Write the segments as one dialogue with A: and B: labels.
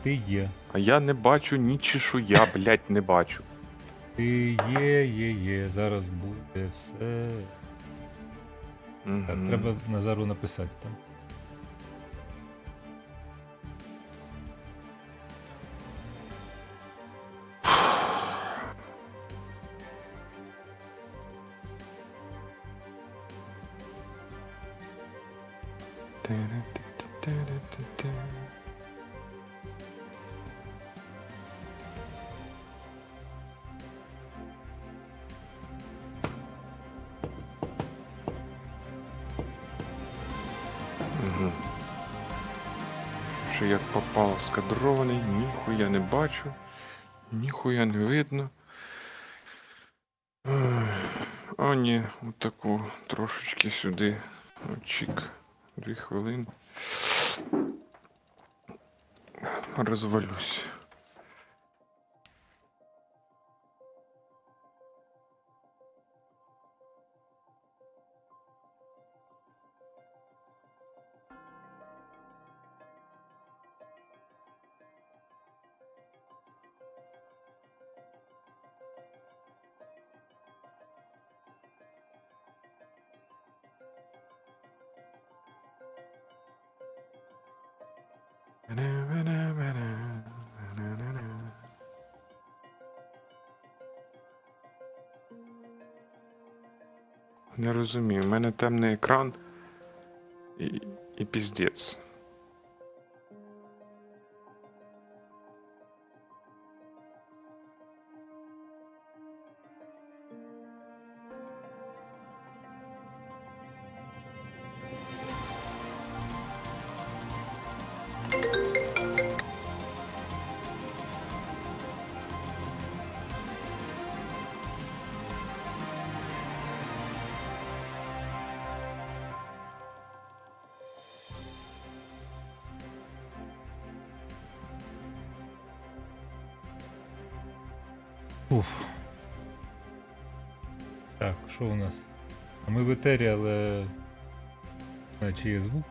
A: ти є.
B: А я не бачу ні чешуя, блядь, не бачу.
A: Ти є. Зараз буде все. Так,
B: Угу.
A: треба Назару написати там.
B: Угу. Що як попав скадрований, ніхуя не бачу, ніхуя не видно. А ні, отаку трошечки сюди. Чик. 2 хвилини. Розвалюсь. Не розумію, у мене темний екран і піздець.
A: Уф. Так, що у нас? А ми в етері, але чи є звук?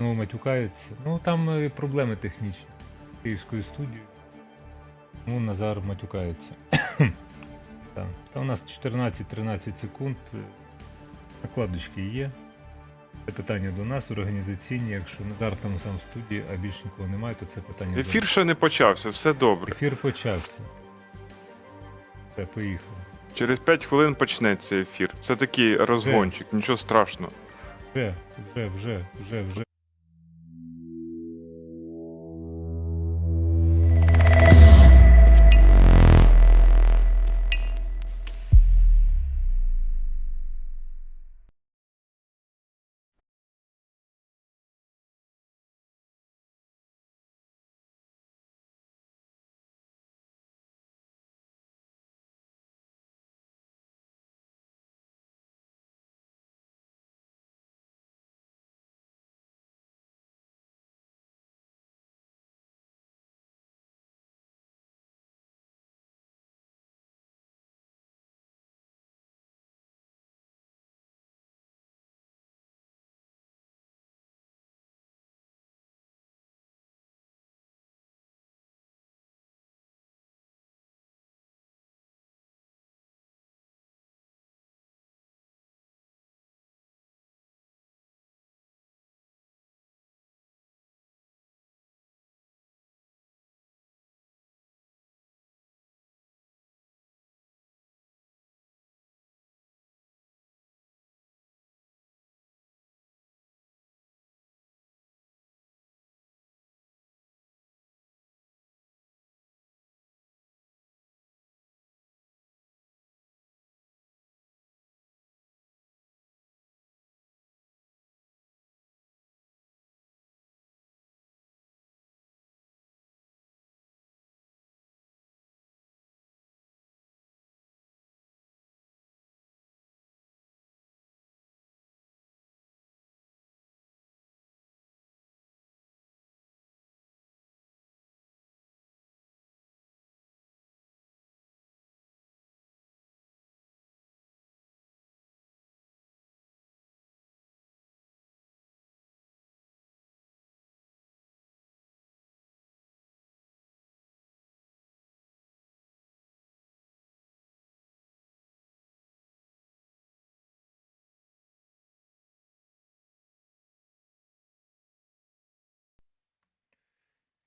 A: Ну, матюкається. Ну там проблеми технічні. Київської студії. Ну, Назар матюкається. Так. Та у нас 14-13 секунд. Накладочки є. Це питання до нас, організаційні. Якщо Назар там сам в студії, а більш нікого немає, то це питання до
B: Ефір
A: нас.
B: ще не почався, все добре.
A: Ефір почався. Все, поїхали.
B: Через 5 хвилин почнеться ефір. Це такий розгончик, нічого страшного.
A: Вже.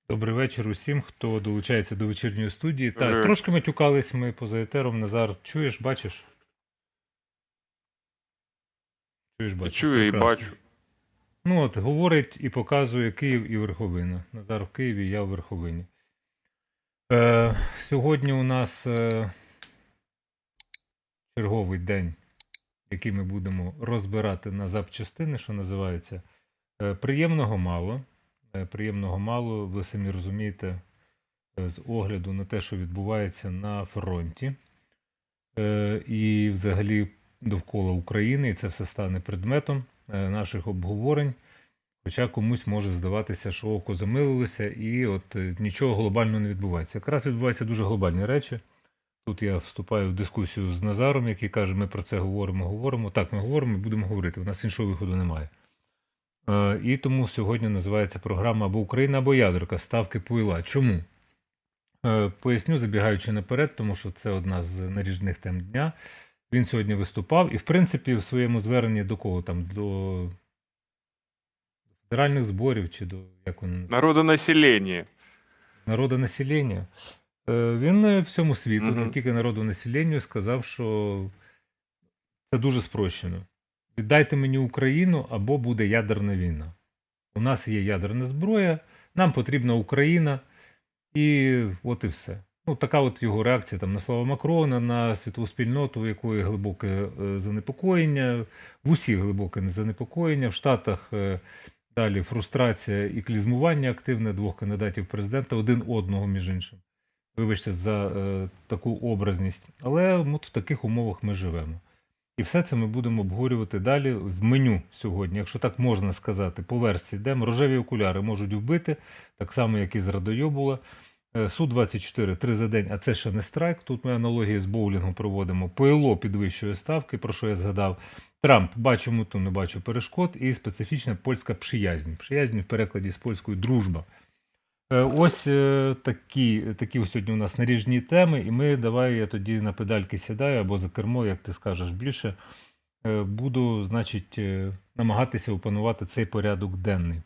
A: Добрий вечір усім, хто долучається до вечірньої студії.
B: Добрий
A: Так,
B: вечір.
A: трошки матюкались ми поза етером. Назар, чуєш, бачиш? Чуєш, бачиш.
B: Чую і
A: прекрасно.
B: бачу.
A: Ну от, говорить і показує Київ і Верховина. Назар в Києві, я в Верховині. Сьогодні у нас черговий день, який ми будемо розбирати на запчастини, що називається. Приємного мало. Приємного мало, ви самі розумієте, з огляду на те, що відбувається на фронті. І взагалі довкола України, і це все стане предметом наших обговорень. Хоча комусь може здаватися, що око замилилося, і от нічого глобального не відбувається. Якраз відбуваються дуже глобальні речі. Тут я вступаю в дискусію з Назаром, який каже, ми про це говоримо. Так, ми говоримо і будемо говорити. У нас іншого виходу немає. І тому сьогодні називається програма або Україна, або ядерка. Ставки Пуйла. Чому? Поясню, забігаючи наперед, тому що це одна з наріжних тем дня. Він сьогодні виступав і, в принципі, в своєму зверненні до кого там? До федеральних зборів чи до як він
B: Народонаселення.
A: народонаселення. Він всьому світу,
B: Мгм.
A: не тільки народонаселенню, сказав, що це дуже спрощено. Віддайте мені Україну або буде ядерна війна. У нас є ядерна зброя, нам потрібна Україна, і от і все. Ну, така от його реакція там на слова Макрона, на світову спільноту, у якої глибоке занепокоєння, в усіх глибоке занепокоєння, в Штатах далі фрустрація і клізмування активне двох кандидатів в президента, один одного, між іншим. Вибачте за таку образність. Але от в таких умовах ми живемо. І все це ми будемо обговорювати далі в меню сьогодні, якщо так можна сказати, по версії йдемо. Рожеві окуляри можуть вбити, так само, як і з Радойобула. Су-24 3 за день, а це ще не страйк. Тут ми аналогії з боулінгом проводимо. ПЛО підвищує ставки, про що я згадав. Трамп бачу муту, не бачу перешкод. І специфічна польська приязнь. Приязнь в перекладі з польської дружба. Ось такі сьогодні у нас наріжні теми, і ми, давай я тоді на педальки сідаю або за кермо, як ти скажеш більше, буду, значить, намагатися опанувати цей порядок денний.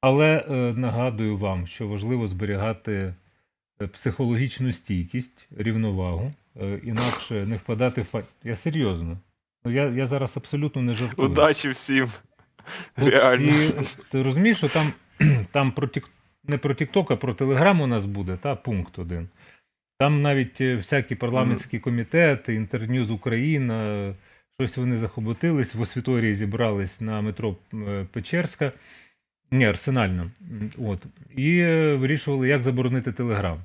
A: Але нагадую вам, що важливо зберігати психологічну стійкість, рівновагу, інакше не впадати в Я серйозно. Ну, я зараз абсолютно не жартую.
B: Удачі всім.
A: Тут
B: Реально.
A: ти розумієш, що там не про TikTok, а про Telegram у нас буде, пункт один. Там навіть всякі парламентські комітети, Інтерньюз Україна, щось вони захоботились, в Освіторії зібрались на метро Печерська, Арсенальна, і вирішували, як заборонити Telegram.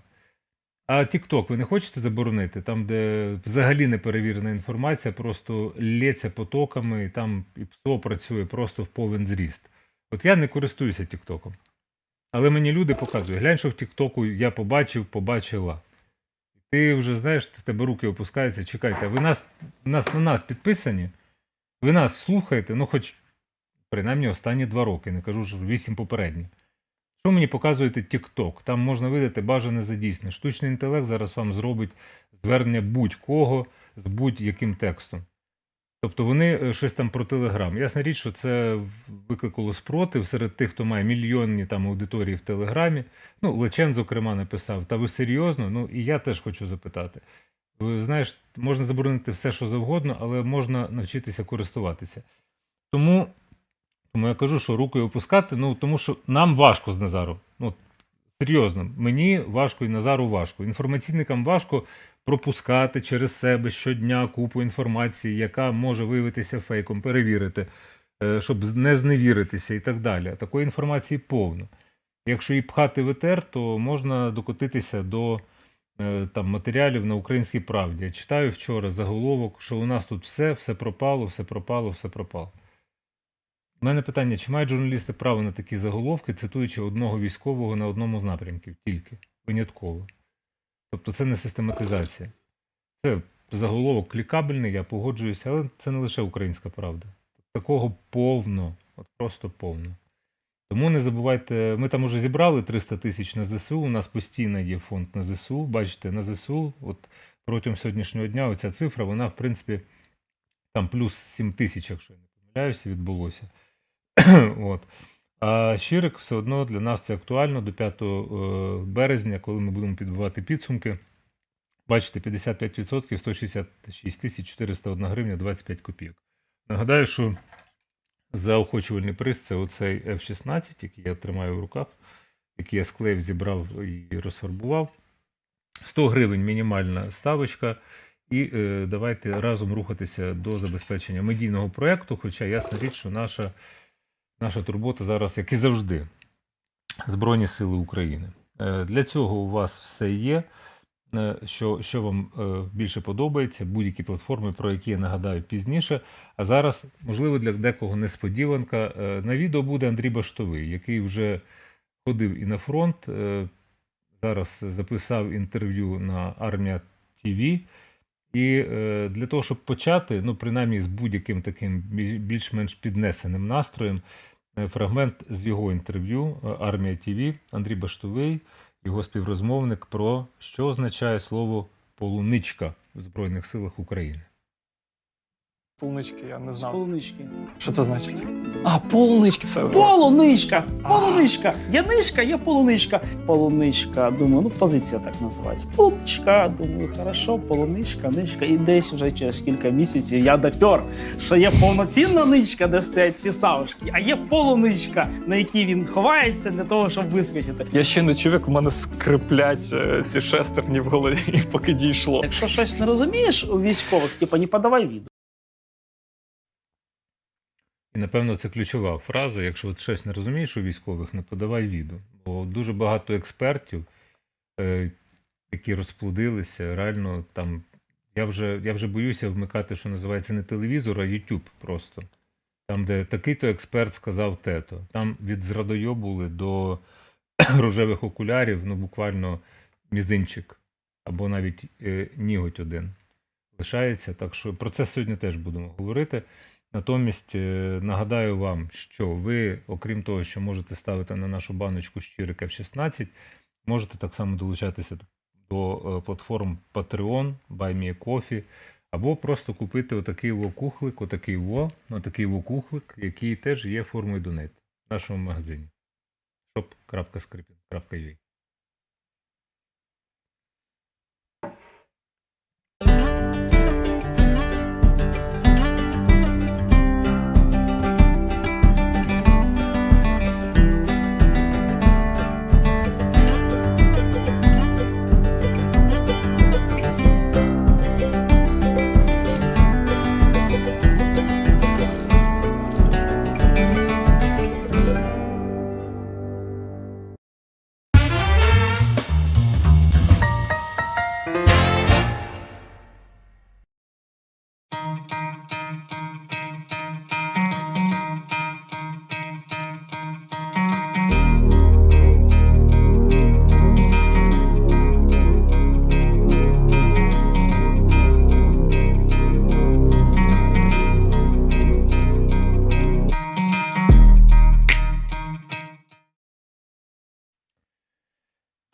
A: А TikTok ви не хочете заборонити? Там, де взагалі неперевірена інформація, просто лється потоками, і там і ПСО працює просто в повен зріст. От я не користуюся TikTok. Але мені люди показують, глянь, що в TikTok я побачила. Ти вже, знаєш, в тебе руки опускаються, чекайте, ви на нас підписані? Ви нас слухаєте, ну хоч принаймні останні 2 роки, не кажу, що 8 попередніх. Що мені показуєте TikTok? Там можна видати бажане за дійсне. Штучний інтелект зараз вам зробить звернення будь-кого з будь-яким текстом. Тобто вони щось там про Телеграм. Ясна річ, що це викликало спротив серед тих, хто має мільйонні там аудиторії в Телеграмі. Ну, Лечен, зокрема, написав, та ви серйозно? Ну, і я теж хочу запитати. Ви знаєш, можна заборонити все, що завгодно, але можна навчитися користуватися. Тому я кажу, що рукою опускати, тому що нам важко з Назаром. Серйозно, мені важко і Назару важко. Інформаційникам важко пропускати через себе щодня купу інформації, яка може виявитися фейком, перевірити, щоб не зневіритися і так далі. А такої інформації повно. Якщо її пхати в етер, то можна докотитися до матеріалів на Українській правді. Я читаю вчора заголовок, що у нас тут все пропало, все пропало, все пропало. У мене питання, чи мають журналісти право на такі заголовки, цитуючи одного військового на одному з напрямків, тільки, винятково. Тобто це не систематизація. Це заголовок клікабельний, я погоджуюся, але це не лише українська правда. Такого повно, от просто повно. Тому не забувайте, ми там уже зібрали 300 тисяч на ЗСУ, у нас постійно є фонд на ЗСУ, бачите, на ЗСУ, от протягом сьогоднішнього дня оця цифра, вона в принципі там плюс 7 тисяч, якщо я не помиляюся, відбулося. А Щирик все одно для нас це актуально до 5 березня, коли ми будемо підбивати підсумки. Бачите, 55% 166 тисяч 401 гривня 25 копійок. Нагадаю, що заохочувальний приз це оцей F-16, який я тримаю в руках, який я склеїв, зібрав і розфарбував. 100 гривень мінімальна ставочка. І давайте разом рухатися до забезпечення медійного проєкту, хоча ясна річ, що наша турбота зараз, як і завжди, Збройні Сили України. Для цього у вас все є. Що вам більше подобається, будь-які платформи, про які я нагадаю пізніше. А зараз, можливо, для декого несподіванка. На відео буде Андрій Баштовий, який вже ходив і на фронт, зараз записав інтерв'ю на Армія ТВ. І для того, щоб почати, ну, принаймні з будь-яким таким більш-менш піднесеним настроєм, фрагмент з його інтерв'ю Армія ТВ, Андрій Баштовий, його співрозмовник, про що означає слово «полуничка» в Збройних силах України.
C: Полунички, я не знав.
D: Полунички.
C: Що це значить? А, полунички, все.
D: Полуничка! Полуничка! Яничка, є полуничка. Полуничка, думаю, ну позиція так називається. Полуничка, думаю, хорошо, полуничка, ничка. І десь вже через кілька місяців я допер, що є повноцінна ничка, де стоять ці савушки, а є полуничка, на якій він ховається для того, щоб вискочити.
C: Я ще не чув, як у мене скриплять ці шестерні в голові, поки дійшло.
D: Якщо щось не розумієш у військових, типа не подавай відео.
A: І, напевно, це ключова фраза. Якщо от щось не розумієш у військових, не подавай відео. Бо дуже багато експертів, які розплодилися, реально там. Я вже боюся вмикати, що називається, не телевізор, а YouTube просто. Там, де такий-то експерт сказав те-то. Там від зрадойобули до рожевих окулярів, ну буквально мізинчик. Або навіть ніготь один лишається. Так що про це сьогодні теж будемо говорити. Натомість нагадаю вам, що ви, окрім того, що можете ставити на нашу баночку Щирик F-16, можете так само долучатися до платформ Patreon, BuyMeACoffee, або просто купити отакий кухлик, отакий кухлик, який теж є формою донейт в нашому магазині shop.skripin.ua.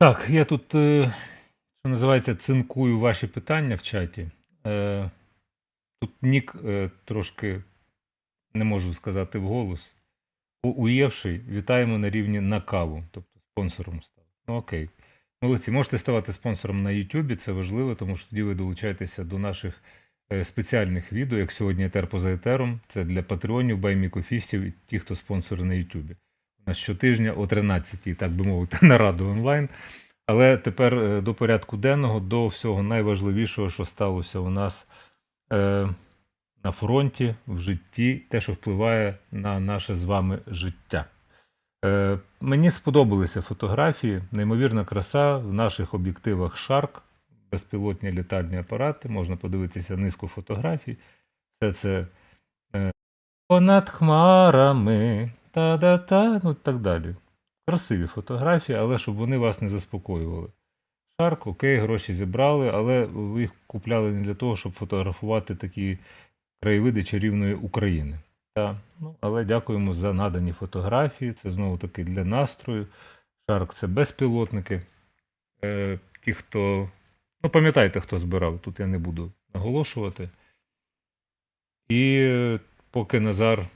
A: Так, я тут, що називається, цинкую ваші питання в чаті. Тут нік трошки, не можу сказати вголос. Уєвший, вітаємо на рівні на каву, тобто спонсором став. Ну окей. Молодці, можете ставати спонсором на YouTube, це важливо, тому що тоді ви долучаєтеся до наших спеціальних відео, як сьогодні етер поза етером. Це для патреонів, баймікофістів і ті, хто спонсори на YouTube. У нас щотижня о 13-й, так би мовити, нараду онлайн. Але тепер до порядку денного, до всього найважливішого, що сталося у нас на фронті, в житті, те, що впливає на наше з вами життя. Мені сподобалися фотографії, неймовірна краса в наших об'єктивах Shark, безпілотні літальні апарати, можна подивитися низку фотографій. Все це понад хмарами, та-да-та, ну і так далі. Красиві фотографії, але щоб вони вас не заспокоювали. Shark, окей, гроші зібрали, але ви їх купляли не для того, щоб фотографувати такі краєвиди чарівної України. Ну, але дякуємо за надані фотографії, це знову-таки для настрою. Shark – це безпілотники. Ті, хто, ну пам'ятаєте, хто збирав, тут я не буду наголошувати. І поки Назар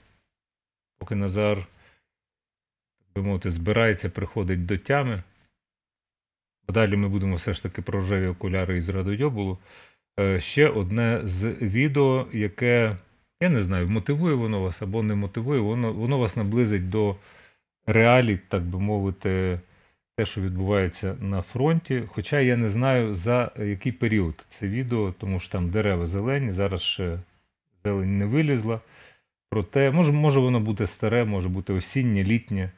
A: би мовити, збирається, приходить до тями. Далі ми будемо все ж таки про рожеві окуляри із радіобулу. Ще одне з відео, яке, я не знаю, мотивує воно вас або не мотивує, воно вас наблизить до реалій, так би мовити, те, що відбувається на фронті. Хоча я не знаю, за який період це відео, тому що там дерева зелені, зараз ще зелень не вилізла. Проте, може воно бути старе, може бути осіннє, літнє.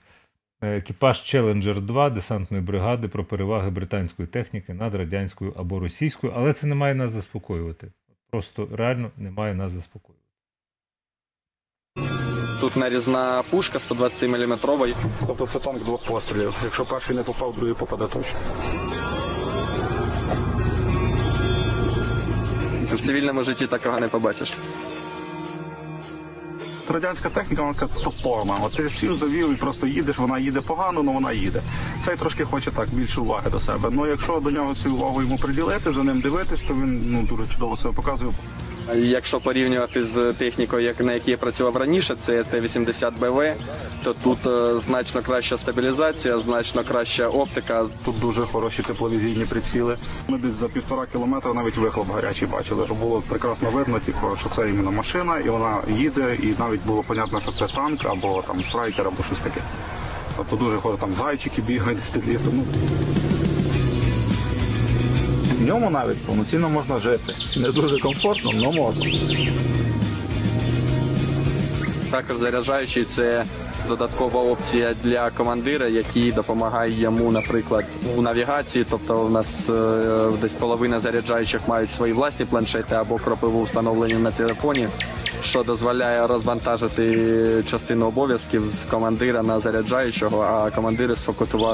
A: Екіпаж Challenger 2 десантної бригади про переваги британської техніки над радянською або російською, але це не має нас заспокоювати. Просто реально не має нас заспокоювати.
E: Тут нарізна пушка 120-мм.
F: Тобто це танк двох пострілів. Якщо перший не попав, другий попаде точно.
E: В цивільному житті такого не побачиш.
F: Радянська техніка, вона така топорна. От ти сів, завів і просто їдеш, вона їде погано, але вона їде. Цей трошки хоче так більше уваги до себе. Ну якщо до нього цю увагу йому приділити, за ним дивитись, то він дуже чудово себе показує.
E: Якщо порівнювати з технікою, на якій я працював раніше, це Т-80БВ, то тут значно краща стабілізація, значно краща оптика.
F: Тут дуже хороші тепловізійні приціли. Ми десь за 1,5 кілометра навіть вихлоп гарячий бачили, що було прекрасно видно, що це іменно машина, і вона їде, і навіть було зрозуміло, що це танк, або там страйкер, або щось таке. Тобто дуже хорошо, там зайчики бігають з-під лісу. В ньому навіть повноцінно можна жити. Не дуже комфортно, але можна.
E: Також заряджаючий – це додаткова опція для командира, який допомагає йому, наприклад, у навігації. Тобто у нас десь половина заряджаючих мають свої власні планшети або кропиву встановлені на телефоні, що дозволяє розвантажити частину обов'язків з командира на заряджаючого, а командири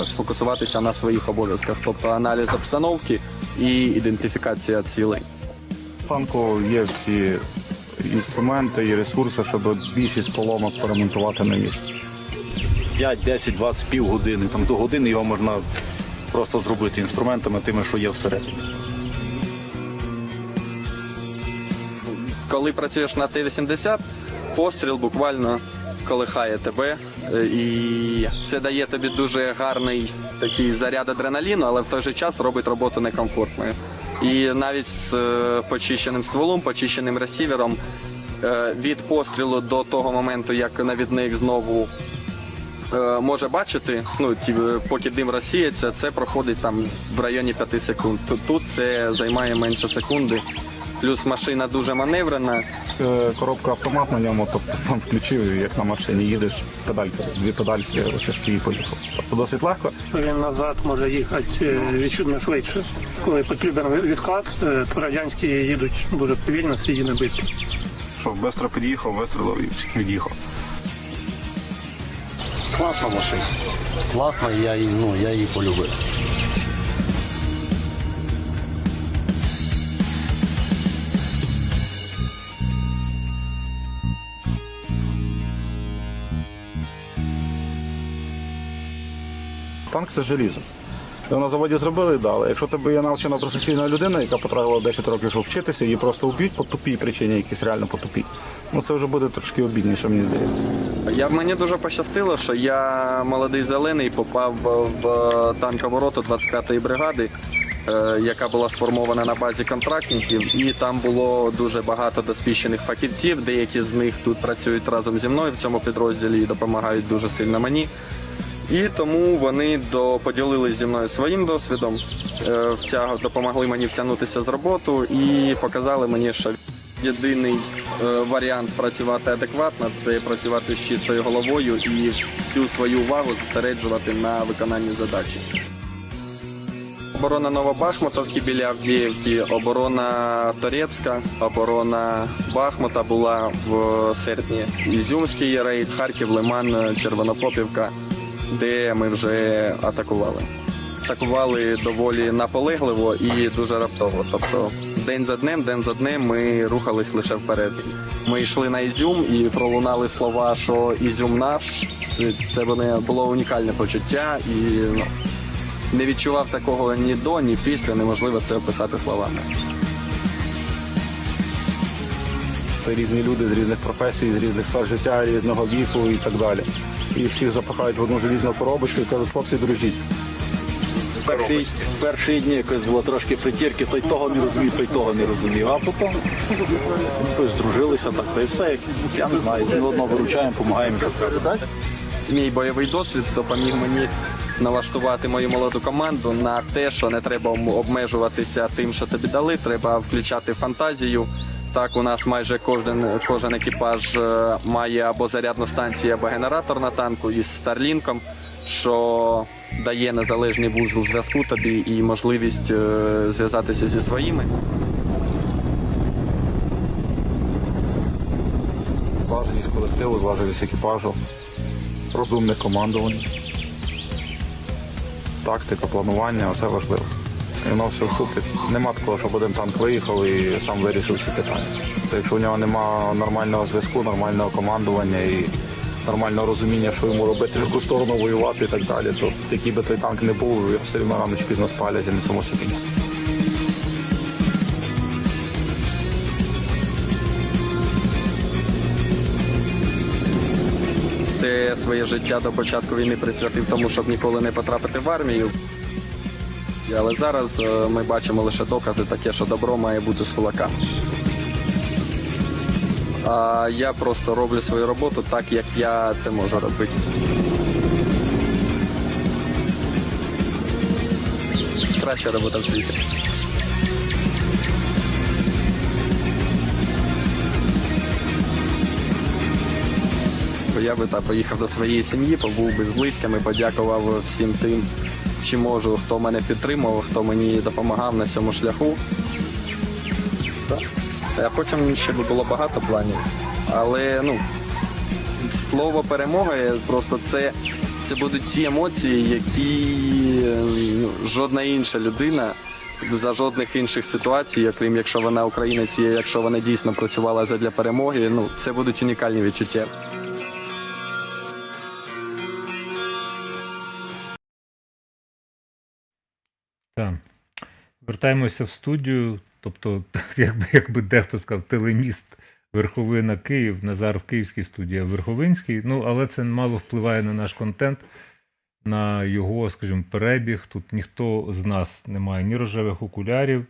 E: сфокусуватися на своїх обов'язках, тобто аналіз обстановки і ідентифікація цілей.
F: В танку є всі інструменти і ресурси, щоб більшість поломок поремонтувати на місці.
G: 5, 10, 20, півгодини, там до години його можна просто зробити інструментами тими, що є всередині.
E: Коли працюєш на Т-80, постріл буквально колихає тебе, і це дає тобі дуже гарний такий заряд адреналіну, але в той же час робить роботу некомфортною. І навіть з почищеним стволом, почищеним ресівером, від пострілу до того моменту, як навідник знову може бачити, поки дим розсіється, це проходить там в районі 5 секунд. Тут це займає менше секунди. Плюс машина дуже маневрена.
F: Коробка автомат на ньому, тобто там включив, як на машині їдеш, педальки, 2 педальки, ручашки і поїхав. Тобто досить легко.
H: Він назад може їхати відчутно швидше. Коли потрібен відкат, то радянські їдуть дуже повільно, свій не швидко.
F: Що швидко під'їхав, вистрілив і від'їхав.
G: Класна машина. Класна, і я її полюбив.
F: Танк – це желізо. Його на заводі зробили і дали. Якщо тебе є навчена професійна людина, яка потратила 10 років, щоб вчитися, її просто вб'ють по тупій причині, якісь реально по тупій. Це вже буде трошки обідніше, мені здається.
E: Мені дуже пощастило, що я молодий зелений попав в танкову роту 25-ї бригади, яка була сформована на базі контрактників, і там було дуже багато досвідчених фахівців, деякі з них тут працюють разом зі мною в цьому підрозділі і допомагають дуже сильно мені. І тому вони поділилися зі мною своїм досвідом, допомогли мені втягнутися з роботу і показали мені, що єдиний варіант працювати адекватно – це працювати з чистою головою і всю свою увагу зосереджувати на виконанні задачі. Оборона Новобахмутовки біля Авдіївки, оборона Торецька, оборона Бахмута була в серпні. Ізюмський рейд, Харків, Лиман, Червонопопівка, де ми вже атакували. Атакували доволі наполегливо і дуже раптово. Тобто день за днем ми рухались лише вперед. Ми йшли на Ізюм і пролунали слова, що Ізюм наш. Це було унікальне почуття і не відчував такого ні до, ні після. Неможливо це описати словами.
F: Це різні люди з різних професій, з різних сфер життя, різного віку і так далі. і всіх запихають в одну залізну коробочку і кажуть, хлопці, дружіть.
G: Перші дні якось було трошки притірки, той того не розумів, той того не розумів. А потім якось здружилися так, та й все. Я не знаю, один одного виручаємо, допомагаємо.
E: Мій бойовий досвід допоміг мені налаштувати мою молоду команду на те, що не треба обмежуватися тим, що тобі дали, треба включати фантазію. Так, у нас майже кожен екіпаж має або зарядну станцію, або генератор на танку із Старлінком, що дає незалежний вузол зв'язку тобі і можливість зв'язатися зі своїми.
F: Зваженість колективу, зваженість екіпажу, розумне командування, тактика, планування, оце важливо. І воно все вступить. Нема такого, щоб один танк виїхав і сам вирішив всі питання. То якщо в нього немає нормального зв'язку, нормального командування і нормального розуміння, що йому робити, в яку сторону воювати і так далі, то який би той танк не був, його все одно рано чи пізно спалять і на цьому все кінці.
E: Все своє життя до початку війни присвятив тому, щоб ніколи не потрапити в армію. Але зараз ми бачимо лише докази таке, що добро має бути з кулака. А я просто роблю свою роботу так, як я це можу робити. Краща робота в світі. Я би поїхав до своєї сім'ї, побув би з близькими, подякував всім тим, чи можу, хто мене підтримував, хто мені допомагав на цьому шляху. А потім ще б було багато планів. Але слово перемога, просто це будуть ті емоції, які жодна інша людина за жодних інших ситуацій, окрім якщо вона українець і якщо вона дійсно працювала задля перемоги, це будуть унікальні відчуття.
A: Так. Вертаємося в студію. Тобто, якби дехто сказав, телеміст Верховина Київ, Назар в Київській студії, а в Верховинській. Але це мало впливає на наш контент, на його, скажімо, перебіг. Тут ніхто з нас не має ні рожевих окулярів,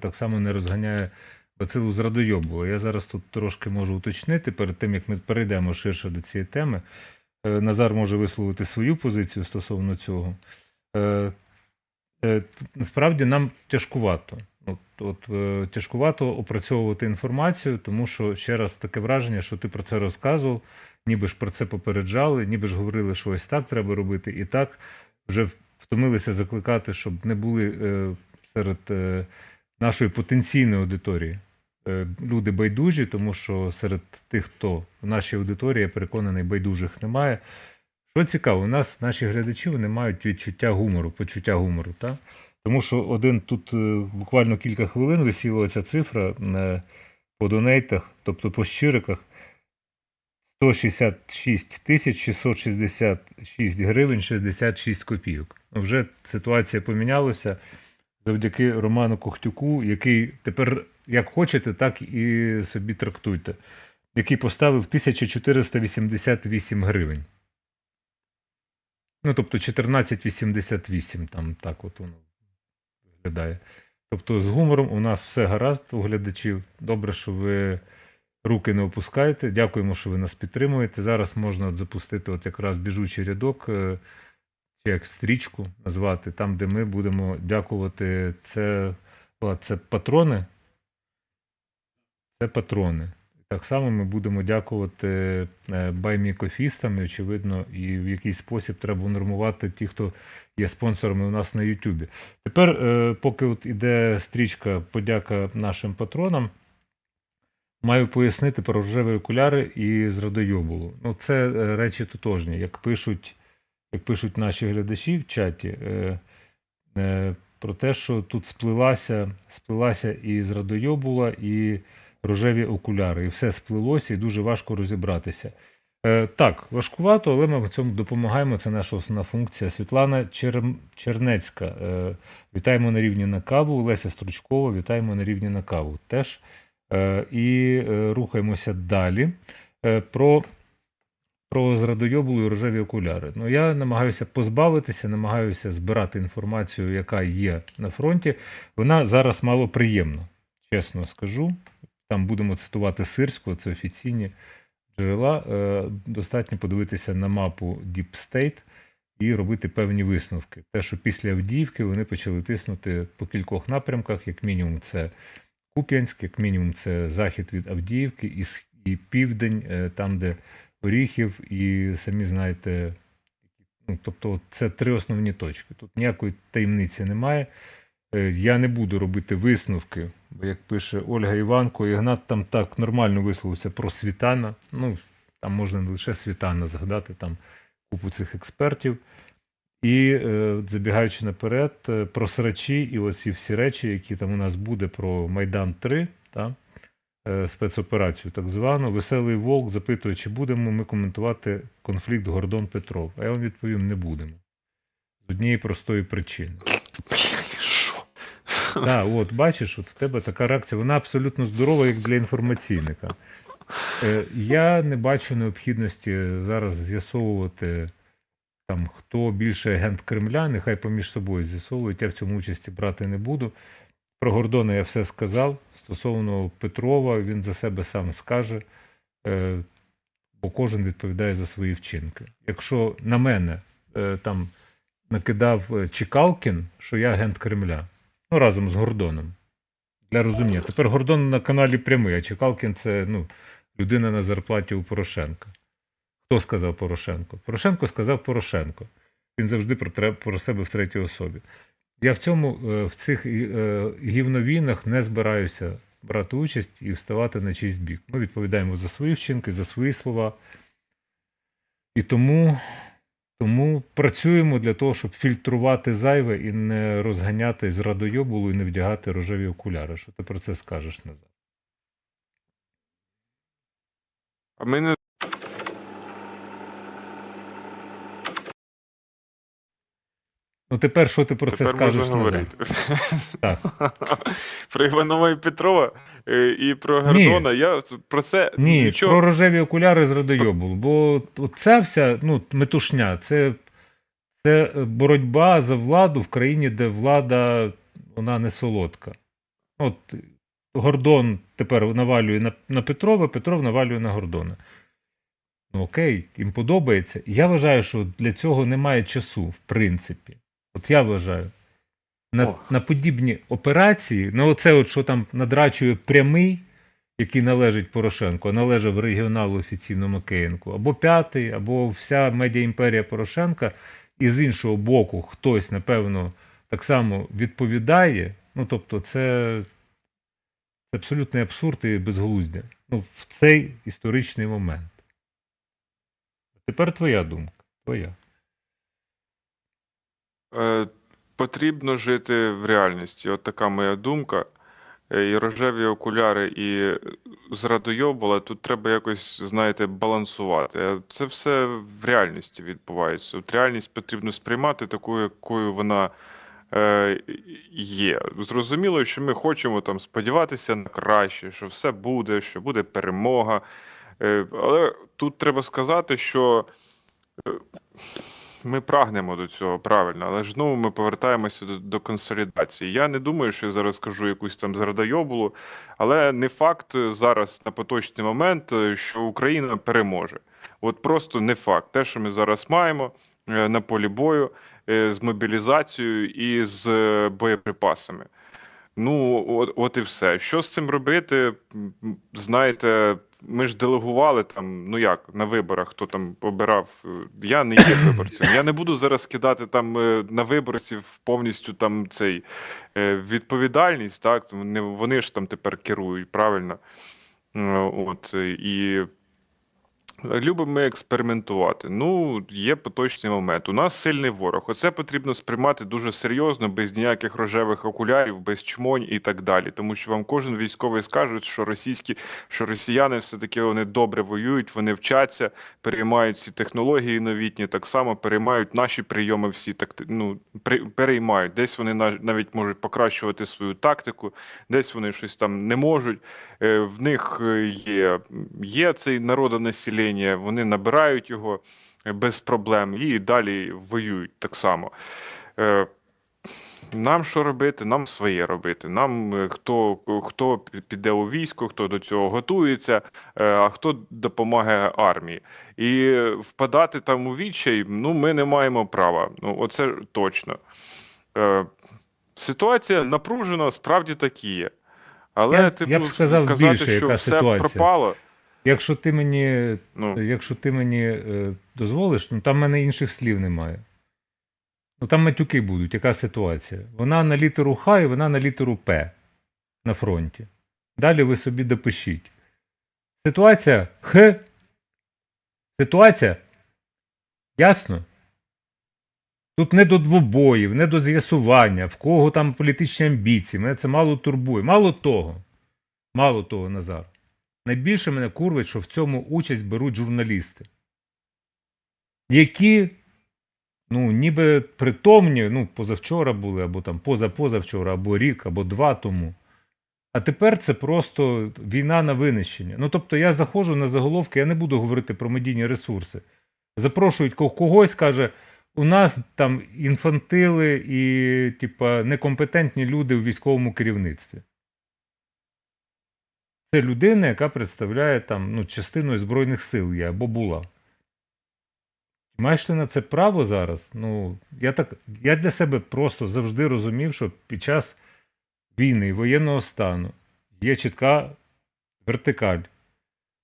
A: так само не розганяє бацилу з радойобу. Я зараз тут трошки можу уточнити, перед тим, як ми перейдемо ширше до цієї теми. Назар може висловити свою позицію стосовно цього. Насправді нам тяжкувато. Тяжкувато опрацьовувати інформацію, тому що ще раз таке враження, що ти про це розказував, ніби ж про це попереджали, ніби ж говорили, що ось так треба робити, і так вже втомилися закликати, щоб не були серед нашої потенційної аудиторії люди байдужі, тому що серед тих, хто в нашій аудиторії, я переконаний, байдужих немає. Що цікаво, у нас наші глядачі вони мають відчуття гумору, почуття гумору, так? Тому що тут буквально кілька хвилин висіла ця цифра по донейтах, тобто по щириках, 166 666 гривень 66 копійок. Вже ситуація помінялася завдяки Роману Кохтюку, який тепер, як хочете, так і собі трактуйте, який поставив 1488 гривень. Тобто 14,88, там так от воно виглядає. Тобто з гумором у нас все гаразд у глядачів. Добре, що ви руки не опускаєте. Дякуємо, що ви нас підтримуєте. Зараз можна запустити якраз біжучий рядок, чи як стрічку назвати, там, де ми будемо дякувати. Це патрони. Це патрони. Так само ми будемо дякувати баймікофістам, і, очевидно, і в якийсь спосіб треба нормувати ті, хто є спонсорами у нас на Ютубі. Тепер, поки іде стрічка подяка нашим патронам, маю пояснити про рожеві окуляри і з радойобулу. Це речі тотожні. Як пишуть наші глядачі в чаті, про те, що тут сплилася і з радойобула, і рожеві окуляри. І все сплилося, і дуже важко розібратися. Так, важкувато, але ми в цьому допомагаємо. Це наша основна функція. Світлана Чернецька. Вітаємо на рівні на каву. Леся Стручкова. Вітаємо на рівні на каву теж. І рухаємося далі. Про про зрадойобулу і рожеві окуляри. Ну, я намагаюся позбавитися, намагаюся збирати інформацію, яка є на фронті. Вона зараз малоприємна, чесно скажу. Там будемо цитувати Сирського, це офіційні джерела. Достатньо подивитися на мапу Deep State і робити певні висновки. Те, що після Авдіївки вони почали тиснути по кількох напрямках, як мінімум це Куп'янськ, як мінімум це захід від Авдіївки і південь, там, де Оріхів, і самі знаєте, ну, тобто це 3 основні точки. Тут ніякої таємниці немає. Я не буду робити висновки, бо, як пише Ольга Іванко, Ігнат там так нормально висловився про Світана. Ну, там можна не лише Світана згадати, там купу цих експертів. І, забігаючи наперед, про срачі і оці всі речі, які там у нас буде про Майдан 3, та, спецоперацію так звану, Веселий Вовк запитує, чи будемо ми коментувати конфлікт Гордон-Петров. А я вам відповім, не будемо. З однієї простої причини.
B: Що?
A: Так, от, бачиш, от в тебе така реакція, вона абсолютно здорова, як для інформаційника. Я не бачу необхідності зараз з'ясовувати, там, хто більше агент Кремля, нехай поміж собою з'ясовують, я в цьому участі брати не буду. Про Гордона я все сказав. Стосовно Петрова, він за себе сам скаже, бо кожен відповідає за свої вчинки. Якщо на мене там накидав Чекалкін, що я агент Кремля, ну, разом з Гордоном, для розуміння. Тепер Гордон на каналі прямий, а Чекалкін – це, ну, людина на зарплаті у Порошенка. Хто сказав Порошенко? Порошенко сказав Порошенко. Він завжди про себе в третій особі. Я в цих гівновійнах не збираюся брати участь і вставати на чийсь бік. Ми відповідаємо за свої вчинки, за свої слова. І тому працюємо для того, щоб фільтрувати зайве і не розганяти зрадойобулу і не вдягати рожеві окуляри. Що ти про це скажеш, Назар?
B: А ми не
A: Ну тепер що ти про це
B: тепер
A: скажеш,
B: можна
A: Назар?
B: говорити.
A: Так.
B: Про Іванова і Петрова і про Гордона. Я про це
A: Ні,
B: нічого.
A: про рожеві окуляри з радойобулу. Бо ця вся метушня, це боротьба за владу в країні, де влада, вона не солодка. От Гордон тепер навалює на Петрова, Петров навалює на Гордона. Ну окей, їм подобається. Я вважаю, що для цього немає часу, в принципі. От я вважаю. На подібні операції, на оце, от, що там надрачує прямий, який належить Порошенку, а належав регіоналу офіційному Макеєнку, або П'ятий, або вся медіаімперія Порошенка, і з іншого боку хтось, напевно, так само відповідає, ну, тобто це абсолютний абсурд і безглуздя. Ну, в цей історичний момент. Тепер твоя думка. Твоя.
B: Потрібно жити в реальності. От така моя думка. І рожеві окуляри, і зрадойобула, тут треба якось, знаєте, балансувати. Це все в реальності відбувається. От реальність потрібно сприймати такою, якою вона є. Зрозуміло, що ми хочемо там сподіватися на краще, що все буде, що буде перемога. Але тут треба сказати, що ми прагнемо до цього, правильно, але ж знову ми повертаємося до консолідації. Я не думаю, що я зараз скажу якусь там зрадойобулу, але не факт зараз на поточний момент, що Україна переможе. От просто не факт. Те, що ми зараз маємо на полі бою з мобілізацією і з боєприпасами. Ну, от і все. Що з цим робити? Знаєте, ми ж делегували там, ну як, на виборах, хто там обирав. Я не є виборцем. Я не буду зараз кидати там на виборців повністю там цей відповідальність, так? Вони ж там тепер керують, правильно? От, і любимо ми експериментувати. Ну, є поточний момент. У нас сильний ворог. Оце потрібно сприймати дуже серйозно, без ніяких рожевих окулярів, без чмонь і так далі. Тому що вам кожен військовий скаже, що росіяни все-таки вони добре воюють, вони вчаться, переймають ці технології новітні, так само переймають наші прийоми всі, переймають. Десь вони навіть можуть покращувати свою тактику, десь вони щось там не можуть. В них є цей народонаселення, озброєння, вони набирають його без проблем і далі воюють так само. Нам що робити? Нам своє робити. Нам хто піде у військо, хто до цього готується, а хто допомагає армії. І впадати там у відчай, ну, ми не маємо права. Ну, оце точно. Ситуація напружена, справді так і є. Але
A: Я б сказав
B: казати,
A: більше,
B: що
A: яка
B: все
A: ситуація.
B: пропало.
A: Якщо ти мені,
B: Ну.
A: якщо ти мені дозволиш, ну там в мене інших слів немає. Ну там матюки будуть, яка ситуація. Вона на літеру Х і вона на літеру П на фронті. Далі ви собі допишіть. Ситуація Х. Ситуація. Ясно? Тут не до двобоїв, не до з'ясування, в кого там політичні амбіції. Мене це мало турбує. Мало того, Назар. Найбільше мене курвить, що в цьому участь беруть журналісти, які, ну, ніби притомні, ну, позавчора були, або там позапозавчора, або рік, або 2 тому. А тепер це просто війна на винищення. Ну, тобто я заходжу на заголовки, я не буду говорити про медійні ресурси. Запрошують когось, каже, у нас там інфантили і, типа, некомпетентні люди у військовому керівництві. Це людина, яка представляє там, ну, частину Збройних сил є, або була. Маєш ти на це право зараз? Ну, я для себе просто завжди розумів, що під час війни і воєнного стану є чітка вертикаль,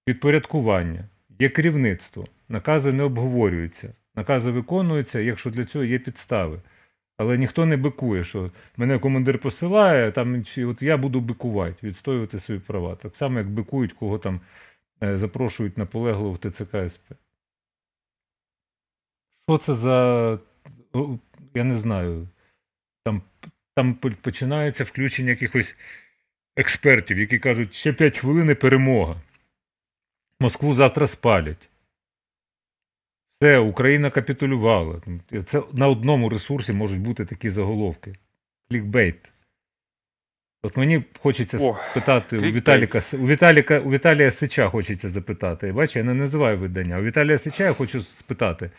A: підпорядкування, є керівництво, накази не обговорюються, накази виконуються, якщо для цього є підстави. Але ніхто не бикує, що мене командир посилає, там, от я буду бикувати, відстоювати свої права. Так само, як бикують, кого там запрошують наполегливо в ТЦК СП. Що це за, я не знаю, там починається включення якихось експертів, які кажуть, ще 5 хвилин і перемога. Москву завтра спалять. Все, Україна капітулювала. Це на одному ресурсі можуть бути такі заголовки. Клікбейт. От мені хочеться спитати у Віталія Сича хочеться запитати. Бачиш, я не називаю видання. У Віталія Сича я хочу спитати.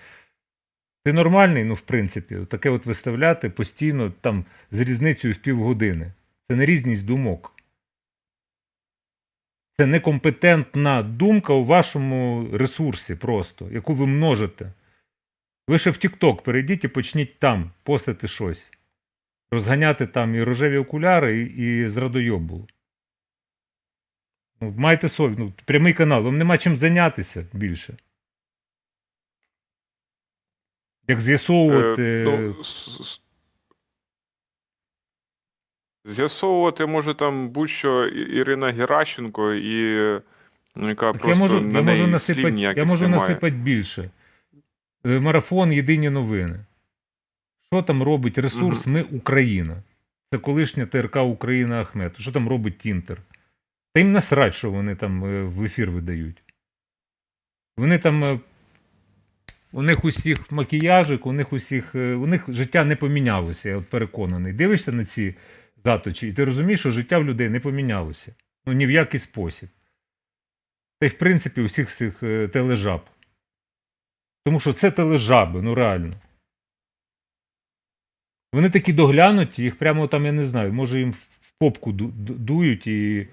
A: Ти нормальний, ну, в принципі, таке от виставляти постійно там з різницею в півгодини. Це не різність думок. Це некомпетентна думка у вашому ресурсі просто, яку ви множите. Ви ще в TikTok перейдіть і почніть там постити щось. Розганяти там і рожеві окуляри, і зрадойобу. Ну, майте совість, ну, прямий канал, вам нема чим зайнятися більше. Як з'ясовувати...
B: З'ясовувати може там будь-що Ірина Геращенко, яка
A: Так
B: просто на неї слів ніяких
A: я можу
B: немає.
A: насипати більше. Марафон «Єдині новини». Що там робить ресурс «Ми Україна»? Це колишня ТРК Україна Ахмет. Що там робить Тінтер? Та їм насрать, що вони там в ефір видають. Вони там... У них усіх макіяжик, у них життя не помінялося, я от переконаний. Дивишся на ці заточі, і ти розумієш, що життя в людей не помінялося. Ну, ні в який спосіб. Та й, в принципі, усіх цих тележаб. Тому що це тележаби, ну реально. Вони такі доглянуті, їх прямо там, я не знаю, може їм в попку дують, і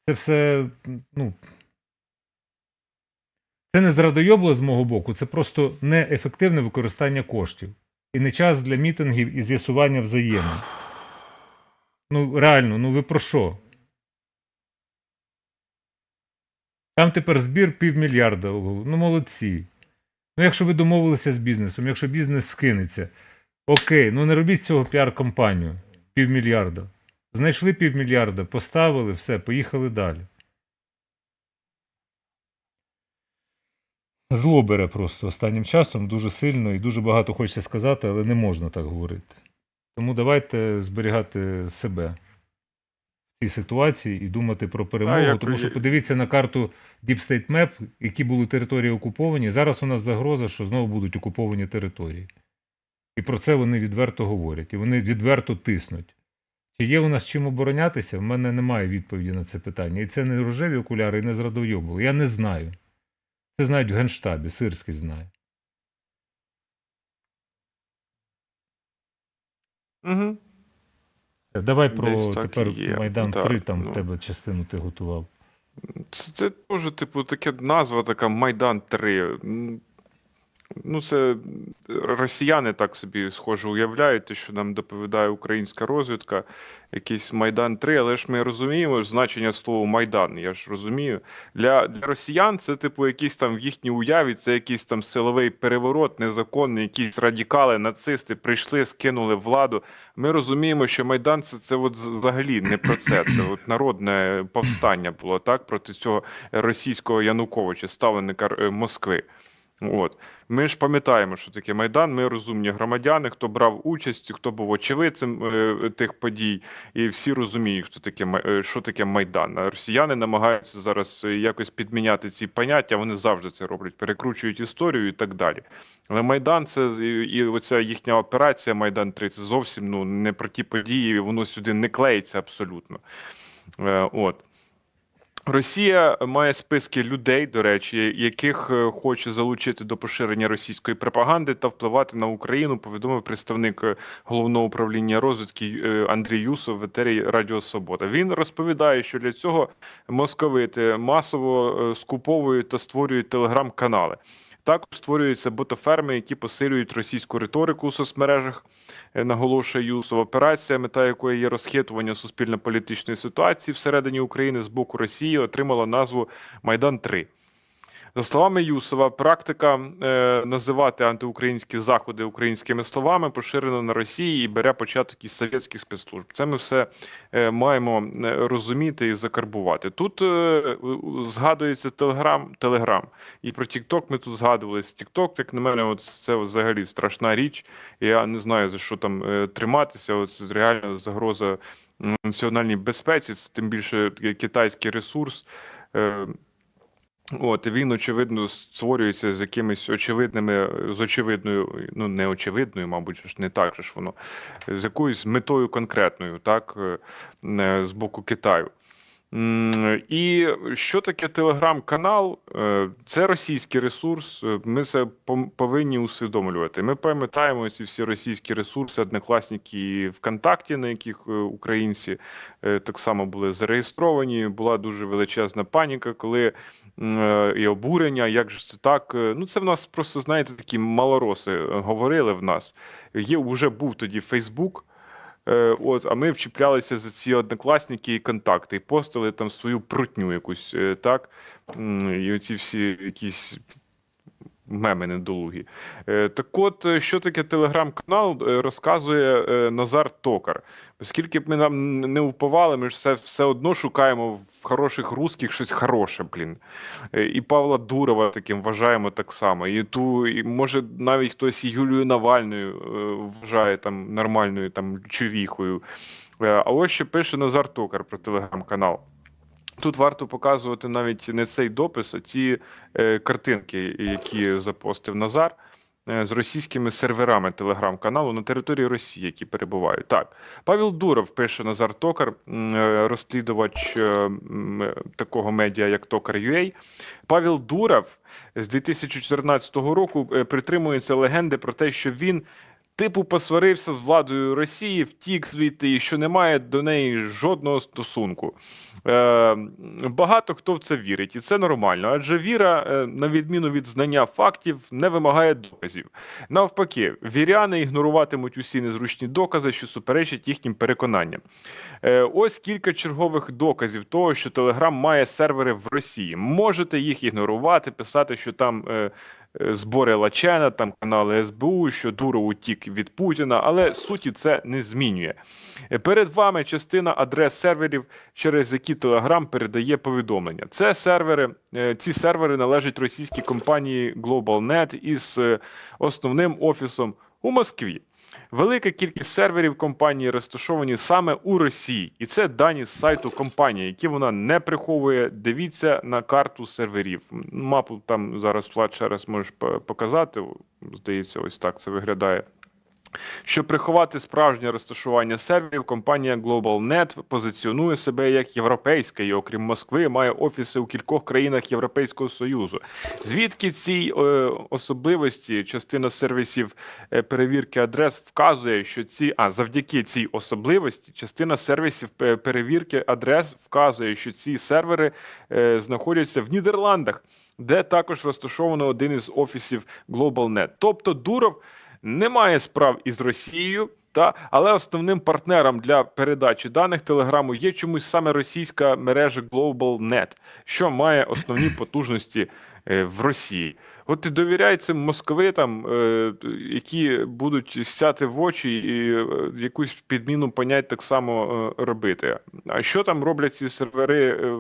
A: це все, ну... Це не зрадойобло з мого боку, це просто неефективне використання коштів. І не час для мітингів і з'ясування взаємин. Ну, реально, ну ви про що? Там тепер збір 500 мільйона. Ну, молодці. Ну, якщо ви домовилися з бізнесом, якщо бізнес скинеться, окей, ну не робіть з цього піар-кампанію. 500 мільйона. Знайшли 500 мільйона, поставили, все, поїхали далі. Зло бере просто останнім часом дуже сильно і дуже багато хочеться сказати, але не можна так говорити. Тому давайте зберігати себе в цій ситуації і думати про перемогу. Тому що подивіться на карту Deep State Map, які були території окуповані. Зараз у нас загроза, що знову будуть окуповані території. І про це вони відверто говорять. І вони відверто тиснуть. Чи є у нас чим оборонятися? В мене немає відповіді на це питання. І це не рожеві окуляри, і не зрадойобу. Я не знаю. Це знають в Генштабі, Сирський знає.
B: Угу.
A: Давай
B: Десь
A: про
B: так
A: тепер
B: і є.
A: Майдан
B: Так,
A: 3, там
B: ну.
A: в тебе частину ти готував.
B: Це теж, типу, таке назва така Майдан 3. Ну, це росіяни так собі схоже уявляють, те, що нам доповідає українська розвідка, якийсь Майдан 3, але ж ми розуміємо значення слова Майдан, я ж розумію. Для росіян це, типу, якийсь там в їхній уяві, це якийсь там силовий переворот, незаконний, якісь радикали, нацисти прийшли, скинули владу. Ми розуміємо, що Майдан це от взагалі не про це, це от народне повстання було, так, проти цього російського Януковича, ставленика Москви. От. Ми ж пам'ятаємо, що таке Майдан, ми розумні громадяни, хто брав участь, хто був очевидцем тих подій, і всі розуміють, що таке Майдан. А росіяни намагаються зараз якось підміняти ці поняття, вони завжди це роблять, перекручують історію і так далі. Але Майдан, це і оця їхня операція Майдан-3, це зовсім не про ті події, воно сюди не клеїться абсолютно. От. Росія має списки людей, до речі, яких хоче залучити до поширення російської пропаганди та впливати на Україну, повідомив представник Головного управління розвідки Андрій Юсов в етері Радіо Свобода. Він розповідає, що для цього московити масово скуповують та створюють телеграм-канали. Також створюються ботоферми, які посилюють російську риторику у соцмережах, наголошує Юсов. Операція, мета якої є розхитування суспільно-політичної ситуації всередині України з боку Росії, отримала назву «Майдан-3». За словами Юсова, практика називати антиукраїнські заходи українськими словами поширена на Росії і бере початок із совєтських спецслужб. Це ми все маємо розуміти і закарбувати. Тут згадується Телеграм. І про Тік-Ток ми тут згадували. Тік-Ток, як на мене, це взагалі страшна річ. Я не знаю, за що там триматися. Це реально загроза національній безпеці, це тим більше китайський ресурс. От, і він, очевидно, створюється з якимись очевидною, не очевидною, мабуть, ж не так же ж воно, з якоюсь метою конкретною, так, з боку Китаю. І що таке телеграм-канал? Це російський ресурс, ми це повинні усвідомлювати. Ми пам'ятаємо ці всі російські ресурси, однокласники і ВКонтакті, на яких українці так само були зареєстровані. Була дуже величезна паніка, коли і обурення, як же це так? Ну, це в нас просто, знаєте, такі малороси говорили в нас. Вже був тоді Фейсбук, а ми вчіплялися за ці однокласники і контакти, і постили там свою прутню якусь, так? І оці всі якісь меми недолугі. Так от, що таке телеграм-канал, розказує Назар Токар. Оскільки б ми нам не вповали, ми ж все одно шукаємо в хороших русських щось хороше, блін. І Павла Дурова таким вважаємо так само. І може навіть хтось Юлію Навальною вважає там нормальною там човіхою. А ось що пише Назар Токар про телеграм-канал. Тут варто показувати навіть не цей допис, а ті картинки, які запостив Назар з російськими серверами телеграм-каналу на території Росії, які перебувають. Так, Павел Дуров, пише Назар Токар, розслідувач такого медіа, як Токар.ua. Павел Дуров з 2014 року притримується легенди про те, що він типу посварився з владою Росії, втік звідти і що немає до неї жодного стосунку. Багато хто в це вірить, і це нормально, адже віра, на відміну від знання фактів, не вимагає доказів. Навпаки, віряни ігноруватимуть усі незручні докази, що суперечать їхнім переконанням. Ось кілька чергових доказів того, що Телеграм має сервери в Росії. Можете їх ігнорувати, писати, що там збори Лачена, там канали СБУ, що Дуров утік від Путіна, але суті це не змінює. Перед вами частина адрес серверів, через які Telegram передає повідомлення. Ці сервери належать російській компанії GlobalNet із основним офісом у Москві. Велика кількість серверів компанії розташовані саме у Росії. І це дані з сайту компанії, які вона не приховує. Дивіться на карту серверів. Мапу там зараз, Влад, ще раз можеш показати. Здається, ось так це виглядає Щоб приховати справжнє розташування серверів, компанія GlobalNet позиціонує себе як європейська і, окрім Москви, має офіси у кількох країнах Європейського Союзу. Звідки ці особливості, частина сервісів перевірки адрес вказує, що завдяки цій особливості, частина сервісів перевірки адрес вказує, що ці сервери знаходяться в Нідерландах, де також розташовано один із офісів GlobalNet. Тобто Дуров не має справ із Росією, але основним партнером для передачі даних Телеграму є чомусь саме російська мережа GlobalNet, що має основні потужності в Росії. От і довіряй цим московитам, які будуть сяти в очі і якусь підміну понять так само робити. А що там роблять ці сервери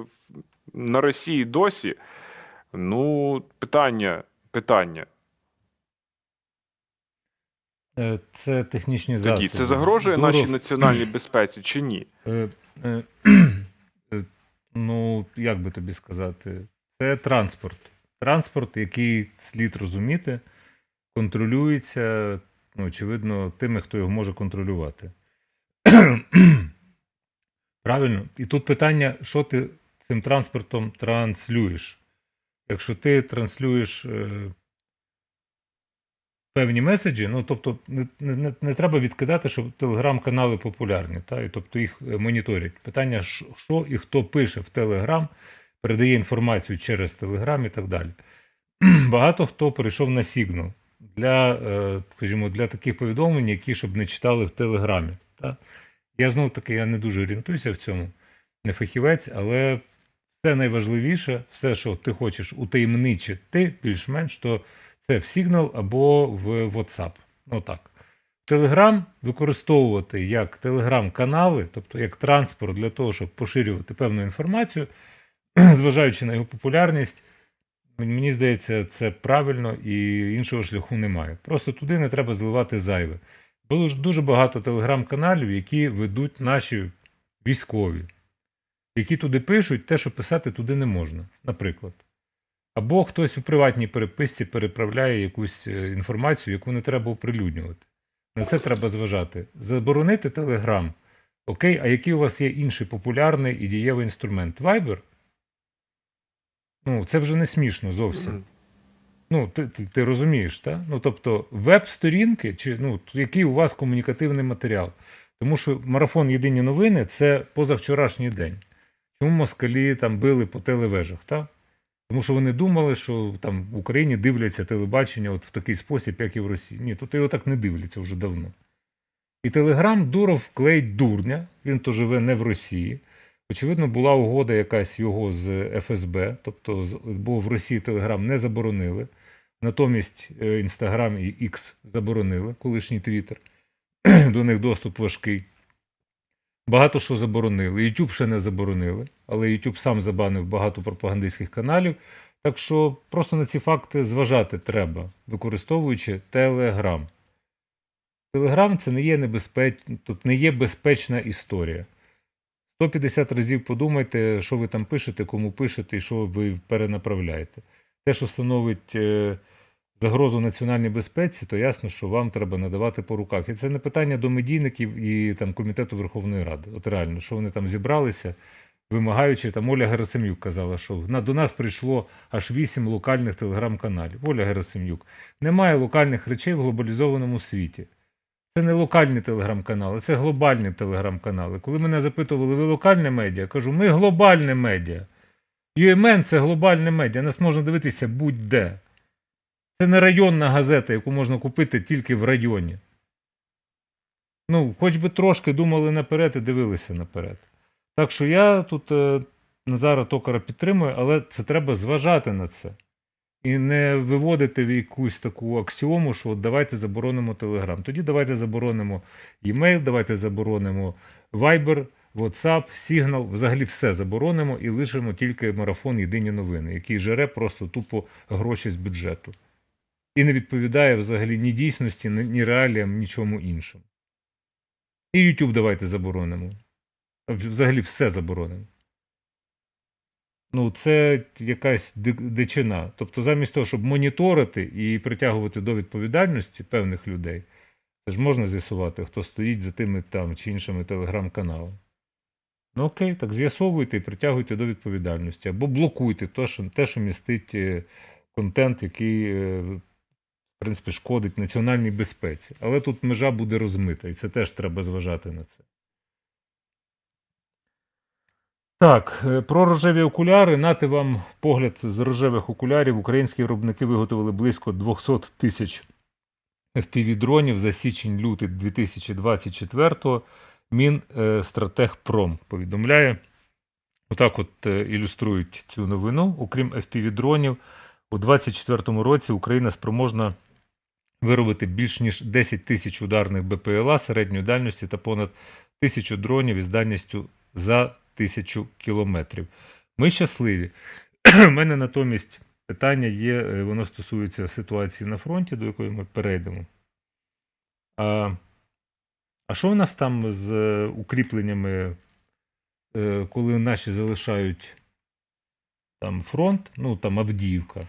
B: на Росії досі? Ну, питання.
A: Це технічні засоби.
B: Тоді це загрожує
A: Дуров-
B: нашій національній безпеці чи ні?
A: Ну, як би тобі сказати, це транспорт. Транспорт, який, слід розуміти, контролюється, ну, очевидно, тими, хто його може контролювати. Правильно? І тут питання, що ти цим транспортом транслюєш. Якщо ти транслюєш певні меседжі, ну, тобто не треба відкидати, що телеграм-канали популярні, і тобто їх моніторять. Питання, що і хто пише в Телеграм, передає інформацію через Телеграм і так далі. Багато хто перейшов на Signal для таких повідомлень, які щоб не читали в Телеграмі. Я знову-таки я не дуже орієнтуюся в цьому, не фахівець, але все найважливіше, все, що ти хочеш утаємничити більш-менш, то це в Signal або в WhatsApp. Отак. Telegram використовувати як телеграм-канали, тобто як транспорт для того, щоб поширювати певну інформацію, зважаючи на його популярність, мені здається, це правильно і іншого шляху немає. Просто туди не треба зливати зайве. Було ж дуже багато телеграм-каналів, які ведуть наші військові, які туди пишуть те, що писати туди не можна, наприклад. Або хтось у приватній переписці переправляє якусь інформацію, яку не треба оприлюднювати. На це треба зважати. Заборонити Telegram. Окей, а який у вас є інший популярний і дієвий інструмент? Viber? Ну, це вже не смішно зовсім. Ну, ти розумієш, так? Ну, тобто, веб-сторінки, який у вас комунікативний матеріал. Тому що марафон «Єдині новини» – це позавчорашній день. Чому москалі там били по телевежах, так? Тому що вони думали, що там в Україні дивляться телебачення от в такий спосіб, як і в Росії. Ні, тут його так не дивляться вже давно. І Телеграм Дуров клеїть дурня, він то живе не в Росії. Очевидно, була угода якась його з ФСБ, тобто, бо в Росії Телеграм не заборонили. Натомість Інстаграм і X заборонили, колишній Твіттер. До них доступ важкий. Багато що заборонили. YouTube ще не заборонили, але YouTube сам забанив багато пропагандистських каналів. Так що просто на ці факти зважати треба, використовуючи Telegram. Telegram – це не є безпечна історія. 150 разів подумайте, що ви там пишете, кому пишете і що ви перенаправляєте. Те, що становить загрозу національній безпеці, то ясно, що вам треба надавати по руках. І це не питання до медійників і там Комітету Верховної Ради. От реально, що вони там зібралися, вимагаючи, там Оля Герасим'юк казала, що до нас прийшло аж 8 локальних телеграм-каналів. Оля Герасим'юк. Немає локальних речей в глобалізованому світі. Це не локальні телеграм-канали, це глобальні телеграм-канали. Коли мене запитували, ви локальне медіа, я кажу, ми глобальне медіа. UMN – це глобальне медіа, нас можна дивитися будь-де. Це не районна газета, яку можна купити тільки в районі. Ну, хоч би трошки думали наперед і дивилися наперед. Так що я тут Назара Токара підтримую, але це треба зважати на це. І не виводити в якусь таку аксіому, що от давайте заборонимо Telegram. Тоді давайте заборонимо e-mail, давайте заборонимо Viber, WhatsApp, Signal, взагалі все заборонимо і лишимо тільки марафон «Єдині новини», який жере просто тупо гроші з бюджету. І не відповідає взагалі ні дійсності, ні реаліям, нічому іншому. І YouTube давайте заборонимо. Взагалі все заборонимо. Ну, це якась дичина. Тобто замість того, щоб моніторити і притягувати до відповідальності певних людей, Це ж можна з'ясувати, хто стоїть за тими там чи іншими телеграм-каналами. Ну окей, так з'ясовуйте і притягуйте до відповідальності. Або блокуйте те, що містить контент, який, в принципі, шкодить національній безпеці. Але тут межа буде розмита, і це теж треба зважати на це. Так, про рожеві окуляри. Нати вам погляд з рожевих окулярів. Українські виробники виготовили близько 200 тисяч FPV-дронів за січень-лютий 2024-го. Мінстратегпром повідомляє. Отак от ілюструють цю новину. Окрім FPV-дронів, у 2024 році Україна спроможна виробити більш ніж 10 тисяч ударних БПЛА середньої дальності та понад 1000 дронів із дальністю за 1000 кілометрів. Ми щасливі. У мене натомість питання є, воно стосується ситуації на фронті, до якої ми перейдемо. А що в нас там з укріпленнями, коли наші залишають там фронт, ну там Авдіївка,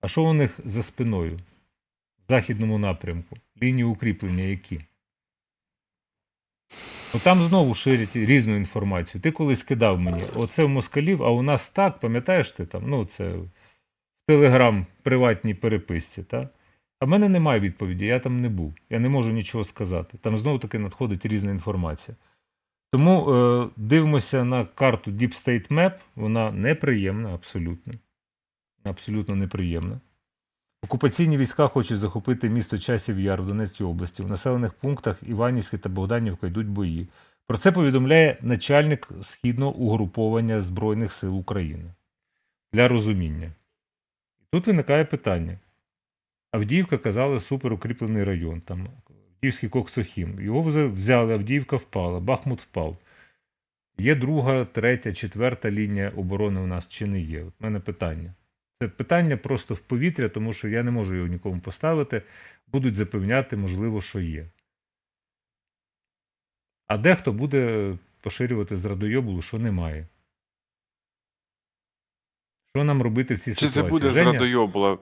A: а що у них за спиною? В західному напрямку? Лінії укріплення які? Ну там знову ширять різну інформацію. Ти колись кидав мені, оце в москалів, а у нас так, пам'ятаєш ти там, ну це в Телеграм приватній переписці, так? А в мене немає відповіді, я там не був. Я не можу нічого сказати. Там знову-таки надходить різна інформація. Тому дивимося на карту Deep State Map, вона неприємна, абсолютно. Абсолютно неприємна. Окупаційні війська хочуть захопити місто Часів Яр в Донецькій області. В населених пунктах Іванівське та Богданівка йдуть бої. Про це повідомляє начальник Східного угруповання Збройних сил України. Для розуміння. Тут виникає питання. Авдіївка, казали, суперукріплений район. Там Авдіївський Коксохім. Його взяли, Авдіївка впала, Бахмут впав. Є друга, третя, четверта лінія оборони у нас чи не є? От в мене питання. Це питання просто в повітря, тому що я не можу його нікому поставити. Будуть запевняти, можливо, що є. А дехто буде поширювати з радойобулу, що немає. Що нам робити в цій
B: Чи
A: ситуації?
B: це буде з радойобула?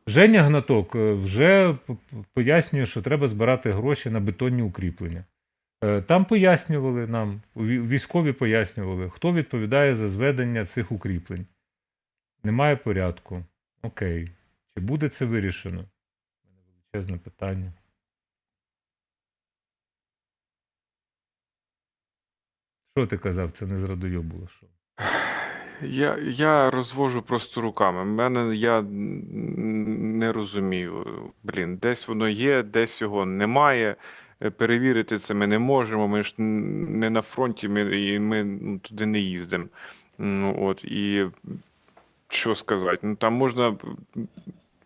A: Женя Гнаток вже пояснює, що треба збирати гроші на бетонні укріплення. Там пояснювали нам, військові пояснювали, хто відповідає за зведення цих укріплень. Немає порядку. Окей. Чи буде це вирішено? У мене величезне питання. Що ти казав? Це не з радойобуло, що?
B: Я розвожу просто руками. Я не розумію. Блін, десь воно є, десь його немає. Перевірити це ми не можемо. Ми ж не на фронті, ми туди не їздимо. І що сказати? Ну там можна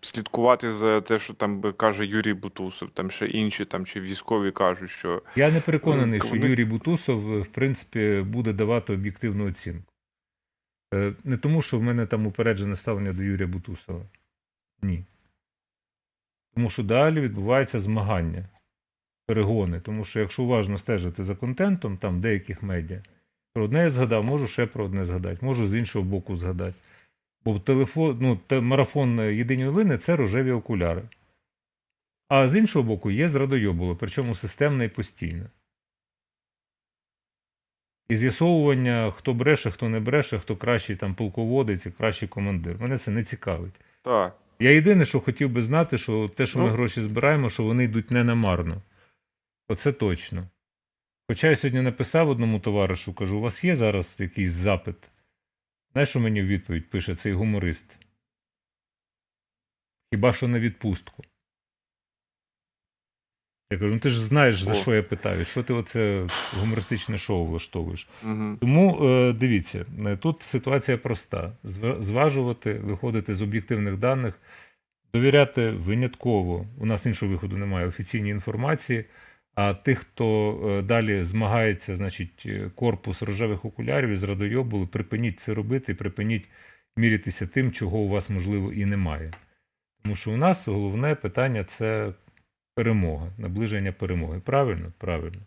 B: слідкувати за те, що там каже Юрій Бутусов, там ще інші, там чи військові кажуть, що
A: Я не переконаний, що
B: вони-
A: Юрій Бутусов, в принципі, буде давати об'єктивну оцінку. Не тому, що в мене там упереджене ставлення до Юрія Бутусова. Ні. Тому що далі відбувається змагання, перегони. Тому що якщо уважно стежити за контентом там деяких медіа, про одне я згадав, можу ще про одне згадати, можу з іншого боку згадати. Бо марафон «Єдині новини» – це рожеві окуляри. А з іншого боку є зрадойобуло, причому системне і постійне. І з'ясовування, хто бреше, хто не бреше, хто кращий там полководець і кращий командир. Мене це не цікавить.
B: так.
A: Я єдине, що хотів би знати, що те, що ми
B: Ну.
A: гроші збираємо, що вони йдуть не намарно. Оце точно. Хоча я сьогодні написав одному товаришу, кажу, у вас є зараз якийсь запит? Знаєш, що мені в відповідь пише цей гуморист? Хіба що на відпустку. Я кажу, ну ти ж знаєш, за
B: О.
A: що я питаю, що ти оце гумористичне шоу влаштовуєш.
B: Угу.
A: Тому дивіться, тут ситуація проста. Зважувати, виходити з об'єктивних даних, довіряти винятково, у нас іншого виходу немає, офіційній інформації, а тих, хто далі змагається, значить, корпус рожевих окулярів із радойобулу, припиніть це робити, припиніть мірятися тим, чого у вас, можливо, і немає. Тому що у нас головне питання – це перемога, наближення перемоги. Правильно? Правильно.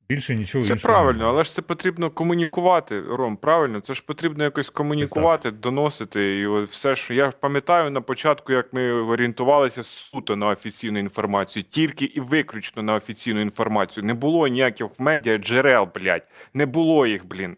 A: Більше нічого
B: Це
A: іншого.
B: правильно, але ж це потрібно комунікувати, Ром, правильно? Це ж потрібно якось комунікувати, доносити. І от все ж я пам'ятаю на початку, як ми орієнтувалися суто на офіційну інформацію, тільки і виключно на офіційну інформацію. Не було ніяких в медіа джерел, блядь. Не було їх, блін.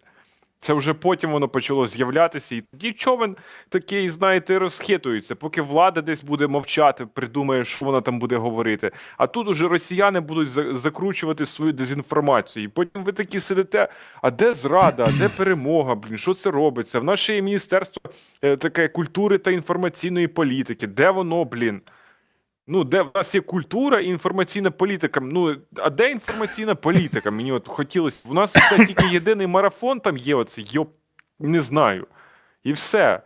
B: Це вже потім воно почало з'являтися, і тоді човен такий, знаєте, розхитується, поки влада десь буде мовчати, придумає, що вона там буде говорити. А тут уже росіяни будуть закручувати свою дезінформацію. І потім ви такі сидите, а де зрада, а де перемога, блін, що це робиться? В нас ще є Міністерство таке культури та інформаційної політики. Де воно, блін? Ну, де в нас є культура і інформаційна політика. Ну, а де інформаційна політика? Мені от хотілося. У нас це тільки єдиний марафон там є, оце, не знаю. І все.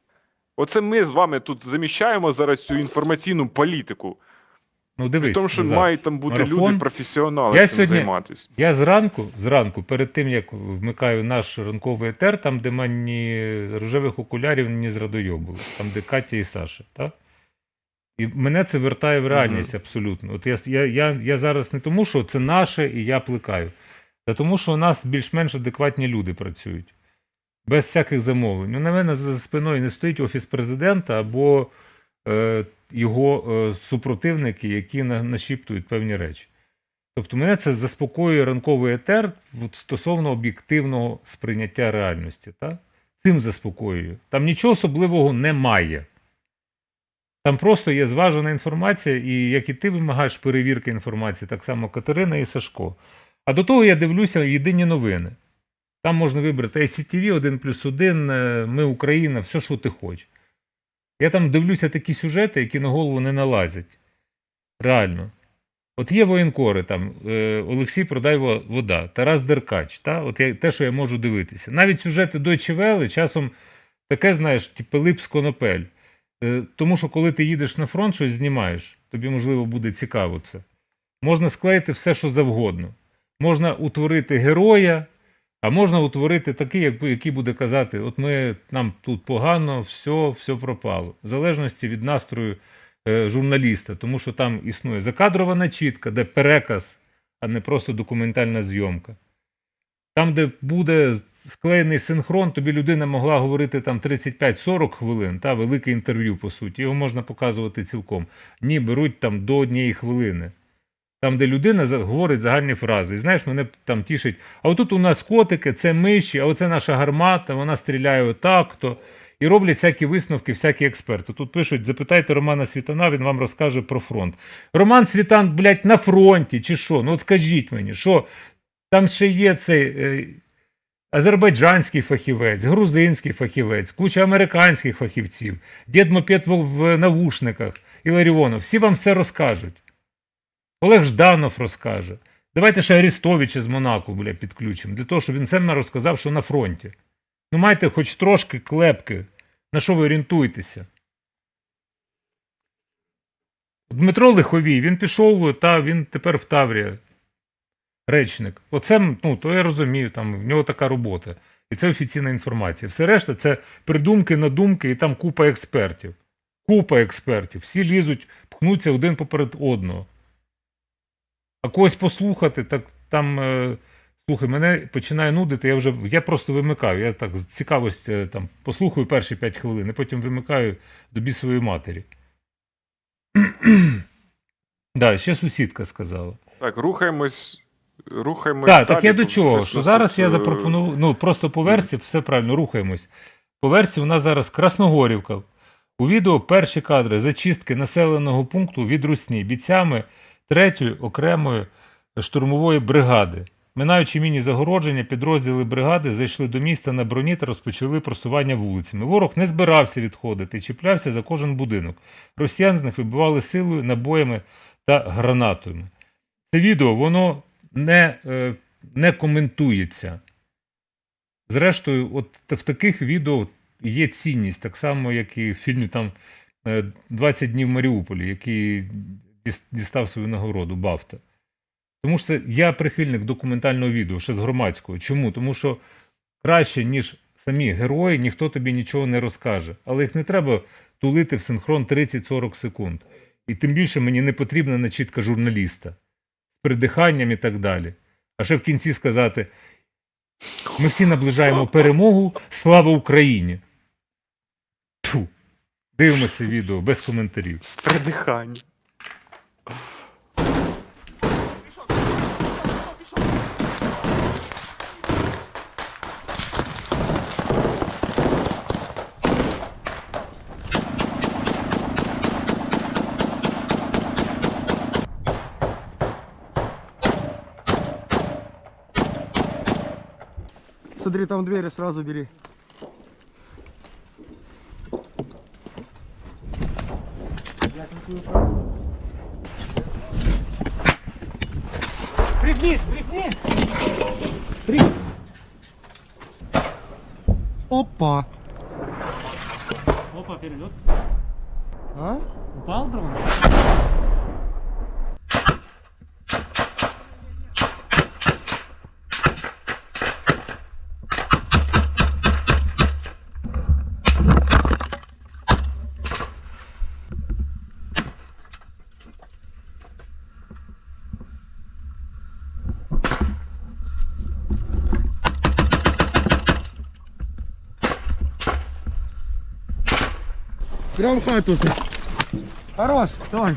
B: Оце ми з вами тут заміщаємо зараз цю інформаційну політику.
A: Ну, дивись,
B: При тому, що
A: Назар,
B: мають там бути
A: марафон.
B: люди, професіонали
A: Я
B: цим
A: сьогодні-
B: займатися.
A: Я зранку, перед тим, як вмикаю наш ранковий етер, там, де мені ні рожевих окулярів, ні з радойобу, там, де Катя і Саша, так? І мене це вертає в реальність абсолютно. От я зараз не тому, що це наше і я плекаю, а тому, що у нас більш-менш адекватні люди працюють. Без всяких замовлень. Ну, на мене за спиною не стоїть Офіс президента або його супротивники, які нашіптують певні речі. Тобто мене це заспокоює ранковий етер стосовно об'єктивного сприйняття реальності. Так? Цим заспокоює. Там нічого особливого немає. Там просто є зважена інформація, і як і ти вимагаєш перевірки інформації, так само Катерина і Сашко. А до того я дивлюся єдині новини. Там можна вибрати ICTV, 1+1, Ми Україна, все, що ти хочеш. Я там дивлюся такі сюжети, які на голову не налазять. Реально. От є воєнкори, там, Олексій Продай вода, Тарас Деркач, от те, що я можу дивитися. Навіть сюжети Deutsche Welle часом таке, знаєш, типу Лип з конопель. Тому що коли ти їдеш на фронт, щось знімаєш, тобі, можливо, буде цікаво це. Можна склеїти все, що завгодно. Можна утворити героя, а можна утворити такий, який буде казати, от нам тут погано, все пропало. В залежності від настрою журналіста, тому що там існує закадрова начітка, де переказ, а не просто документальна зйомка. Там, де буде склеєний синхрон, тобі людина могла говорити там 35-40 хвилин, велике інтерв'ю, по суті, його можна показувати цілком. Ні, беруть там до 1 хвилини. Там, де людина говорить загальні фрази. І знаєш, мене там тішить, а отут у нас котики, це миші, а оце наша гармата, вона стріляє отак-то. І роблять всякі висновки, всякі експерти. Тут пишуть, запитайте Романа Світана, він вам розкаже про фронт. Роман Світан, блядь, на фронті чи що? Ну от скажіть мені, що там ще є цей азербайджанський фахівець, грузинський фахівець, куча американських фахівців, дід Мопед в навушниках, Іларіонов. Всі вам все розкажуть. Олег Жданов розкаже. Давайте ще Арестовича з Монако, підключимо, для того, щоб він сам розказав, що на фронті. Ну, майте хоч трошки клепки. На що ви орієнтуєтеся? Дмитро Лиховій, він пішов, він тепер в Таврії. Речник. Оце, то я розумію, там в нього така робота. І це офіційна інформація. Все решта це придумки, надумки і там купа експертів. Купа експертів. Всі лізуть, пхнуться один поперед одного. А когось послухати, так там... Слухай, мене починає нудити, я просто вимикаю. Я так з цікавості там послухаю перші 5 хвилин, і потім вимикаю до бісової матері. Ще сусідка сказала.
B: Так, рухаємось
A: Так я до чого? Що зараз я запропонував, просто по версії, все правильно, рухаємось. По версії у нас зараз Красногорівка. У відео перші кадри зачистки населеного пункту від русні бійцями 3-ї окремої штурмової бригади. Минаючи міні-загородження, підрозділи бригади зайшли до міста на броні та розпочали просування вулицями. Ворог не збирався відходити і чіплявся за кожен будинок. Росіян з них вибивали силою, набоями та гранатами. Це відео, воно не коментується. Зрештою, от в таких відео є цінність, так само, як і в фільмі там «20 днів в Маріуполі», який дістав свою нагороду Бафта. Тому що я прихильник документального відео, ще з громадського. Чому? Тому що краще, ніж самі герої, ніхто тобі нічого не розкаже. Але їх не треба тулити в синхрон 30-40 секунд. І тим більше мені не потрібна начітка журналіста з придиханням і так далі. А ще в кінці сказати: ми всі наближаємо перемогу, слава Україні! Тьфу. Дивимося відео без коментарів.
B: З придиханням.
I: Смотри, там двери, сразу бери.
D: Пригнись, пригнись!
I: Опа!
D: Опа, перелет.
I: А?
D: Упал дрон?
I: Прям в хату. Хорош, давай.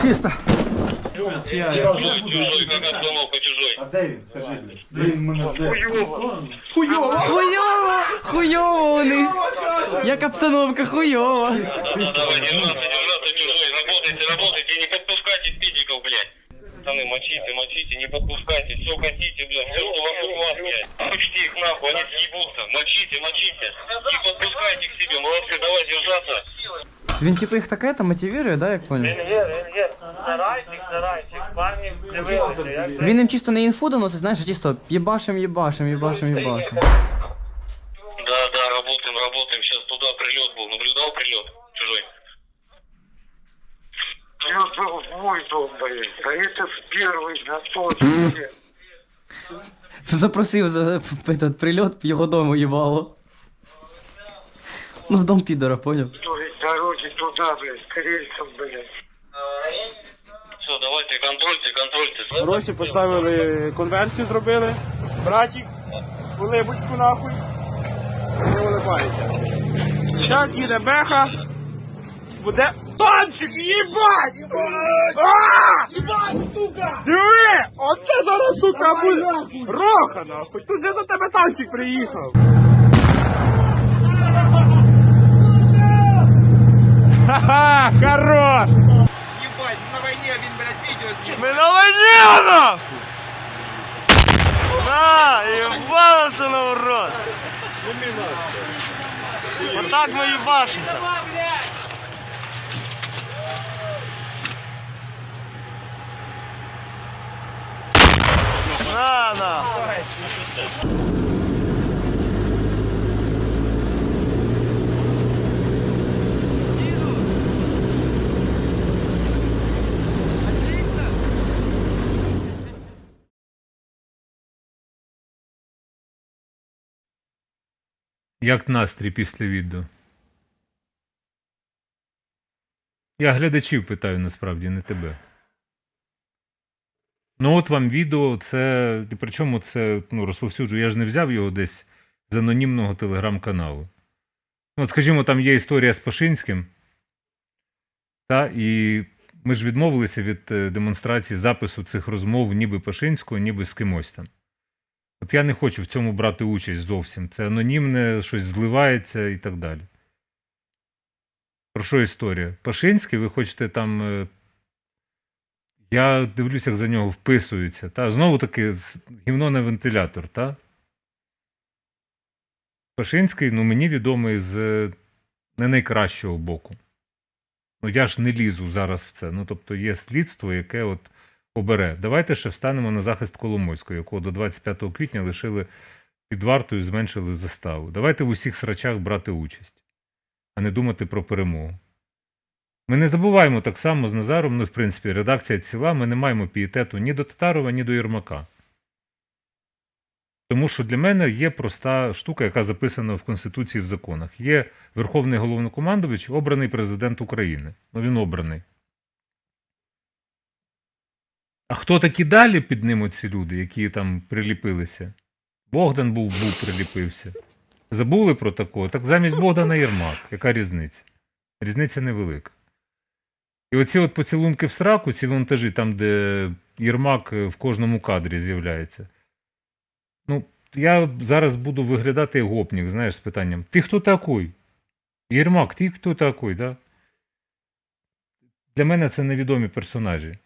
I: Чисто.
J: А де він? Скажи, блядь. Де він мене жде?
K: Хуйово вони. Як обстановка, хуйово.
J: Давай, держаться чужой. Работайте, не подпускайте спидиков, блядь. Пацаны, мочите, не подпускайте. Все хотите, блядь. Все, что вокруг вас, блядь. Пучти их нахуй, они съебутся. Мочите. Не подпускайте к себе. Молодцы, давай держаться.
K: Він типу їх так это мотивує, да, як понял?
J: Старайтесь. Парни, дивилися.
K: Він їм чисто не інфу доносить, знаєш, а чисто єбашим.
J: Да, работаем. Сейчас туда прилет был. Наблюдал прилет чужой? Я был мой дом, блядь. А это первый на точке.
K: Запросив за этот прильот в його дому їбало. Ну, в дом підора, понял?
J: Дороги туда, блядь, к рельсам, блядь. Все, давайте, контрольте.
D: Гроші поставили, конверсію зробили. Братик, улибочку нахуй. Не улибається. Зараз їде беха. Буде танчик, їбать! Їбать, сука! Диви! Оце зараз, сука, буде роха, нахуй! Тут же за тебе танчик приїхав! Ха-ха! Хорош! Ебать, на войне, блин, блядь, видео снимал. Мы на войне, нахуй! На, ебался на урод! Сними нахуй! Вот так мы ебашимся! На!
A: Як настрій після відео? Я глядачів питаю насправді, не тебе. Ну от вам відео, це, і причому це, розповсюджую, я ж не взяв його десь з анонімного телеграм-каналу. От, скажімо, там є історія з Пашинським, і ми ж відмовилися від демонстрації запису цих розмов ніби Пашинського, ніби з кимось там. От я не хочу в цьому брати участь зовсім. Це анонімне, щось зливається і так далі. Про що історія? Пашинський, ви хочете там... Я дивлюся, як за нього вписуються. Знову таки, гівно на вентилятор. Пашинський, мені відомий з не найкращого боку. Я ж не лізу зараз в це. Тобто є слідство, яке от обере. Давайте ще встанемо на захист Коломойського, якого до 25 квітня лишили під вартою, зменшили заставу. Давайте в усіх срачах брати участь, а не думати про перемогу. Ми не забуваємо так само з Назаром, в принципі, редакція ціла, ми не маємо пієтету ні до Татарова, ні до Єрмака. Тому що для мене є проста штука, яка записана в Конституції, в законах. Є Верховний Головнокомандувач, обраний президент України. Ну, він обраний. А хто такі далі під ним оці люди, які там приліпилися? Богдан був приліпився. Забули про такого? Так замість Богдана Єрмак. Яка різниця? Різниця невелика. І оці от поцілунки в сраку, ці монтажі, там, де Єрмак в кожному кадрі з'являється. Ну, я зараз буду виглядати як гопнік, знаєш, з питанням: ти хто такий? Єрмак, ти хто такий, да? Для мене це невідомі персонажі.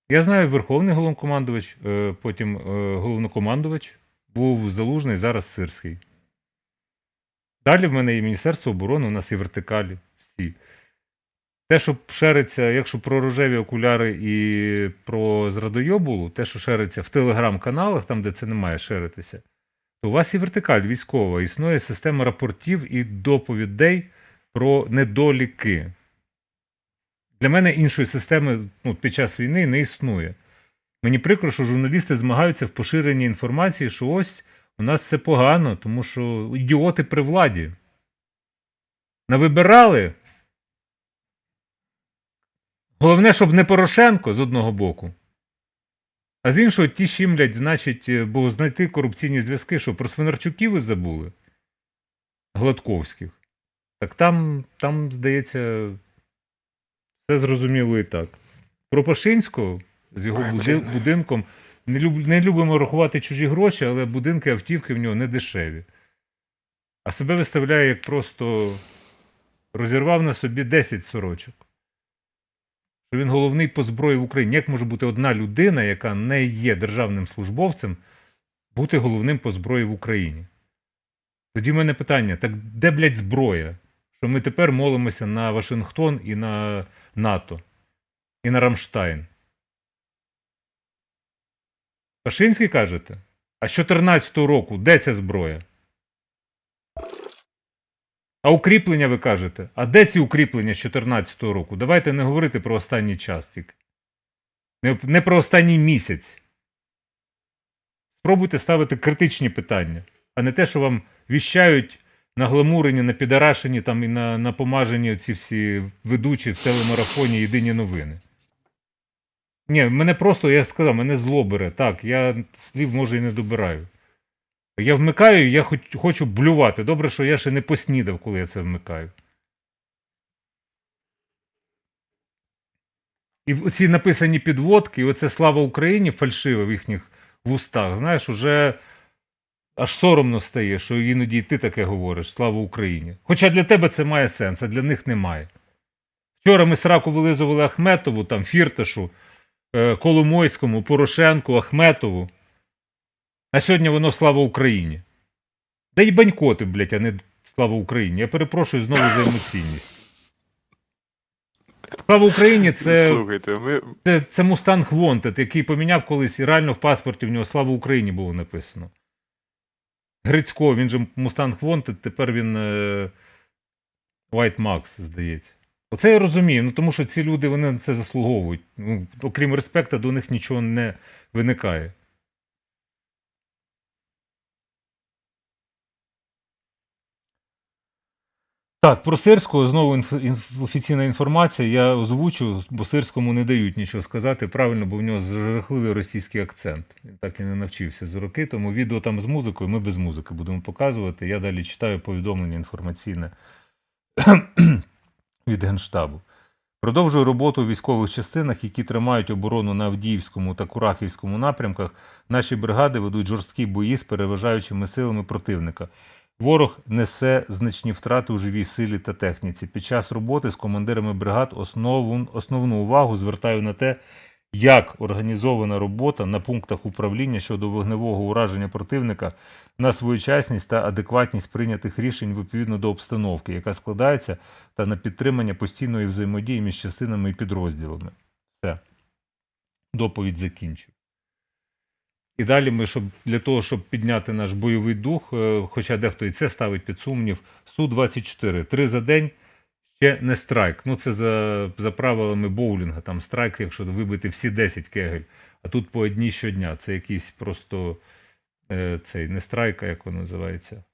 A: Я знаю Верховний Головнокомандувач, потім Головнокомандувач, був Залужний, зараз Сирський. Далі в мене є Міністерство оборони, у нас є вертикалі, всі. Те, що шериться, якщо про рожеві окуляри і про зрадойобулу, те, що шериться в телеграм-каналах, там, де це не має шеритися, то у вас є вертикаль військова, існує система рапортів і доповідей про недоліки. Для мене іншої системи під час війни не існує. Мені прикро, що журналісти змагаються в поширенні інформації, що ось у нас все погано, тому що ідіоти при владі. Навибирали. Головне, щоб не Порошенко з одного боку, а з іншого ті щімлять, значить, бо знайти корупційні зв'язки, що про Свинарчуків ви забули? Гладковських. Так там, здається, все зрозуміло і так. Про Пашинського з його будинком не любимо рахувати чужі гроші, але будинки, автівки в нього не дешеві. А себе виставляє, як просто розірвав на собі 10 сорочок. Що він головний по зброї в Україні. Як може бути одна людина, яка не є державним службовцем, бути головним по зброї в Україні? Тоді в мене питання: так де, блядь, зброя? Що ми тепер молимося на Вашингтон і на НАТО, і на Рамштайн. Пашинський кажете? А з 14-го року де ця зброя? А укріплення ви кажете? А де ці укріплення з 14-го року? Давайте не говорити про останній час тільки. Не про останній місяць. Спробуйте ставити критичні питання, а не те, що вам віщають нагламурені, напідарашені там і напомажені ці всі ведучі в телемарафоні «Єдині новини». Ні, мене просто, я сказав, мене зло бере. Так, я слів, може, і не добираю. Я вмикаю, я хочу блювати. Добре, що я ще не поснідав, коли я це вмикаю. І оці написані підводки, і оце «Слава Україні» фальшиве в їхніх вустах, знаєш, уже аж соромно стає, що іноді і ти таке говориш: «Слава Україні». Хоча для тебе це має сенс, а для них немає. Вчора ми сраку вилизували Ахметову, там, Фірташу, Коломойському, Порошенку, Ахметову. А сьогодні воно «Слава Україні». Да й банькоти, блядь, а не «Слава Україні». Я перепрошую знову за емоційність. «Слава Україні» це Mustang Wanted, який поміняв колись, і реально в паспорті в нього «Слава Україні» було написано. Грицько, він же Mustang Wanted, тепер він White Max, здається. Оце я розумію, тому що ці люди, вони це заслуговують. Окрім респекту, до них нічого не виникає. Так, про Сирського знову офіційна інформація. Я озвучу, бо Сирському не дають нічого сказати. Правильно, бо в нього жахливий російський акцент. Він так і не навчився з роки, тому відео там з музикою, ми без музики будемо показувати. Я далі читаю повідомлення інформаційне від Генштабу. Продовжую роботу у військових частинах, які тримають оборону на Авдіївському та Курахівському напрямках. Наші бригади ведуть жорсткі бої з переважаючими силами противника. Ворог несе значні втрати у живій силі та техніці. Під час роботи з командирами бригад основну увагу звертаю на те, як організована робота на пунктах управління щодо вогневого ураження противника, на своєчасність та адекватність прийнятих рішень відповідно до обстановки, яка складається, та на підтримання постійної взаємодії між частинами і підрозділами. Все. Доповідь закінчую. І далі ми, для того, щоб підняти наш бойовий дух, хоча дехто і це ставить під сумнів, Су-24. 3 за день ще не страйк. Це за правилами боулінга. Там страйк, якщо вибити всі 10 кегель, а тут по одній щодня. Це якийсь просто цей, не страйка, як воно називається.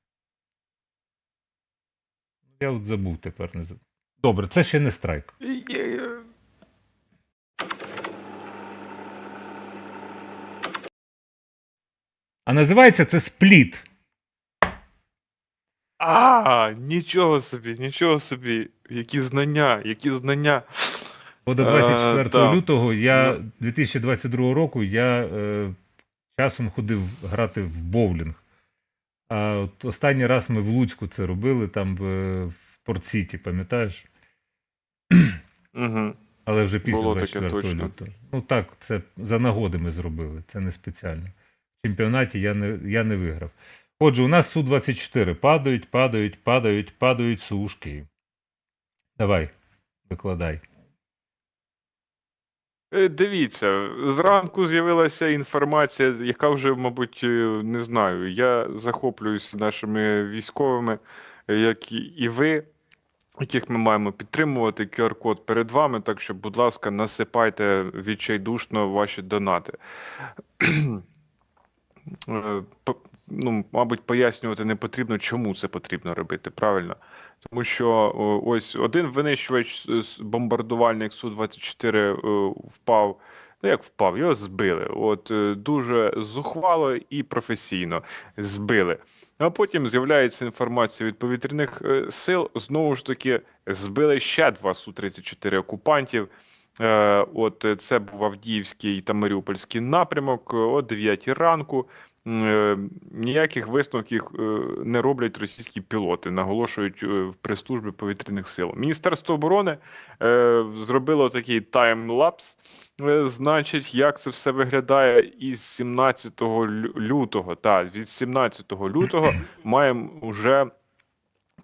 A: Я от забув тепер. Не забув. Добре, це ще не страйк. А називається це спліт.
B: Нічого собі. Які знання.
A: Бо до 24
B: так.
A: лютого 2022 року я часом ходив грати в боулінг. А от останній раз ми в Луцьку це робили, там в Порт-Сіті, пам'ятаєш?
B: Угу.
A: Але вже після
B: Було таке
A: 24
B: точно.
A: лютого. Ну так, це за нагоди ми зробили, це не спеціально. В чемпіонаті я не виграв. Отже, у нас Су-24 падають сушки. Давай, викладай.
B: Дивіться, зранку з'явилася інформація, яка вже, мабуть, не знаю. Я захоплююся нашими військовими, як і ви, яких ми маємо підтримувати. QR-код перед вами, так що, будь ласка, насипайте відчайдушно ваші донати. Мабуть, пояснювати не потрібно, чому це потрібно робити, правильно? Тому що ось один винищувач бомбардувальник Су-24 впав, як впав, його збили. От дуже зухвало і професійно збили. А потім з'являється інформація від повітряних сил, знову ж таки, збили ще 2 Су-34 окупантів. От це був Авдіївський та Маріупольський напрямок о 9 ранку. Ніяких висновків не роблять російські пілоти, наголошують в прес-службі повітряних сил. Міністерство оборони зробило такий таймлапс, значить, як це все виглядає із 17 лютого. Так, від 17 лютого маємо вже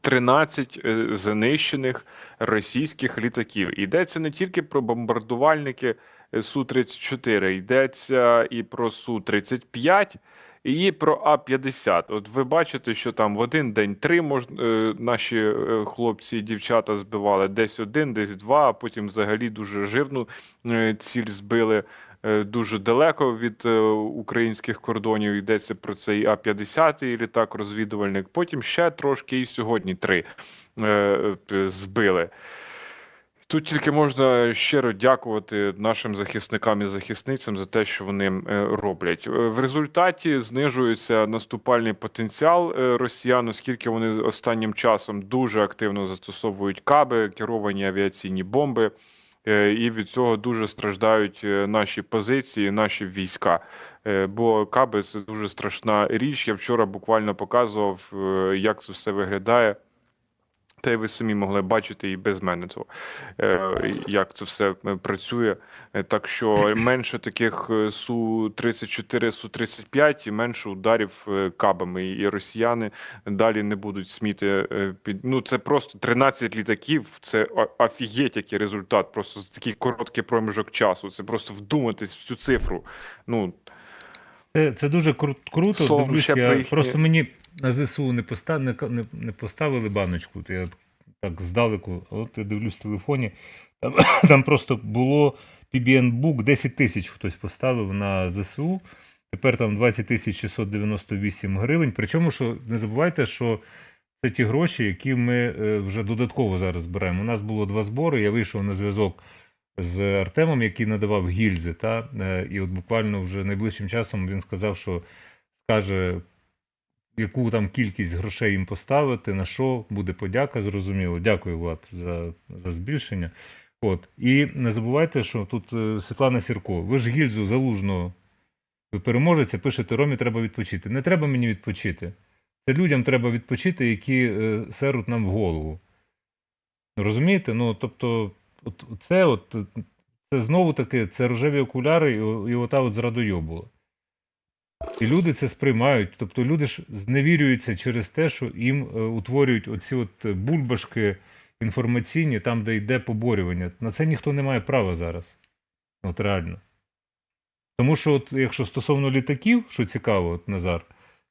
B: 13 знищених російських літаків. Йдеться не тільки про бомбардувальники Су-34, йдеться і про Су-35, і про А-50. От ви бачите, що там в один день 3 наші хлопці і дівчата збивали, десь 1, десь 2, а потім взагалі дуже жирну ціль збили дуже далеко від українських кордонів. Йдеться про цей А-50 літак-розвідувальник. Потім ще трошки і сьогодні 3 збили. Тут тільки можна щиро дякувати нашим захисникам і захисницям за те, що вони роблять. В результаті знижується наступальний потенціал росіян, оскільки вони останнім часом дуже активно застосовують каби, керовані авіаційні бомби, і від цього дуже страждають наші позиції, наші війська. Бо каби – це дуже страшна річ. Я вчора буквально показував, як це все виглядає. Та й ви самі могли бачити і без мене того, як це все працює. Так що менше таких Су-34, Су-35 і менше ударів кабами. І росіяни далі не будуть сміти під... Ну, це просто 13 літаків, це офігеть який результат. Просто за такий короткий проміжок часу. Це просто вдуматись в цю цифру. Ну,
A: це дуже круто.
B: Словом,
A: Дивлюсь,
B: ще про їхні...
A: Просто мені на ЗСУ не поставили баночку, то я так здалеку, от я дивлюсь в телефоні, там просто було PBN-бук, 10 тисяч хтось поставив на ЗСУ, тепер там 20 698 гривень, причому, що не забувайте, що це ті гроші, які ми вже додатково зараз збираємо. У нас було 2 збори, я вийшов на зв'язок з Артемом, який надавав гільзи, і от буквально вже найближчим часом він сказав, що скаже, яку там кількість грошей їм поставити, на що буде подяка, зрозуміло. Дякую, Влад, за збільшення. От. І не забувайте, що тут Світлана Сірко, ви ж гільзу Залужного, ви переможеться, пишете, Ромі треба відпочити. Не треба мені відпочити. Це людям треба відпочити, які серуть нам в голову. Розумієте? Ну, тобто, це знову таки, це рожеві окуляри і ота от зрадойобула. І люди це сприймають. Тобто люди ж зневірюються через те, що їм утворюють оці от бульбашки інформаційні, там, де йде поборювання. На це ніхто не має права зараз. От реально. Тому що, от, якщо стосовно літаків, що цікаво, от, Назар,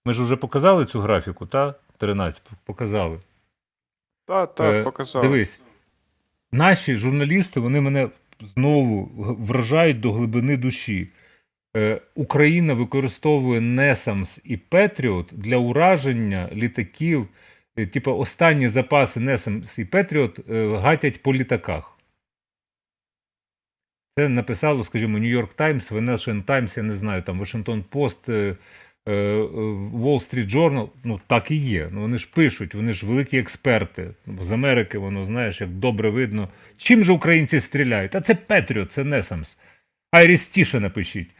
A: ми ж вже показали цю графіку, та? 13, показали.
B: Так, показали.
A: Дивись, наші журналісти, вони мене знову вражають до глибини душі. Україна використовує NESAMS і Patriot для ураження літаків. Типу, останні запаси NESAMS і Patriot гатять по літаках. Це написало, скажімо, New York Times, Financial Times, я не знаю, там Washington Post, Wall Street Journal, ну так і є. Ну, вони ж пишуть, вони ж великі експерти. З Америки воно, знаєш, як добре видно. Чим же українці стріляють? А це Patriot, це NESAMS. Айрістіше напишіть.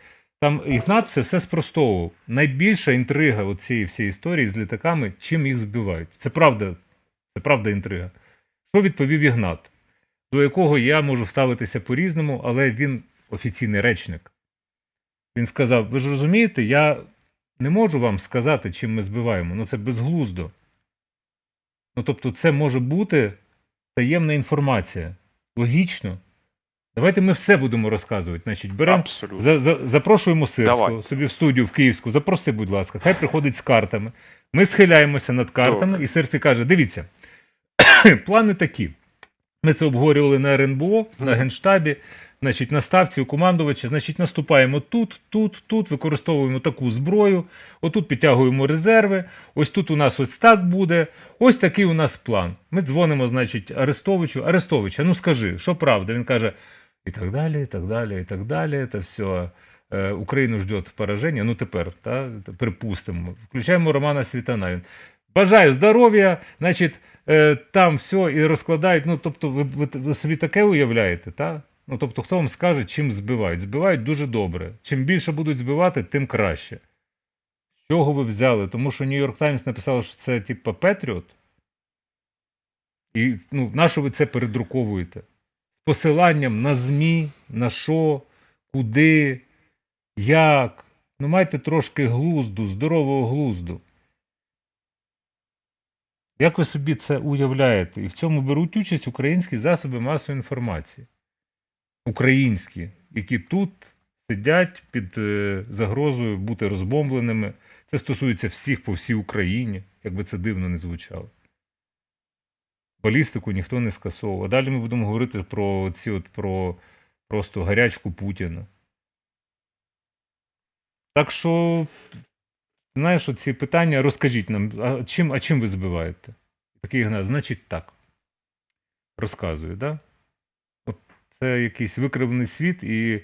A: Там Ігнат це все спростовував. Найбільша інтрига у цієї всієї історії з літаками, чим їх збивають. Це правда інтрига. Що відповів Ігнат? До якого я можу ставитися по-різному, але він офіційний речник. Він сказав, ви ж розумієте, я не можу вам сказати, чим ми збиваємо. Ну це безглуздо. Ну тобто це може бути таємна інформація. Логічно. Давайте ми все будемо розказувати. Значить, беремо, запрошуємо Сирського собі в студію в Київську. Запроси, будь ласка, хай приходить з картами. Ми схиляємося над картами, і Сирський каже, дивіться, плани такі. Ми це обговорювали на РНБО, на Генштабі, значить, на ставці у командувача, значить, наступаємо тут, використовуємо таку зброю, отут підтягуємо резерви, ось тут у нас ось так буде, ось такий у нас план. Ми дзвонимо, значить, Арестовичу. Арестович, а ну скажи, що правда? Він каже, і так далі, це все. Україну ждет пораження, ну тепер, припустимо. Включаємо Романа Світана. Він, бажаю здоров'я, значить, там все і розкладають. Ну, тобто, ви собі таке уявляєте, так? Ну, тобто, хто вам скаже, чим збивають? Збивають дуже добре. Чим більше будуть збивати, тим краще. З чого ви взяли? Тому що New York Times написало, що це, типу, Patriot. І, ну, на що ви це передруковуєте? З посиланням на ЗМІ, на що, куди, як. Ну, майте трошки глузду, здорового глузду. Як ви собі це уявляєте? І в цьому беруть участь українські засоби масової інформації. Українські, які тут сидять під загрозою бути розбомбленими. Це стосується всіх по всій Україні, як би це дивно не звучало. Балістику ніхто не скасовував. А далі ми будемо говорити про просто гарячку Путіна. Так що, знаєш, оці питання, розкажіть нам, а чим ви збиваєте? Такий Ігнат, значить так. Розказую, да? От це якийсь викривлений світ і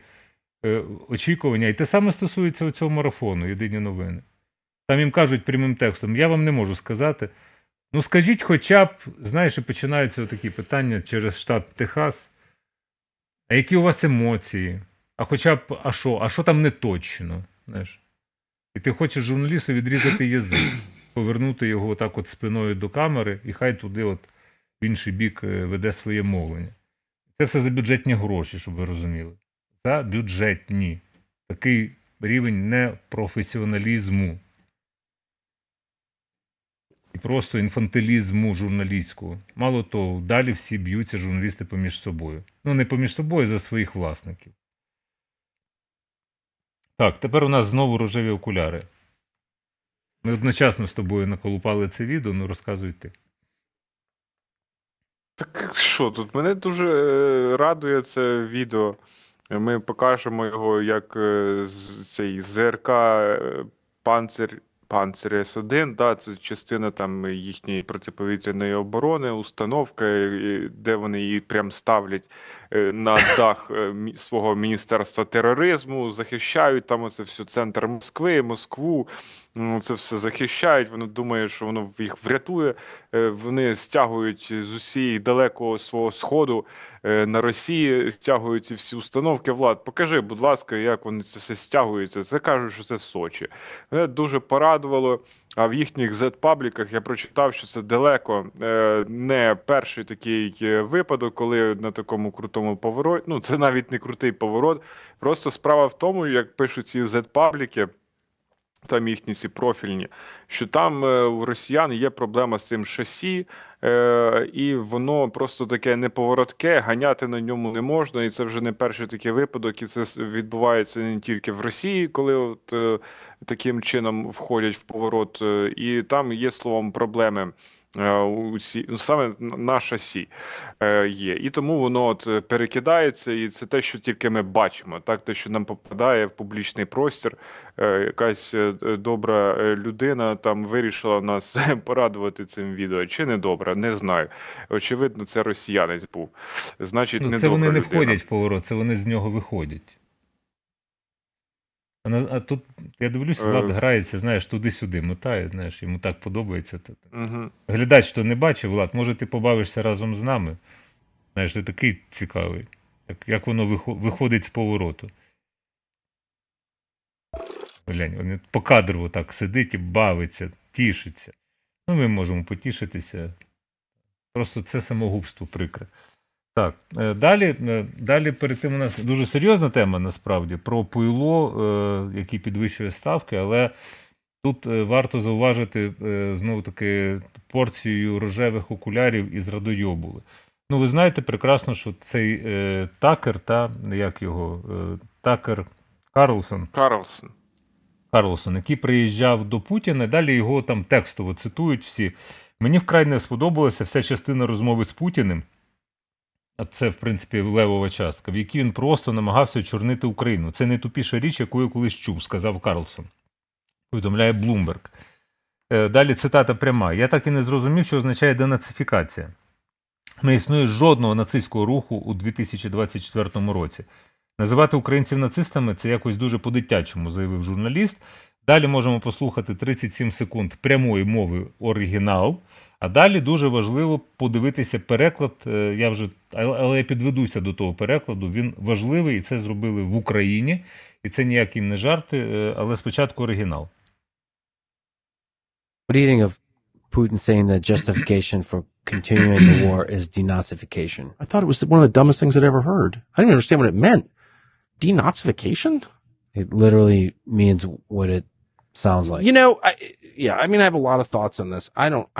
A: очікування. І те саме стосується цього марафону, єдині новини. Там їм кажуть прямим текстом, я вам не можу сказати. Ну скажіть хоча б, знаєш, і починаються такі питання через штат Техас. А які у вас емоції? А хоча б, а що там не точно? Знаєш? І ти хочеш журналісту відрізати язик, повернути його отак от спиною до камери, і хай туди от в інший бік веде своє мовлення. Це все за бюджетні гроші, щоб ви розуміли. За бюджетні. Такий рівень непрофесіоналізму. І просто інфантилізму журналістського. Мало того, далі всі б'ються журналісти поміж собою. Ну, не поміж собою, за своїх власників. Так, тепер у нас знову рожеві окуляри. Ми одночасно з тобою наколупали це відео, ну розказуй ти.
B: Так що, тут мене дуже радує це відео. Ми покажемо його як цей ЗРК Панцир С1, да, це частина там їхньої протиповітряної оборони, установка, де вони її прям ставлять на дах свого міністерства тероризму, захищають там оце все, центр Москви, Москву, це все захищають, вони думають, що воно їх врятує, вони стягують з усієї далекого свого сходу на Росії, стягують ці всі установки. Влад, покажи, будь ласка, як вони це все стягуються. Це кажуть, що це Сочі. Мене дуже порадувало, а в їхніх Z-пабліках я прочитав, що це далеко не перший такий випадок, коли на такому крутому повороті, ну це навіть не крутий поворот, просто справа в тому, як пишуть ці Z-пабліки, там їхні ці профільні, що там у росіян є проблема з цим шасі, і воно просто таке неповоротке, ганяти на ньому не можна, і це вже не перший такий випадок, і це відбувається не тільки в Росії, коли от таким чином входять в поворот, і там є, словом, проблеми. Саме наша Сі є. І тому воно от перекидається, і це те, що тільки ми бачимо. Так, те, що нам попадає в публічний простір. Якась добра людина там вирішила нас порадувати цим відео. Чи не добра, не знаю. Очевидно, це росіянець був. Значить,
A: Ну,
B: не
A: це
B: добра
A: вони не
B: людина.
A: входять в поворот, це вони з нього виходять. А тут, я дивлюсь, Влад грається, знаєш, туди-сюди мотає, знаєш, йому так подобається.
B: Угу.
A: Глядач, хто не бачив, Влад, може ти побавишся разом з нами? Знаєш, ти такий цікавий, як воно виходить з повороту. Глянь, він по кадрово так сидить і бавиться, тішиться. Ну, ми можемо потішитися. Просто це самогубство прикре. Так, далі перед тим у нас дуже серйозна тема, насправді, про пуйло, який підвищує ставки, але тут варто зауважити, знову-таки, порцію рожевих окулярів із радойобули. Ну, ви знаєте прекрасно, що цей Такер, як його, Такер Карлсон, який приїжджав до Путіна, далі його там текстово цитують всі. Мені вкрай не сподобалася вся частина розмови з Путіним, а це, в принципі, левова частка, в якій він просто намагався чорнити Україну. Це найтупіша річ, яку я колись чув, сказав Карлсон. Повідомляє Bloomberg. Далі цитата пряма. «Я так і не зрозумів, що означає денацифікація. Не існує жодного нацистського руху у 2024 році. Називати українців нацистами – це якось дуже по-дитячому», заявив журналіст. Далі можемо послухати 37 секунд прямої мови оригінал. А далі дуже важливо подивитися переклад, але я підведуся до того перекладу, він важливий, і це зробили в Україні, і це ніякі не жарти, але спочатку оригінал.
L: What do you think of Putin saying that justification for continuing the war is denazification?
M: I thought it was one of the dumbest things I'd ever heard. I didn't even understand what it meant. Denazification?
L: It literally means what it sounds like.
M: You know, I mean, I have a lot of thoughts on this.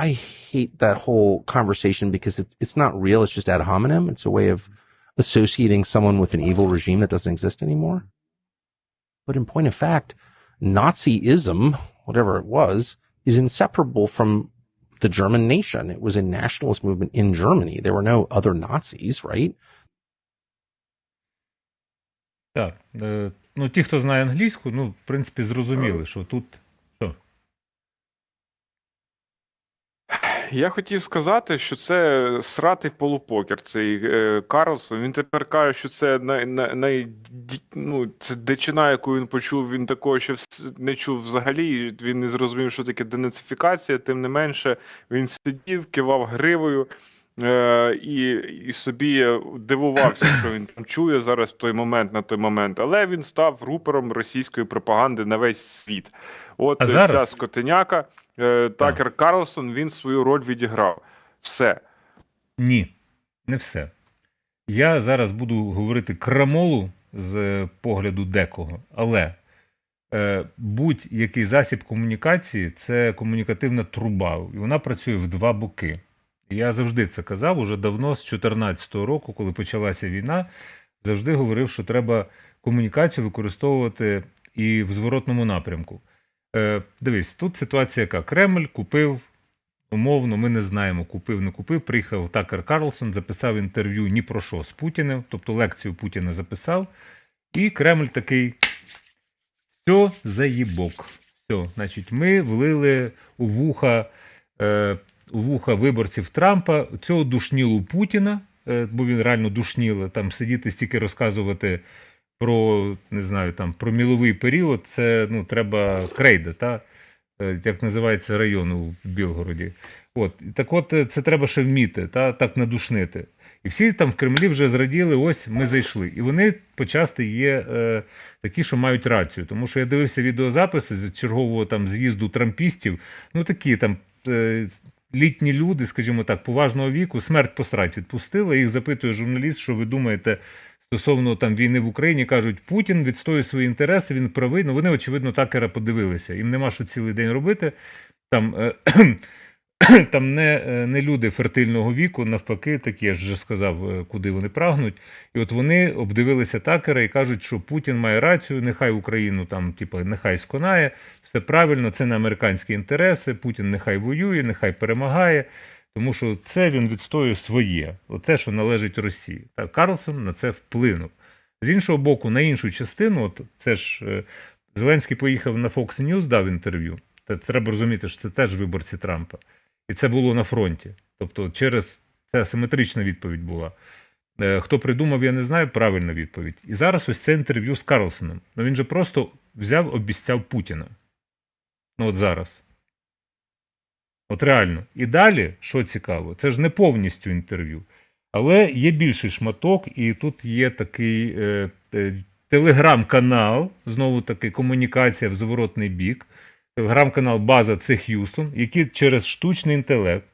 M: I hate that whole conversation because it's not real. It's just ad hominem. It's a way of associating someone with an evil regime that doesn't exist anymore. But in point of fact, Nazism, whatever it was, is inseparable from the German nation. It was a nationalist movement in Germany. There were no other Nazis, right?
A: Так, ну ті, хто знає англійську, ну, в принципі, зрозуміли, що тут... Що?
B: Я хотів сказати, що це сратий полупокер, цей Карлсон. Він тепер каже, що це це дичина, яку він почув, він такого ще не чув взагалі, він не зрозумів, що таке денацифікація, тим не менше він сидів, кивав гривою і собі дивувався, що він там чує зараз на той момент, але він став рупором російської пропаганди на весь світ. От ця скотиняка, Такер Карлсон, він свою роль відіграв. Все.
A: Ні, не все. Я зараз буду говорити крамолу з погляду декого, але будь-який засіб комунікації – це комунікативна труба, і вона працює в два боки. Я завжди це казав, уже давно, з 2014 року, коли почалася війна, завжди говорив, що треба комунікацію використовувати і в зворотному напрямку. Дивись, тут ситуація яка. Кремль купив, умовно, ми не знаємо, купив, не купив, приїхав Такер Карлсон, записав інтерв'ю ні про що з Путіним, тобто лекцію Путіна записав, і Кремль такий, все, заїбок. Все, значить, ми влили у вуха виборців Трампа цього душнілу Путіна, бо він реально душніло, там сидіти стільки розказувати про, не знаю, там, про міловий період, це, ну, треба крейда, як називається район у Білгороді. Так от, це треба ще вміти, так надушнити. І всі там в Кремлі вже зраділи, ось ми зайшли. І вони почасти є такі, що мають рацію. Тому що я дивився відеозаписи з чергового там з'їзду трампістів, ну такі там літні люди, скажімо так, поважного віку, смерть посрать відпустила, їх запитує журналіст, що ви думаєте стосовно там війни в Україні, кажуть, Путін відстоює свої інтереси, він правий, ну вони, очевидно, Такера подивилися, їм нема що цілий день робити. Там там не люди фертильного віку, навпаки, такі, я ж вже сказав, куди вони прагнуть. І от вони обдивилися Такера і кажуть, що Путін має рацію, нехай Україну там, нехай сконає, все правильно, це не американські інтереси, Путін нехай воює, нехай перемагає, тому що це він відстоює своє, оте, що належить Росії. Так, Карлсон на це вплинув. З іншого боку, на іншу частину, от це ж Зеленський поїхав на Fox News, дав інтерв'ю. Треба розуміти, що це теж виборці Трампа. І це було на фронті. Тобто це асиметрична відповідь була. Хто придумав, я не знаю, правильна відповідь. І зараз ось це інтерв'ю з Карлсоном. Ну він же просто взяв, обіцяв Путіна. Ну от зараз. От реально. І далі, що цікаво, це ж не повністю інтерв'ю. Але є більший шматок, і тут є такий телеграм-канал, знову таки комунікація в зворотний бік, телеграм-канал База це Х'юстон, які через штучний інтелект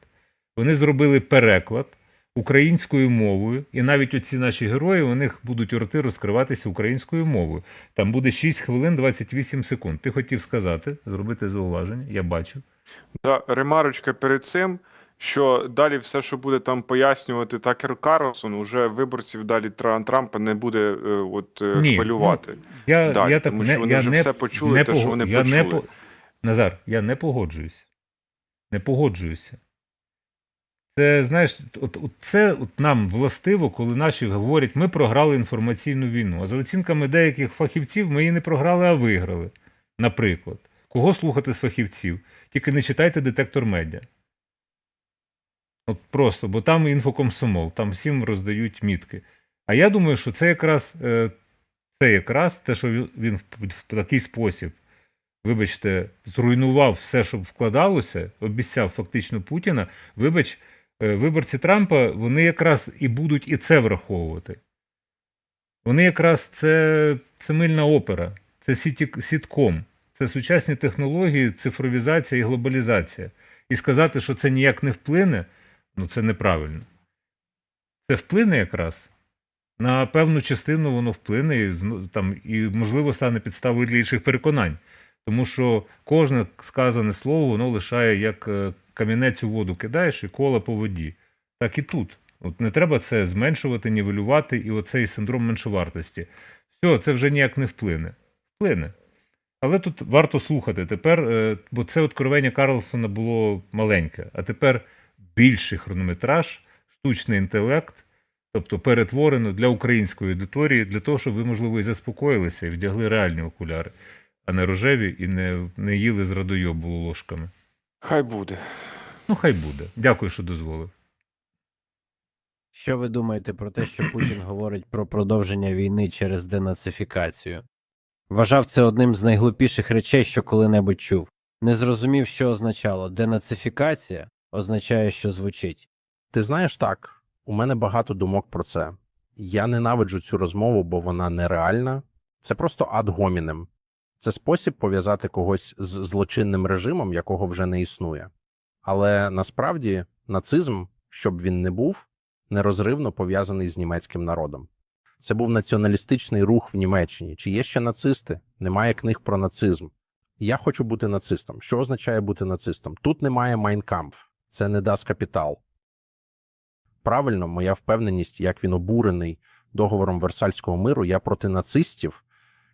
A: вони зробили переклад українською мовою, і навіть оці наші герої, у них будуть роти розкриватися українською мовою. Там буде 6 хвилин 28 секунд. Ти хотів сказати, зробити зауваження, я бачу.
B: Да, ремарочка перед цим, що далі все, що буде там пояснювати Такер Карлсон, уже виборців далі Трампа не буде хвилювати. Тому що вони вже все почули, те, що вони почули.
A: Назар, я не погоджуюся. Не погоджуюся. Це, знаєш, це нам властиво, коли наші говорять, ми програли інформаційну війну. А за оцінками деяких фахівців, ми її не програли, а виграли. Наприклад. Кого слухати з фахівців? Тільки не читайте «Детектор медіа». От просто, бо там інфокомсомол, там всім роздають мітки. А я думаю, що це якраз те, що він в такий спосіб, вибачте, зруйнував все, що вкладалося, обіцяв фактично Путіна, виборці Трампа, вони якраз і будуть і це враховувати. Вони якраз це мильна опера, це сітком, це сучасні технології, цифровізація і глобалізація. І сказати, що це ніяк не вплине, ну це неправильно. Це вплине якраз. На певну частину воно вплине і можливо, стане підставою для інших переконань. Тому що кожне сказане слово, воно лишає, як камінець у воду кидаєш і кола по воді. Так і тут. От не треба це зменшувати, нівелювати, і оцей синдром меншовартості. Все, це вже ніяк не вплине. Вплине. Але тут варто слухати тепер, бо це откровення Карлсона було маленьке, а тепер більший хронометраж, штучний інтелект, тобто перетворено для української аудиторії, для того, щоб ви, можливо, і заспокоїлися, і вдягли реальні окуляри, а не рожеві, і не їли з радойобу ложками.
B: Хай буде.
A: Ну, хай буде. Дякую, що дозволив.
L: Що ви думаєте про те, що Путін говорить про продовження війни через денацифікацію? Вважав це одним з найглупіших речей, що коли-небудь чув. Не зрозумів, що означало. Денацифікація означає, що звучить.
M: Ти знаєш, так, у мене багато думок про це. Я ненавиджу цю розмову, бо вона нереальна. Це просто ад гомінем. Це спосіб пов'язати когось з злочинним режимом, якого вже не існує. Але насправді нацизм, щоб він не був, нерозривно пов'язаний з німецьким народом. Це був націоналістичний рух в Німеччині. Чи є ще нацисти? Немає книг про нацизм. Я хочу бути нацистом. Що означає бути нацистом? Тут немає Mein Kampf. Це не Das Kapital. Правильно, моя впевненість, як він обурений договором Версальського миру, я проти нацистів.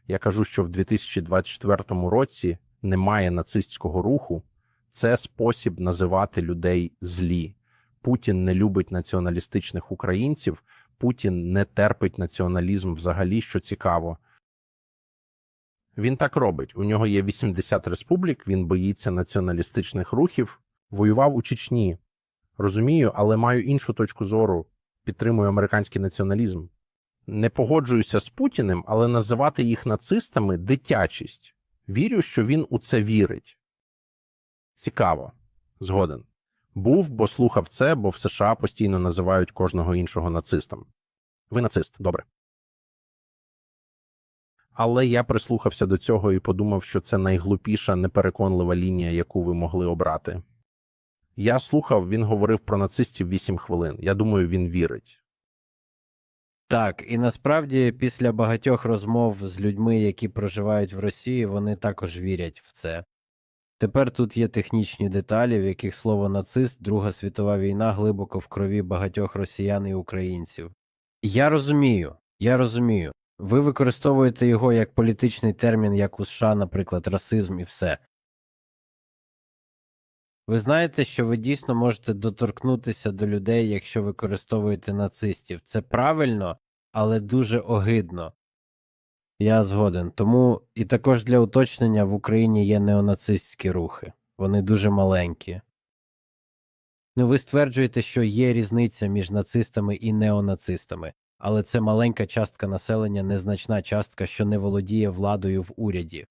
M: Я кажу, що в 2024 році немає нацистського руху. Це спосіб називати людей злі. Путін не любить націоналістичних українців. Путін не терпить націоналізм взагалі, що цікаво. Він так робить. У нього є 80 республік, він боїться націоналістичних рухів. Воював у Чечні. Розумію, але маю іншу точку зору. Підтримую американський націоналізм. Не погоджуюся з Путіним, але називати їх нацистами – дитячість. Вірю, що він у це вірить. Цікаво. Згоден. Був, бо слухав це, бо в США постійно називають кожного іншого нацистом. Ви нацист, добре. Але я прислухався до цього і подумав, що це найглупіша, непереконлива лінія, яку ви могли обрати. Я слухав, він говорив про нацистів 8 хвилин. Я думаю, він вірить.
L: Так, і насправді після багатьох розмов з людьми, які проживають в Росії, вони також вірять в це. Тепер тут є технічні деталі, в яких слово «нацист», Друга світова війна глибоко в крові багатьох росіян і українців. Я розумію. Ви використовуєте його як політичний термін, як у США, наприклад, расизм і все. Ви знаєте, що ви дійсно можете доторкнутися до людей, якщо використовуєте нацистів. Це правильно, але дуже огидно. Я згоден. Тому і також для уточнення в Україні є неонацистські рухи. Вони дуже маленькі. Ну, ви стверджуєте, що є різниця між нацистами і неонацистами, але це маленька частка населення, незначна частка, що не володіє владою в уряді.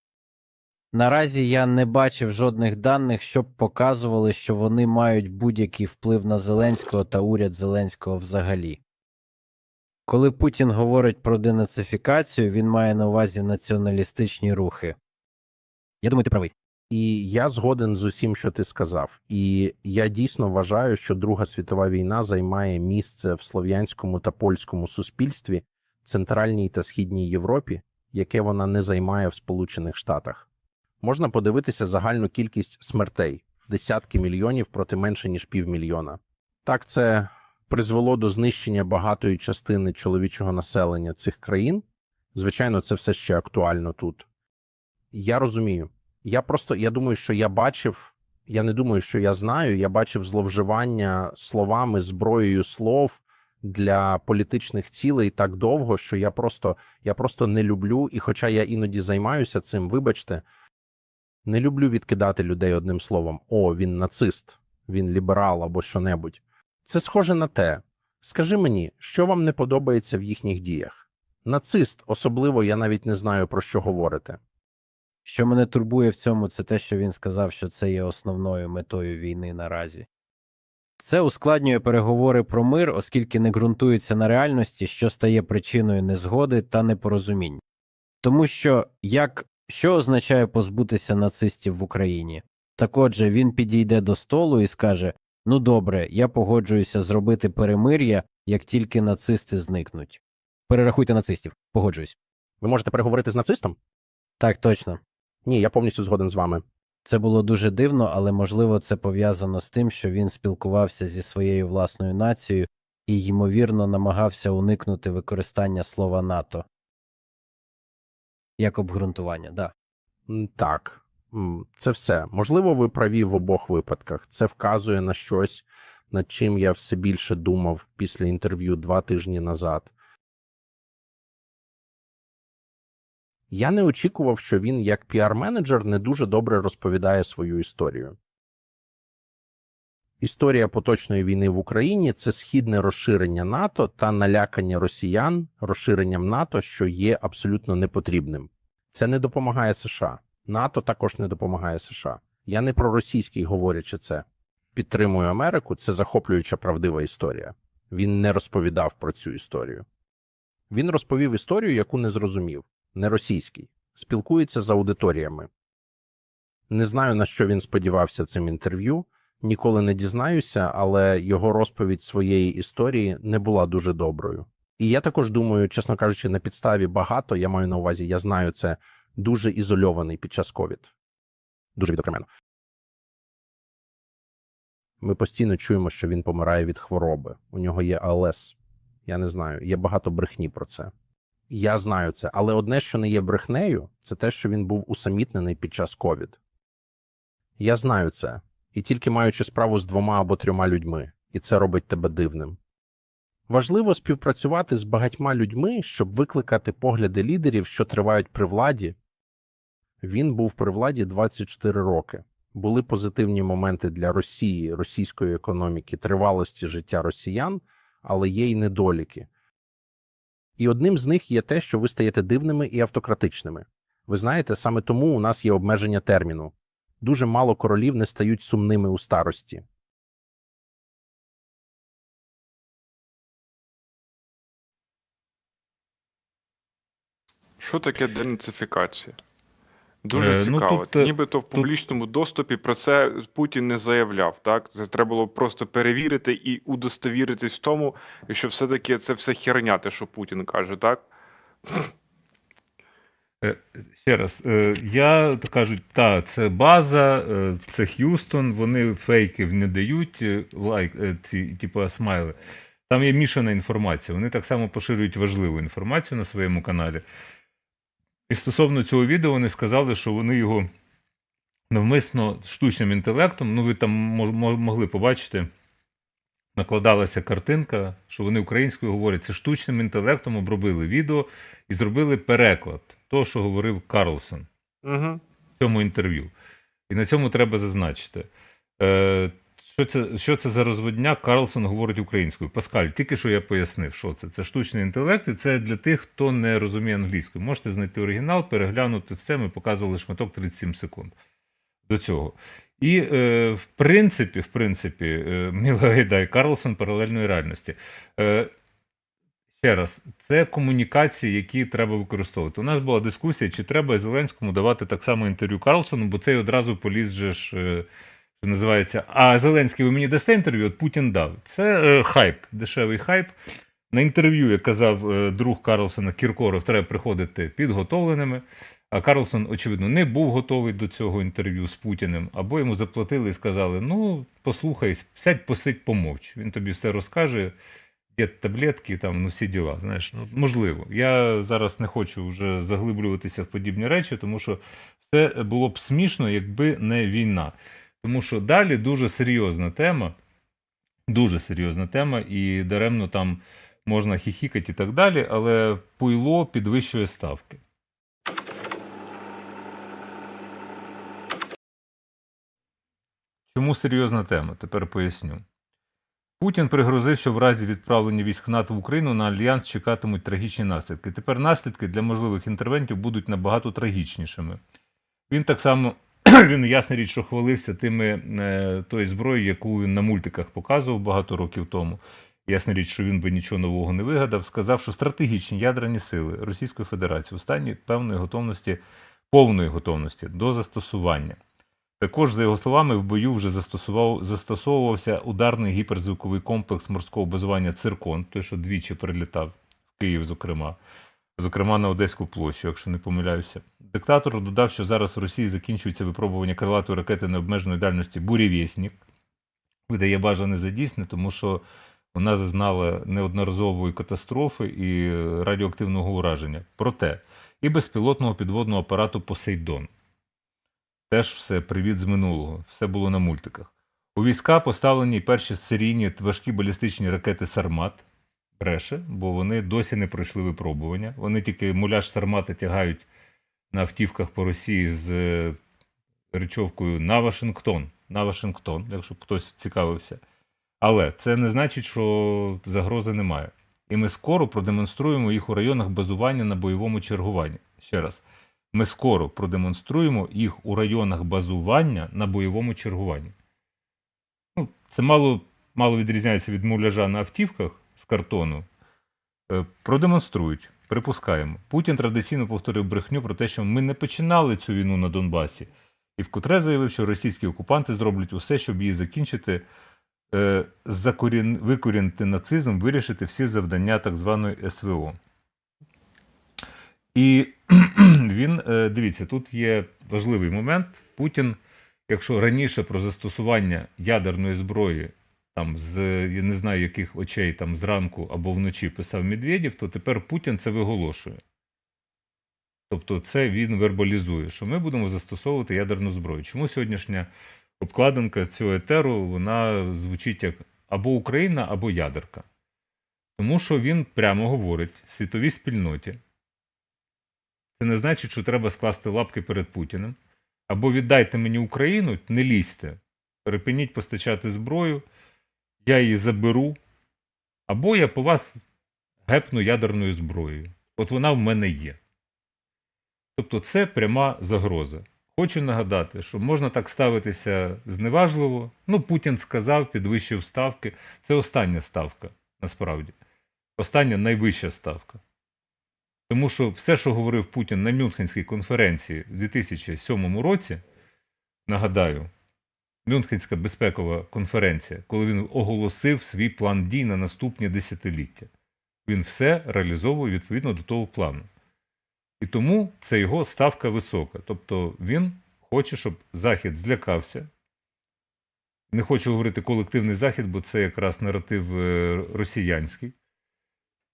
L: Наразі я не бачив жодних даних, щоб показували, що вони мають будь-який вплив на Зеленського та уряд Зеленського взагалі. Коли Путін говорить про денацифікацію, він має на увазі націоналістичні рухи. Я думаю, ти правий.
M: І я згоден з усім, що ти сказав. І я дійсно вважаю, що Друга світова війна займає місце в слов'янському та польському суспільстві, Центральній та Східній Європі, яке вона не займає в Сполучених Штатах. Можна подивитися загальну кількість смертей – десятки мільйонів проти менше, ніж 500 000. Так, це призвело до знищення багатої частини чоловічого населення цих країн. Звичайно, це все ще актуально тут. Я розумію. Я думаю, що я не думаю, що я знаю, я бачив зловживання словами, зброєю слов для політичних цілей так довго, що я просто не люблю, і хоча я іноді займаюся цим, вибачте, не люблю відкидати людей одним словом. О, він нацист, він ліберал або що-небудь. Це схоже на те. Скажи мені, що вам не подобається в їхніх діях? Нацист, особливо, я навіть не знаю, про що говорите.
L: Що мене турбує в цьому, це те, що він сказав, що це є основною метою війни наразі. Це ускладнює переговори про мир, оскільки не ґрунтується на реальності, що стає причиною незгоди та непорозумінь. Тому що, що означає позбутися нацистів в Україні? Так отже, він підійде до столу і скаже: «Ну добре, я погоджуюся зробити перемир'я, як тільки нацисти зникнуть». Перерахуйте нацистів. Погоджуюсь.
M: Ви можете переговорити з нацистом?
L: Так, точно.
M: Ні, я повністю згоден з вами.
L: Це було дуже дивно, але, можливо, це пов'язано з тим, що він спілкувався зі своєю власною нацією і, ймовірно, намагався уникнути використання слова НАТО. Як обґрунтування, да.
M: Так, це все. Можливо, ви праві в обох випадках. Це вказує на щось, над чим я все більше думав після інтерв'ю 2 тижні назад. Я не очікував, що він, як піар-менеджер, не дуже добре розповідає свою історію. Історія поточної війни в Україні – це східне розширення НАТО та налякання росіян розширенням НАТО, що є абсолютно непотрібним. Це не допомагає США. НАТО також не допомагає США. Я не проросійський, говорячи це. Підтримую Америку – це захоплююча правдива історія. Він не розповідав про цю історію. Він розповів історію, яку не зрозумів. Не російський. Спілкується з аудиторіями. Не знаю, на що він сподівався цим інтерв'ю. Ніколи не дізнаюся, але його розповідь своєї історії не була дуже доброю. І я також думаю, чесно кажучи, на підставі багато, я маю на увазі, я знаю, це дуже ізольований під час ковід. Дуже відокремлено. Ми постійно чуємо, що він помирає від хвороби. У нього є АЛС. Я не знаю, є багато брехні про це. Я знаю це, але одне, що не є брехнею, це те, що він був усамітнений під час ковід. Я знаю це, і тільки маючи справу з 2 або 3 людьми, і це робить тебе дивним. Важливо співпрацювати з багатьма людьми, щоб викликати погляди лідерів, що тривають при владі. Він був при владі 24 роки. Були позитивні моменти для Росії, російської економіки, тривалості життя росіян, але є й недоліки. І одним з них є те, що ви стаєте дивними і автократичними. Ви знаєте, саме тому у нас є обмеження терміну. Дуже мало королів не стають сумними у старості.
B: Що таке денацифікація? Дуже
A: Ну,
B: цікаво.
A: тут,
B: Нібито в публічному доступі про це Путін не заявляв, так? Це треба було просто перевірити і удостовіритись в тому, що все-таки це все херня, те, що Путін каже, так?
A: Ще раз, я кажуть, це база, це Х'юстон, вони фейків не дають, типу смайли. Там є мішана інформація. Вони так само поширюють важливу інформацію на своєму каналі. І стосовно цього відео вони сказали, що вони його навмисно штучним інтелектом, ви там могли побачити, накладалася картинка, що вони українською говорять, це штучним інтелектом обробили відео і зробили переклад того, що говорив Карлсон в цьому інтерв'ю. І на цьому треба зазначити. Що це за розводняк? Карлсон говорить українською. Паскаль, тільки що я пояснив, що це. Це штучний інтелект, і це для тих, хто не розуміє англійську. Можете знайти оригінал, переглянути все, ми показували шматок 37 секунд до цього. І, в принципі, Міла Гайдай, Карлсон паралельної реальності. Ще раз, це комунікації, які треба використовувати. У нас була дискусія, чи треба Зеленському давати так само інтерв'ю Карлсону, бо цей одразу поліз же ж, що називається, а Зеленський, ви мені дасте інтерв'ю? От Путін дав. Це хайп, дешевий хайп. На інтерв'ю, як казав друг Карлсона Кіркоров, треба приходити підготовленими. А Карлсон, очевидно, не був готовий до цього інтерв'ю з Путіним, або йому заплатили і сказали, послухай, сядь, посидь, помовч. Він тобі все розкаже, є таблетки, всі діла, знаєш, можливо. Я зараз не хочу вже заглиблюватися в подібні речі, тому що це було б смішно, якби не війна. Тому що далі дуже серйозна тема, і даремно там можна хіхікати і так далі, але пуйло підвищує ставки. Чому серйозна тема? Тепер поясню. Путін пригрозив, що в разі відправлення військ НАТО в Україну на Альянс чекатимуть трагічні наслідки. Тепер наслідки для можливих інтервентів будуть набагато трагічнішими. Він так само, ясна річ, що хвалився тою зброєю, яку він на мультиках показував багато років тому. Ясна річ, що він би нічого нового не вигадав. Сказав, що стратегічні ядерні сили Російської Федерації у стані повної готовності до застосування. Також, за його словами, в бою вже застосовувався ударний гіперзвуковий комплекс морського базування «Циркон», той, що двічі прилітав в Київ, зокрема на Одеську площу, якщо не помиляюся. Диктатор додав, що зараз в Росії закінчується випробування крилатої ракети необмеженої дальності «Бурєвєснік». Видає бажане за дійсне, тому що вона зазнала неодноразової катастрофи і радіоактивного ураження. Проте і безпілотного підводного апарату «Посейдон». Теж все привіт з минулого, все було на мультиках. У війська поставлені перші серійні важкі балістичні ракети «Сармат». Бреше, бо вони досі не пройшли випробування. Вони тільки муляж «Сармата» тягають на автівках по Росії з речовкою на Вашингтон, якщо б хтось цікавився. Але це не значить, що загрози немає. І ми скоро продемонструємо їх у районах базування на бойовому чергуванні. Ще раз. Ми скоро продемонструємо їх у районах базування на бойовому чергуванні. Це мало відрізняється від муляжа на автівках з картону. Продемонструють, припускаємо. Путін традиційно повторив брехню про те, що ми не починали цю війну на Донбасі. І вкотре заявив, що російські окупанти зроблять усе, щоб її закінчити, викорінити нацизм, вирішити всі завдання так званої СВО. І дивіться, тут є важливий момент. Путін, якщо раніше про застосування ядерної зброї, я не знаю яких очей, зранку або вночі писав Медведєв, то тепер Путін це виголошує. Тобто це він вербалізує, що ми будемо застосовувати ядерну зброю. Чому сьогоднішня обкладинка цього етеру, вона звучить як або Україна, або ядерка? Тому що він прямо говорить світовій спільноті. Це не значить, що треба скласти лапки перед Путіним. Або віддайте мені Україну, не лізьте, перепиніть постачати зброю, я її заберу, або я по вас гепну ядерною зброєю. От вона в мене є. Тобто це пряма загроза. Хочу нагадати, що можна так ставитися зневажливо. Путін сказав, підвищив ставки. Це остання ставка, насправді. Остання найвища ставка. Тому що все, що говорив Путін на Мюнхенській конференції в 2007 році, нагадаю, Мюнхенська безпекова конференція, коли він оголосив свій план дій на наступні десятиліття. Він все реалізовує відповідно до того плану. І тому це його ставка висока. Тобто він хоче, щоб Захід злякався. Не хочу говорити колективний Захід, бо це якраз наратив росіянський.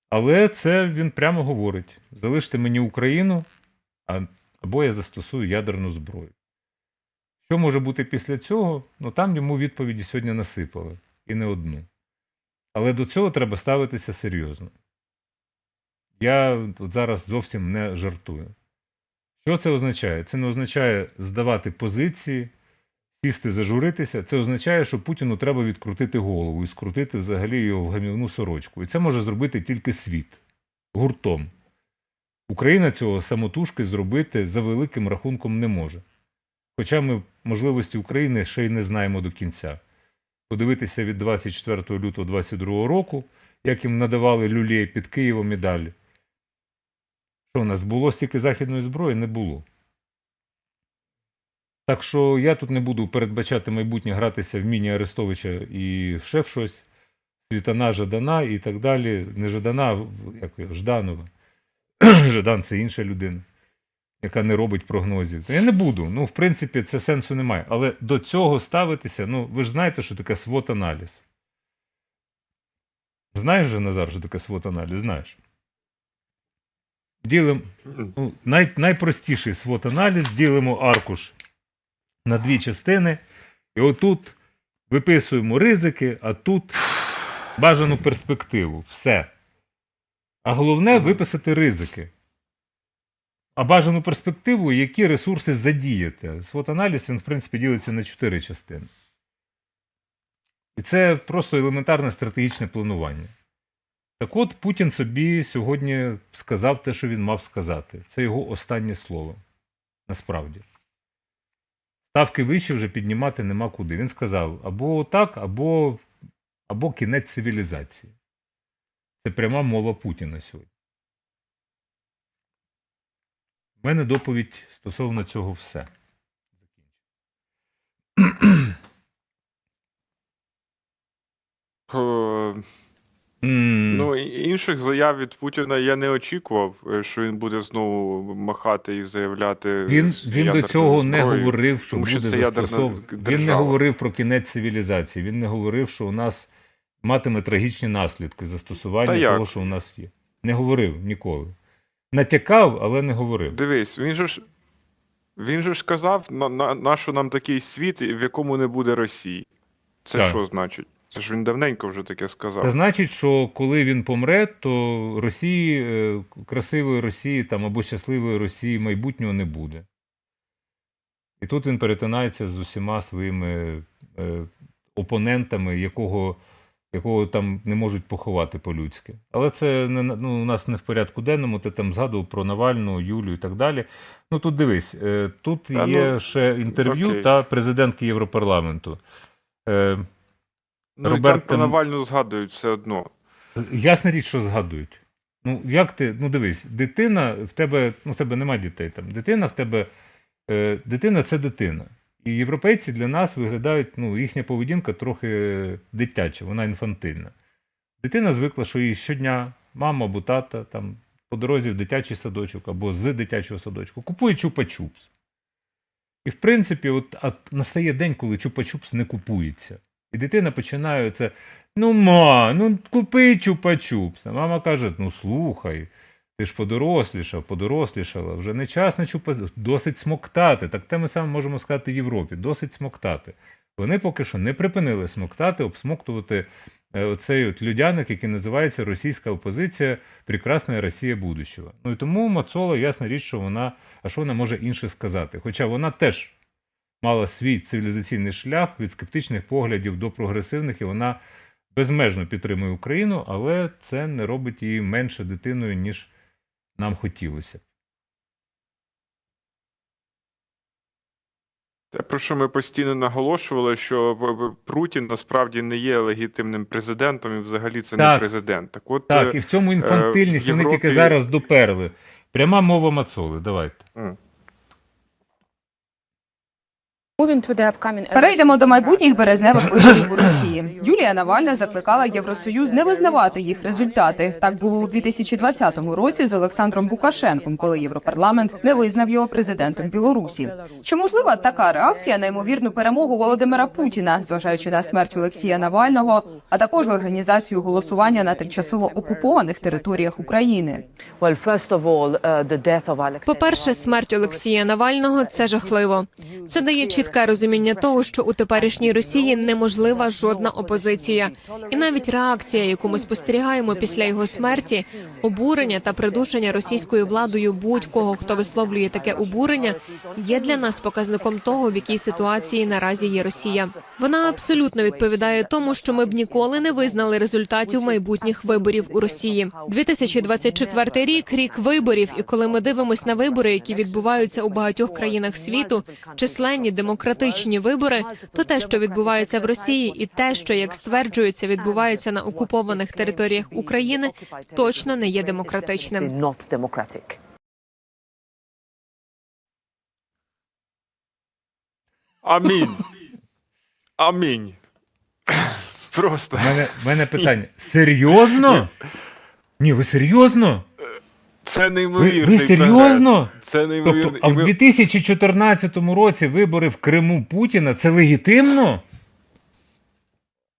A: Але це він прямо говорить: залиште мені Україну, або я застосую ядерну зброю. Що може бути після цього? Ну там йому відповіді сьогодні насипали. І не одну. Але до цього треба ставитися серйозно. Я от зараз зовсім не жартую. Що це означає? Це не означає здавати позиції, сісти, зажуритися. Це означає, що Путіну треба відкрутити голову і скрутити взагалі його в гамівну сорочку. І це може зробити тільки світ. Гуртом. Україна цього самотужки зробити за великим рахунком не може. Хоча ми можливості України ще й не знаємо до кінця. Подивитися від 24 лютого 2022 року, як їм надавали люлей під Києвом і далі. Що у нас було стільки західної зброї? Не було. Так що я тут не буду передбачати майбутнє, гратися в міні Арестовича і ще в щось. Світана, Жадана і так далі. Не Жадана, а як його, Жданова. Жадан – це інша людина, яка не робить прогнозів. То я не буду. Ну, в принципі, це сенсу немає. Але до цього ставитися, ну, ви ж знаєте, що таке SWOT-аналіз. Знаєш же, Назар, що таке SWOT-аналіз? Знаєш. Ділимо, ну, найпростіший SWOT-аналіз, ділимо аркуш на дві частини, і отут виписуємо ризики, а тут бажану перспективу. Все. А головне – виписати ризики. А бажану перспективу, які ресурси задіяти. SWOT-аналіз, він, в принципі, ділиться на 4 частини. І це просто елементарне стратегічне планування. Так от, Путін собі сьогодні сказав те, що він мав сказати. Це його останнє слово. Насправді. Ставки вище вже піднімати нема куди. Він сказав, або так, або кінець цивілізації. Це пряма мова Путіна сьогодні. У мене доповідь стосовно цього все.
B: Ну, інших заяв від Путіна я не очікував, що він буде знову махати і заявляти.
A: Він до цього не говорив, що
B: тому
A: буде
B: це ядерна
A: застосовано. Він не
B: держава.
A: говорив про кінець цивілізації. Він не говорив, що у нас матиме трагічні наслідки застосування того, що у нас є. Не говорив ніколи. Натякав, але не говорив.
B: Дивись, він же ж сказав, нащо нам такий світ, в якому не буде Росії. Це
A: Так.
B: що значить? Це ж він давненько вже таке сказав.
A: Це значить, що коли він помре, то Росії, красивої Росії там, або щасливої Росії майбутнього не буде. І тут він перетинається з усіма своїми опонентами, якого там не можуть поховати по-людськи. Але це не, ну, у нас не в порядку денному, ти там згадував про Навальну, Юлю і так далі. Ну тут дивись, тут є ще інтерв'ю та президентки Європарламенту.
B: Ну, і там про Навальну згадують все одно.
A: Ясна річ, що згадують. Ну, як ти, ну дивись, дитина в тебе, ну в тебе немає дітей там, дитина в тебе, дитина це дитина. І європейці для нас виглядають, ну, їхня поведінка трохи дитяча, вона інфантильна. Дитина звикла, що їй щодня мама або тата там по дорозі в дитячий садочок або з дитячого садочку купує чупа-чупс. І в принципі, от настає день, коли чупа-чупс не купується. І дитина починає це, ну ну купи чупа-чупс. А мама каже, ну слухай, ти ж подорослішала, вже не час на чупа-чупс, досить смоктати. Так те ми саме можемо сказати Європі, досить смоктати. Вони поки що не припинили смоктати, обсмоктувати оцей от людяник, який називається російська опозиція, прекрасна Росія будущого. Ну і тому Мацола, ясна річ, що вона, а що вона може інше сказати? Хоча вона теж мала свій цивілізаційний шлях від скептичних поглядів до прогресивних, і вона безмежно підтримує Україну, але це не робить її менше дитиною, ніж нам хотілося.
B: Те, про що ми постійно наголошували, що Путін насправді не є легітимним президентом і взагалі це не президент. Так, от,
A: так, і в цьому інфантильність вони тільки зараз доперли. Пряма мова Мацоли, давайте.
N: Перейдемо до майбутніх березневих виборів у Росії. Юлія Навальна закликала Євросоюз не визнавати їх результати. Так було у 2020 році з Олександром Лукашенком, коли Європарламент не визнав його президентом Білорусі. Чи можлива така реакція на ймовірну перемогу Володимира Путіна, зважаючи на смерть Олексія Навального, а також організацію голосування на тимчасово окупованих територіях України?
O: По-перше, смерть Олексія Навального – це жахливо. Це дає чітке розуміння того, що у теперішній Росії неможлива жодна опозиція. І навіть реакція, яку ми спостерігаємо після його смерті, обурення та придушення російською владою будь-кого, хто висловлює таке обурення, є для нас показником того, в якій ситуації наразі є Росія. Вона абсолютно відповідає тому, що ми б ніколи не визнали результатів майбутніх виборів у Росії. 2024 рік – рік виборів, і коли ми дивимося на вибори, які відбуваються у багатьох країнах світу, численні демократичні вибори, то те, що відбувається в Росії, і те, що, як стверджується, відбувається на окупованих територіях України, точно не є демократичним.
B: Амінь. Амінь. Просто.
A: В мене питання. Серйозно? Ні, ви серйозно?
B: Це неймовірний
A: Ви серйозно?
B: прогрес. Це неймовірний.
A: Тобто, а в 2014 році вибори в Криму Путіна – це легітимно?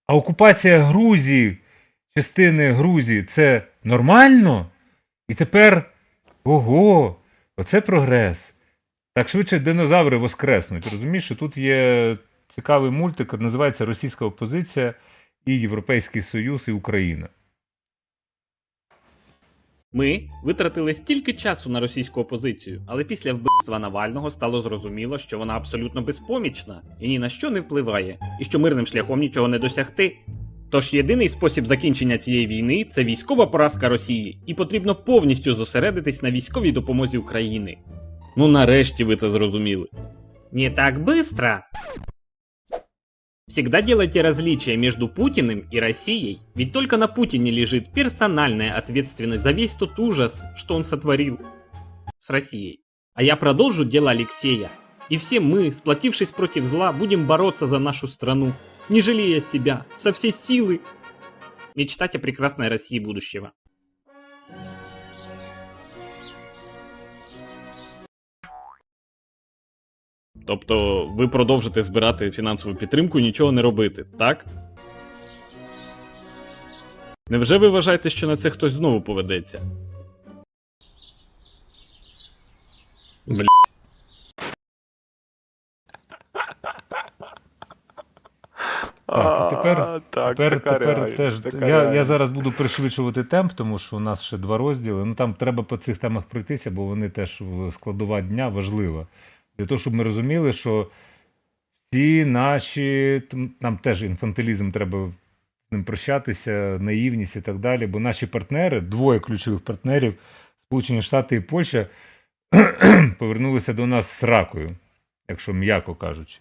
A: А окупація Грузії, частини Грузії – це нормально? І тепер, ого, оце прогрес. Так швидше динозаври воскреснуть. Розумієш, що тут є цікавий мультик, називається «Російська опозиція і Європейський Союз і Україна».
P: Ми витратили стільки часу на російську опозицію, але після вбивства Навального стало зрозуміло, що вона абсолютно безпомічна і ні на що не впливає, і що мирним шляхом нічого не досягти. Тож єдиний спосіб закінчення цієї війни – це військова поразка Росії, і потрібно повністю зосередитись на військовій допомозі України. Ну нарешті ви це зрозуміли. Не так быстро! Всегда делайте различия между Путиным и Россией, ведь только на Путине лежит персональная ответственность за весь тот ужас, что он сотворил с Россией. А я продолжу дело Алексея. И все мы, сплотившись против зла, будем бороться за нашу страну, не жалея себя, со всей силы мечтать о прекрасной России будущего. Тобто ви продовжите збирати фінансову підтримку і нічого не робити, так? Невже ви вважаєте, що на це хтось знову поведеться? Бля.
A: Тепер теж я зараз буду пришвидшувати темп, тому що у нас ще 2 розділи. Ну там треба по цих темах пройтися, бо вони теж складова дня важлива. Для того, щоб ми розуміли, що всі наші, нам теж інфантилізм треба з ним прощатися, наївність і так далі, бо наші партнери, 2 ключових партнерів, Сполучені Штати і Польща, повернулися до нас з ракою, якщо м'яко кажучи.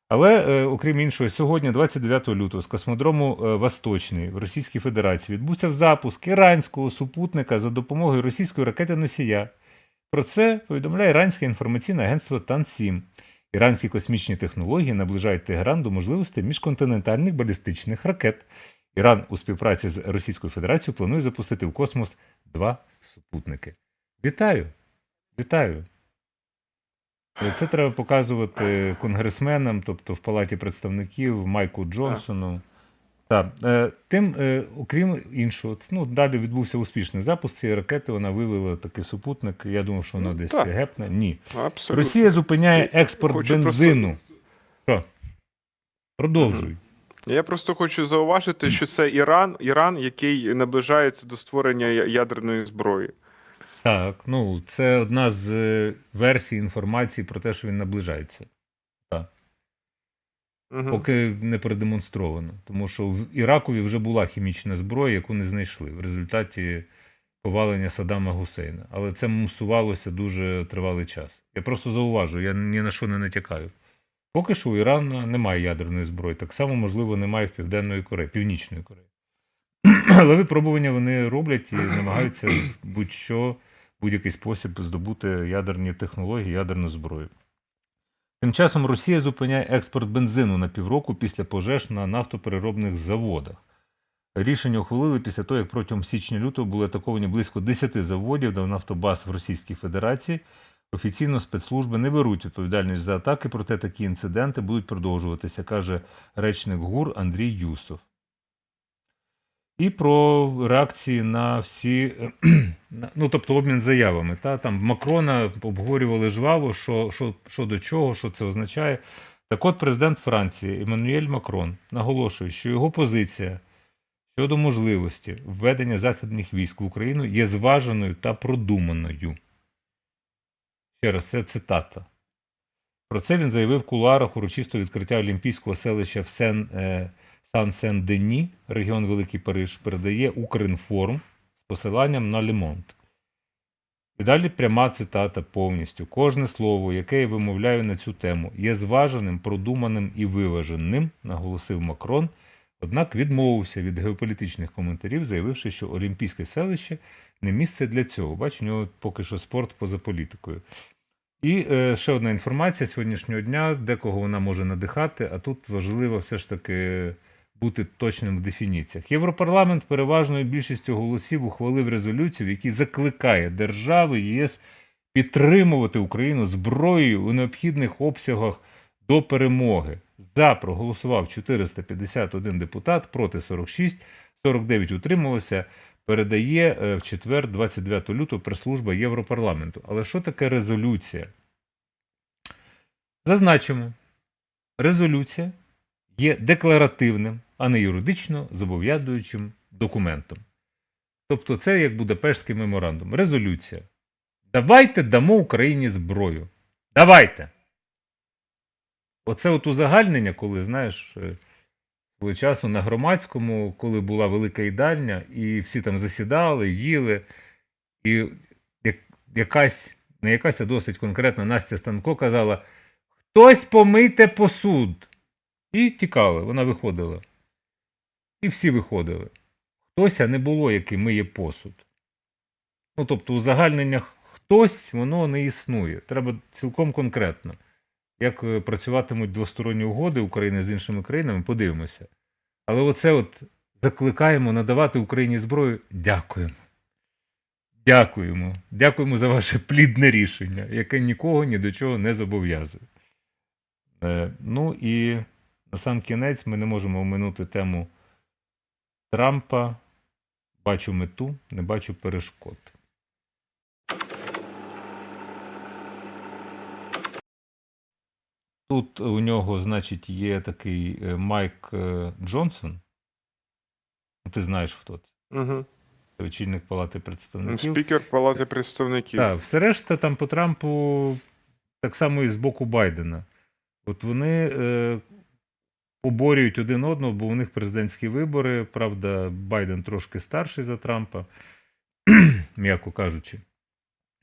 A: Але, окрім іншого, сьогодні, 29 лютого, з космодрому Восточний в Російській Федерації відбувся запуск іранського супутника за допомогою російської ракети-носія. Про це повідомляє іранське інформаційне агентство ТАН-7. Іранські космічні технології наближають Тегеран до можливостей міжконтинентальних балістичних ракет. Іран у співпраці з Російською Федерацією планує запустити в космос 2 супутники. Вітаю! Вітаю! Це треба показувати конгресменам, тобто в Палаті представників, Майку Джонсону. Так. Окрім іншого, далі відбувся успішний запуск цієї ракети, вона вивела такий супутник, я думав, що вона десь гепне. Ні.
B: Абсолютно.
A: Росія зупиняє експорт бензину. Що? Продовжуй.
B: Я просто хочу зауважити, що це Іран, який наближається до створення ядерної зброї.
A: Так, це одна з версій інформації про те, що він наближається. Так. Поки не продемонстровано. Тому що в Іракові вже була хімічна зброя, яку не знайшли в результаті повалення Саддама Гусейна. Але це мусувалося дуже тривалий час. Я просто зауважу, я ні на що не натякаю. Поки що у Ірану немає ядерної зброї. Так само, можливо, немає в Північної Кореї. Але випробування вони роблять і намагаються будь-який спосіб здобути ядерні технології, ядерну зброю. Тим часом Росія зупиняє експорт бензину на півроку після пожеж на нафтопереробних заводах. Рішення ухвалили після того, як протягом січня-лютого були атаковані близько 10 заводів та нафтобаз в Російській Федерації. Офіційно спецслужби не беруть відповідальність за атаки, проте такі інциденти будуть продовжуватися, каже речник ГУР Андрій Юсов. І про реакції на всі, ну тобто обмін заявами. Там Макрона обговорювали жваво, що до чого, що це означає. Так от президент Франції Еммануель Макрон наголошує, що його позиція щодо можливості введення західних військ в Україну є зваженою та продуманою. Ще раз, це цитата. Про це він заявив в кулуарах урочистого відкриття Олімпійського селища в Сан-Сен-Дені, регіон Великий Париж, передає Укрінформ з посиланням на Le Monde. І далі пряма цитата повністю. Кожне слово, яке я вимовляю на цю тему, є зваженим, продуманим і виваженим, наголосив Макрон, однак відмовився від геополітичних коментарів, заявивши, що Олімпійське селище не місце для цього. Бачу, у нього поки що спорт поза політикою. І ще одна інформація сьогоднішнього дня, декого вона може надихати, а тут важливо все ж таки бути точним в дефініціях. Європарламент переважною більшістю голосів ухвалив резолюцію, в якій закликає держави ЄС підтримувати Україну зброєю у необхідних обсягах до перемоги. За проголосував 451 депутат, проти 46, 49 утрималося. Передає в четвер, 29 лютого, прес-служба Європарламенту. Але що таке резолюція? Зазначимо, резолюція є декларативним, а не юридично зобов'язуючим документом. Тобто це як Будапештський меморандум. Резолюція. Давайте дамо Україні зброю. Давайте! Оце от узагальнення, коли, знаєш, свого часу на Громадському, коли була велика їдальня, і всі там засідали, їли, і не якась, а досить конкретно Настя Станко казала: «Хтось помийте посуд!» І тікали, вона виходила. І всі виходили. Хтось, а не було, який миє посуд. Ну, тобто, узагальнення «хтось» воно не існує. Треба цілком конкретно. Як працюватимуть двосторонні угоди України з іншими країнами, подивимося. Але оце от закликаємо надавати Україні зброю. Дякуємо. Дякуємо. Дякуємо за ваше плідне рішення, яке нікого ні до чого не зобов'язує. Ну і на сам кінець ми не можемо оминути тему Трампа. Бачу мету, не бачу перешкод. Тут у нього, значить, є такий Майк Джонсон. Ти знаєш, хто це?
B: Угу.
A: Це очільник Палати представників.
B: Спікер Палати представників.
A: Так, все решта там по Трампу так само і з боку Байдена. От вони поборюють один одного, бо у них президентські вибори. Правда, Байден трошки старший за Трампа, м'яко кажучи.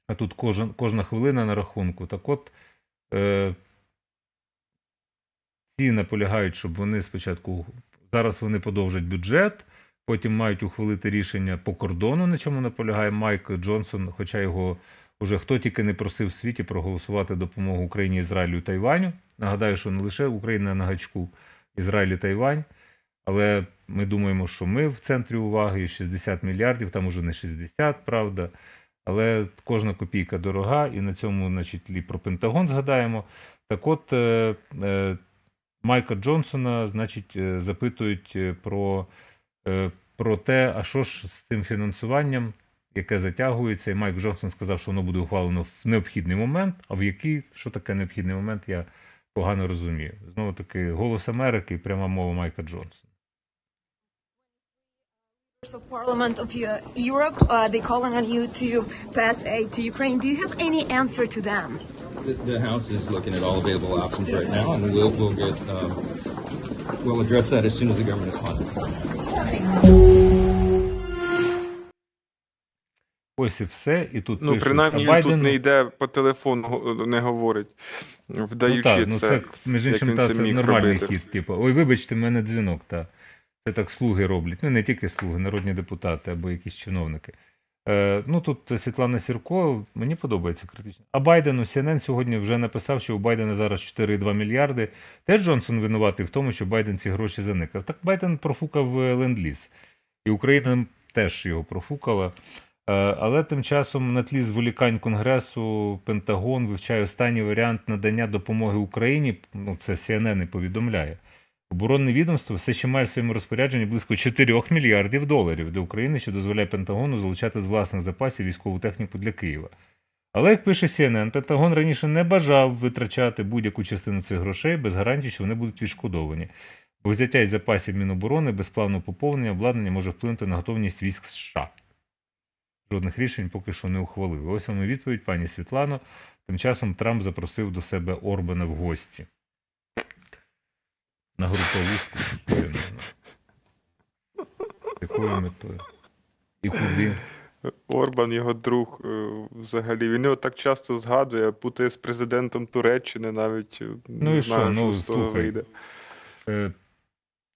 A: А тут кожна хвилина на рахунку. Так от, ці наполягають, щоб вони спочатку, зараз вони подовжать бюджет, потім мають ухвалити рішення по кордону, на чому наполягає Майк Джонсон, хоча його уже хто тільки не просив в світі проголосувати допомогу Україні, Ізраїлю і Тайваню. Нагадаю, що не лише Україна на гачку, Ізраїль і Тайвань, але ми думаємо, що ми в центрі уваги, 60 мільярдів, там уже не 60, правда, але кожна копійка дорога, і на цьому, значить, і про Пентагон згадаємо. Так от, Майка Джонсона, значить, запитують про те, а що ж з цим фінансуванням, яке затягується, і Майк Джонсон сказав, що воно буде ухвалено в необхідний момент, а в який, що таке необхідний момент, я погано розумію. Знову таки, голос Америки і пряма мова Майка Джонсона.
Q: of Parliament of Europe, they calling on you to pass aid to Ukraine. Do you have any answer to them?
R: The House is looking at all available options right now, and we'll address that as soon as the government responds.
A: Ось і все, і тут
B: пишуть, принаймні Байдену... тут не йде по телефону, не говорить, вдаючи
A: це, між іншим, це нормальний хід, типу, ой, вибачте, в мене дзвінок, Це так слуги роблять, не тільки слуги, народні депутати або якісь чиновники. Ну, тут Світлана Сірко, мені подобається критично. А Байдену, CNN сьогодні вже написав, що у Байдена зараз 4,2 мільярди. Теж Джонсон винуватий в тому, що Байден ці гроші заникав. Так Байден профукав ленд-ліз. І Україна теж його профукала. Але тим часом на тлі зволікань Конгресу Пентагон вивчає останній варіант надання допомоги Україні, ну це CNN і повідомляє. Оборонне відомство все ще має в своєму розпорядженні близько 4 мільярдів доларів для України, що дозволяє Пентагону залучати з власних запасів військову техніку для Києва. Але, як пише CNN, Пентагон раніше не бажав витрачати будь-яку частину цих грошей без гарантії, що вони будуть відшкодовані. Бо взяття із запасів Міноборони без плану поповнення обладнання може вплинути на готовність військ США. Жодних рішень поки що не ухвалили. Ось вам і відповідь, пані Світлано. Тим часом Трамп запросив до себе Орбана в гості. На груповушку. Якою метою? І куди?
B: Орбан, його друг, взагалі, він його так часто згадує, путає з президентом Туреччини навіть.
A: Ну
B: не
A: і
B: знаю,
A: що? Ну,
B: з того
A: слухай.
B: вийде.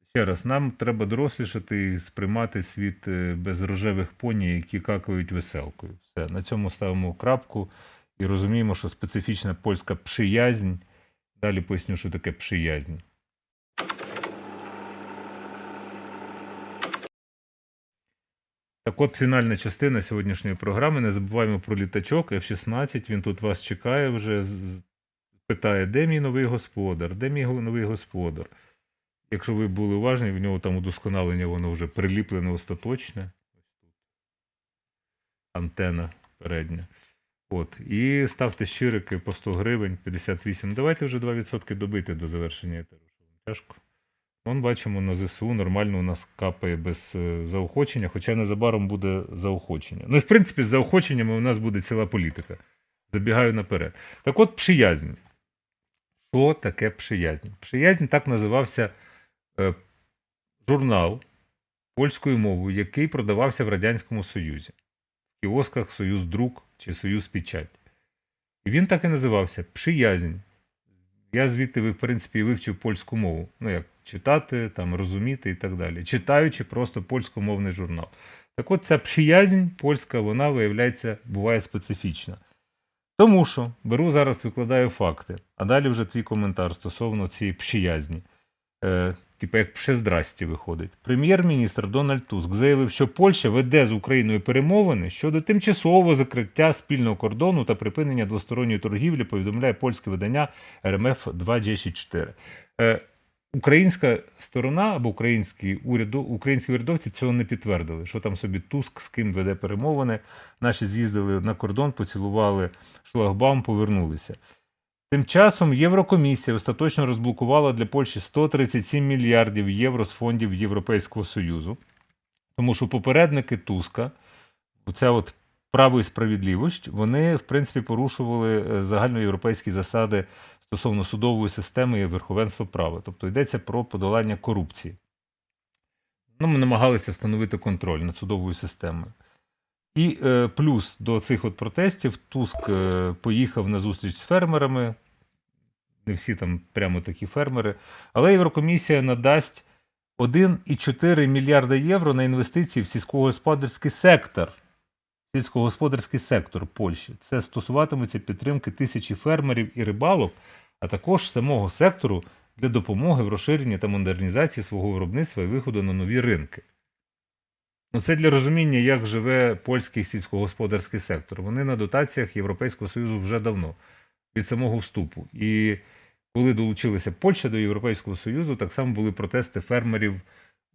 A: Ще раз, нам треба дорослішати і сприймати світ без рожевих поні, які какають веселкою. Все, на цьому ставимо крапку і розуміємо, що специфічна польська пшиязнь. Далі поясню, що таке пшиязнь. Так от, фінальна частина сьогоднішньої програми. Не забуваємо про літачок F-16. Він тут вас чекає вже. Питає, де мій новий господар? Де мій новий господар? Якщо ви були уважні, в нього там удосконалення, воно вже приліплене остаточне. Антена передня. От. І ставте щирики по 100 гривень, 58. Давайте вже 2% добити до завершення етеру. Тяжко. Вон бачимо, на ЗСУ нормально у нас капає без заохочення, хоча незабаром буде заохочення. Ну і в принципі з заохоченнями у нас буде ціла політика. Забігаю наперед. Так от пшиязнь. Що таке пшиязнь? Пшиязнь так називався журнал польською мовою, який продавався в Радянському Союзі. В кіосках Союз Друк чи Союз Печать. І він так і називався Пшиязнь. Я звідти, в принципі, вивчив польську мову. Ну, як читати, там, розуміти і так далі. Читаючи просто польськомовний журнал. Так от ця пшиязнь польська, вона, виявляється, буває специфічна. Тому що, беру зараз, викладаю факти, а далі вже твій коментар стосовно цієї пшиязні. Типу як пшездрасті виходить. Прем'єр-міністр Дональд Туск заявив, що Польща веде з Україною перемовини щодо тимчасового закриття спільного кордону та припинення двосторонньої торгівлі, повідомляє польське видання RMF2G4. Українська сторона або українські урядовці цього не підтвердили, що там собі Туск з ким веде перемовини. Наші з'їздили на кордон, поцілували шлагбаум, повернулися. Тим часом Єврокомісія остаточно розблокувала для Польщі 137 мільярдів євро з фондів Європейського Союзу. Тому що попередники Туска, оця от право і справедливість, вони, в принципі, порушували загальноєвропейські засади стосовно судової системи і верховенства права. Тобто йдеться про подолання корупції. Ну, ми намагалися встановити контроль над судовою системою. І плюс до цих от протестів Туск поїхав на зустріч з фермерами, не всі там прямо такі фермери, але Єврокомісія надасть 1,4 мільярда євро на інвестиції в сільськогосподарський сектор Польщі. Це стосуватиметься підтримки тисячі фермерів і рибалок, а також самого сектору для допомоги в розширенні та модернізації свого виробництва і виходу на нові ринки. Ну, це для розуміння, як живе польський сільськогосподарський сектор. Вони на дотаціях Європейського Союзу вже давно, від самого вступу. І коли долучилася Польща до Європейського Союзу, так само були протести фермерів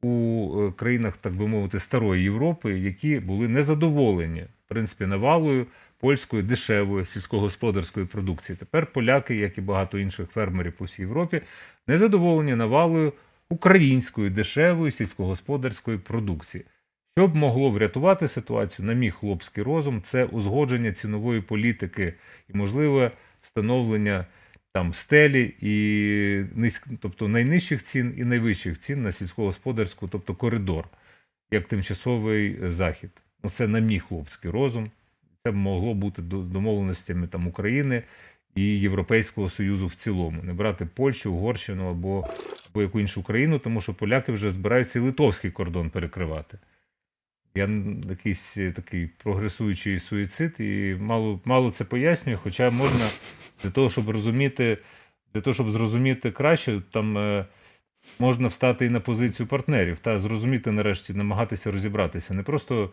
A: у країнах, так би мовити, старої Європи, які були незадоволені, в принципі, навалою польської дешевої сільськогосподарської продукції. Тепер поляки, як і багато інших фермерів по всій Європі, незадоволені навалою української дешевої сільськогосподарської продукції. Що б могло врятувати ситуацію, на мій хлопський розум, це узгодження цінової політики і можливе встановлення там стелі, і тобто найнижчих цін і найвищих цін на сільськогосподарську, тобто коридор, як тимчасовий захід. Ну, це на мій хлопський розум. Це б могло бути домовленостями там України і Європейського Союзу в цілому. Не брати Польщу, Угорщину або яку іншу країну, тому що поляки вже збираються і литовський кордон перекривати. Я якийсь такий прогресуючий суїцид і мало це пояснюю, хоча можна для того, щоб зрозуміти краще, там можна встати і на позицію партнерів та зрозуміти нарешті, намагатися розібратися. Не просто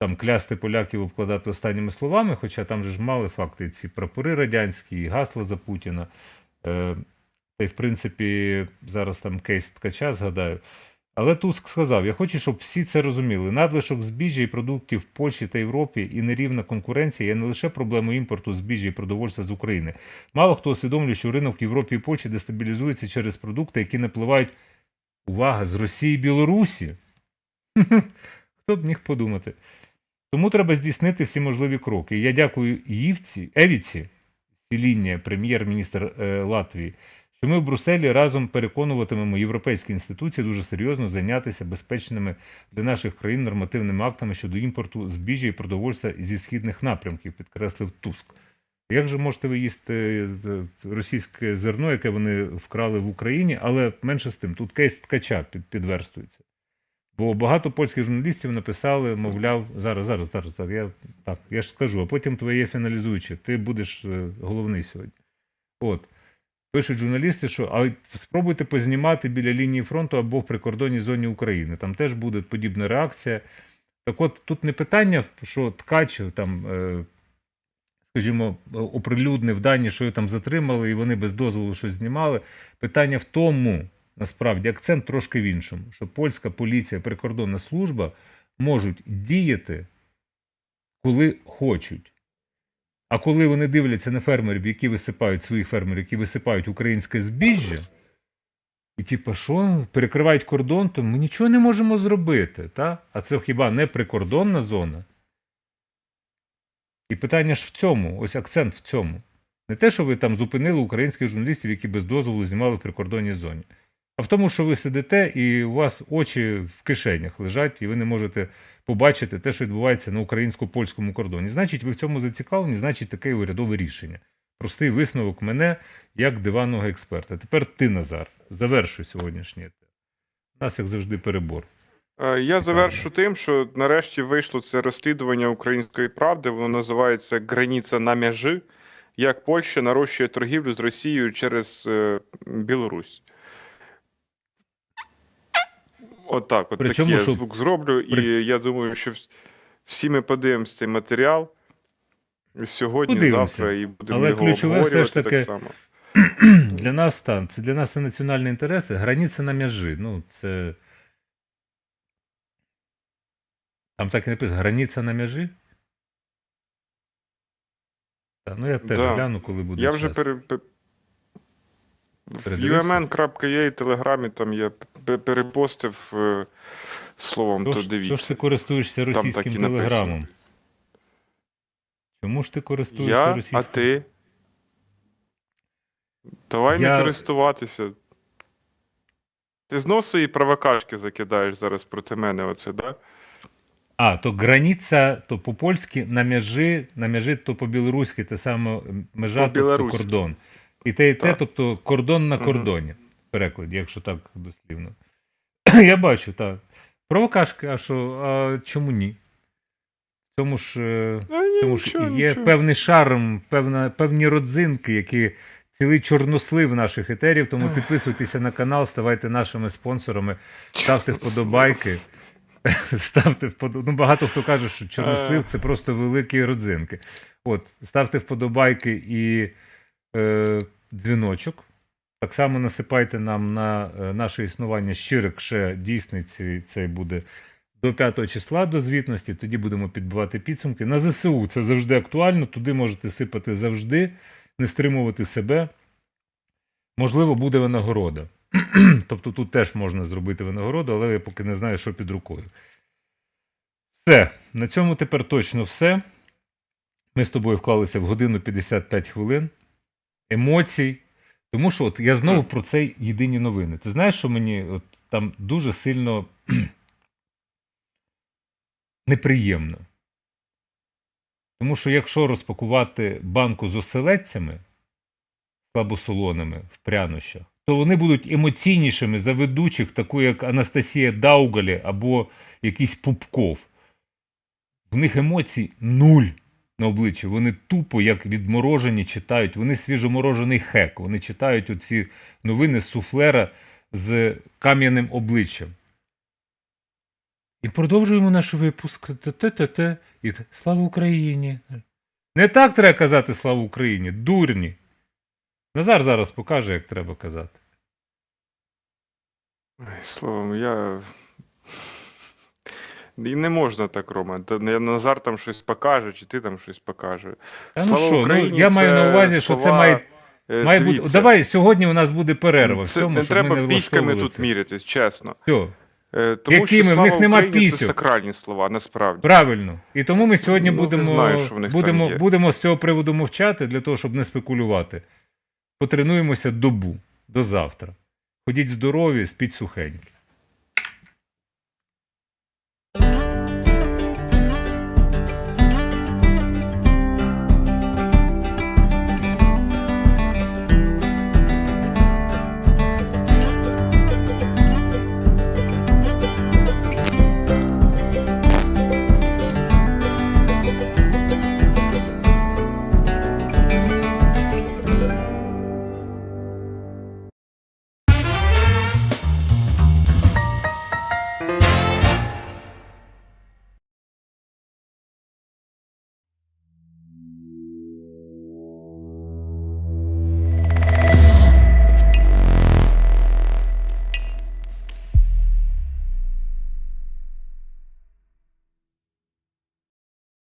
A: там клясти поляків, обкладати останніми словами, хоча там же ж мали факти ці прапори радянські, і гасла за Путіна. Та й в принципі зараз там кейс Ткача згадаю. Але Туск сказав, я хочу, щоб всі це розуміли. Надлишок збіжжя і продуктів в Польщі та Європі і нерівна конкуренція є не лише проблемою імпорту збіжжя і продовольства з України. Мало хто усвідомлює, що ринок в Європі і Польщі дестабілізується через продукти, які напливають, увага, з Росії і Білорусі. Хто б міг подумати. Тому треба здійснити всі можливі кроки. І я дякую Евіці Сіління, прем'єр-міністр Латвії, що ми в Брюсселі разом переконуватимемо європейські інституції дуже серйозно зайнятися безпечними для наших країн нормативними актами щодо імпорту збіжжя і продовольства зі східних напрямків, підкреслив Туск. Як же можете ви їсти російське зерно, яке вони вкрали в Україні, але менше з тим, тут кейс Ткача підверстується. Бо багато польських журналістів написали, мовляв, зараз, я ж скажу, а потім твоє фіналізуюче, ти будеш головний сьогодні. От. Пишуть журналісти, що спробуйте познімати біля лінії фронту або в прикордонній зоні України. Там теж буде подібна реакція. Так от, тут не питання, що Ткач, там, скажімо, оприлюднив дані, що його там затримали, і вони без дозволу щось знімали. Питання в тому, насправді, акцент трошки в іншому, що польська поліція, прикордонна служба можуть діяти, коли хочуть. А коли вони дивляться на фермерів, які висипають своїх фермерів, які висипають українське збіжжя, і типу, що, перекривають кордон, то ми нічого не можемо зробити. Та? А це хіба не прикордонна зона? І питання ж в цьому, ось акцент в цьому. Не те, що ви там зупинили українських журналістів, які без дозволу знімали в прикордонній зоні. А в тому, що ви сидите і у вас очі в кишенях лежать, і ви не можете побачити те, що відбувається на українсько-польському кордоні. Значить, ви в цьому зацікавлені, значить, таке урядове рішення. Простий висновок мене, як диванного експерта. Тепер ти, Назар, завершуй сьогоднішній етап. У нас, як завжди, перебор.
B: Я завершу тим, що нарешті вийшло це розслідування «Української правди», воно називається «Границя на межі», як Польща нарощує торгівлю з Росією через Білорусь. Отак, от такий я звук зроблю, і я думаю, що всі ми подивимося цей матеріал сьогодні, завтра, і будемо його обговорювати так само.
A: Для нас це національні інтереси, границя на межі. Ну, це... Там так і написано, границя на межі? Ну, я теж гляну, коли буде час.
B: Я вже в umn.ua і Телеграмі там я перепостив словом, то дивіться.
A: Чого ж ти користуєшся російським Телеграмом? Чому ж ти користуєшся російським?
B: А ти? Давай не користуватися. Ти знов свої правокашки закидаєш зараз проти мене, оце, да?
A: То границя, то по-польськи, на межі, то по-білоруськи, те саме межа, тобто кордон. І те, тобто кордон на кордоні, в перекладі, якщо так дослівно. Я бачу, так. Провокашки, а чому ні? В цьому ж є певний шарм, певні родзинки, які цілий чорнослив наших етерів, тому підписуйтеся на канал, ставайте нашими спонсорами, ставте вподобайки. Багато хто каже, що чорнослив – це просто великі родзинки. Ставте вподобайки і дзвіночок. Так само насипайте нам на наше існування щирик, ще дійсний цей буде до 5 числа до звітності, тоді будемо підбивати підсумки. На ЗСУ це завжди актуально, туди можете сипати завжди, не стримувати себе. Можливо, буде винагорода. Тобто тут теж можна зробити винагороду, але я поки не знаю, що під рукою. Все. На цьому тепер точно все. Ми з тобою вклалися в годину 55 хвилин. Емоцій. Тому що я знову про це єдині новини. Ти знаєш, що мені там дуже сильно неприємно? Тому що якщо розпакувати банку з оселедцями, слабосолоними в прянощах, то вони будуть емоційнішими за ведучих, таку як Анастасія Даугалі або якийсь Пупков. В них емоцій нуль на обличчі. Вони тупо, як відморожені, читають. Вони свіжоморожений хек. Вони читають оці новини з суфлера з кам'яним обличчям. І продовжуємо наш випуск. Те-те-те. І слава Україні. Не так треба казати слава Україні. Дурні. Назар зараз покаже, як треба казати.
B: Словом, І не можна так, Рома. Назар там щось покаже, чи ти там щось покаже.
A: Та ну що, я маю на увазі, що це має бути... Давай, сьогодні у нас буде перерва в цьому,
B: не
A: щоб ми
B: треба
A: не
B: піськами
A: влаштовували
B: тут
A: це.
B: мірятись, чесно.
A: Все.
B: Тому
A: Якими?
B: що
A: В
B: слава
A: них нема
B: Україні
A: пісьок.
B: це сакральні слова, насправді.
A: Правильно. І тому ми сьогодні
B: не знаю, що в них там є.
A: будемо з цього приводу мовчати, для того, щоб не спекулювати. Потренуємося добу, до завтра. Ходіть здорові, спіть сухенькі.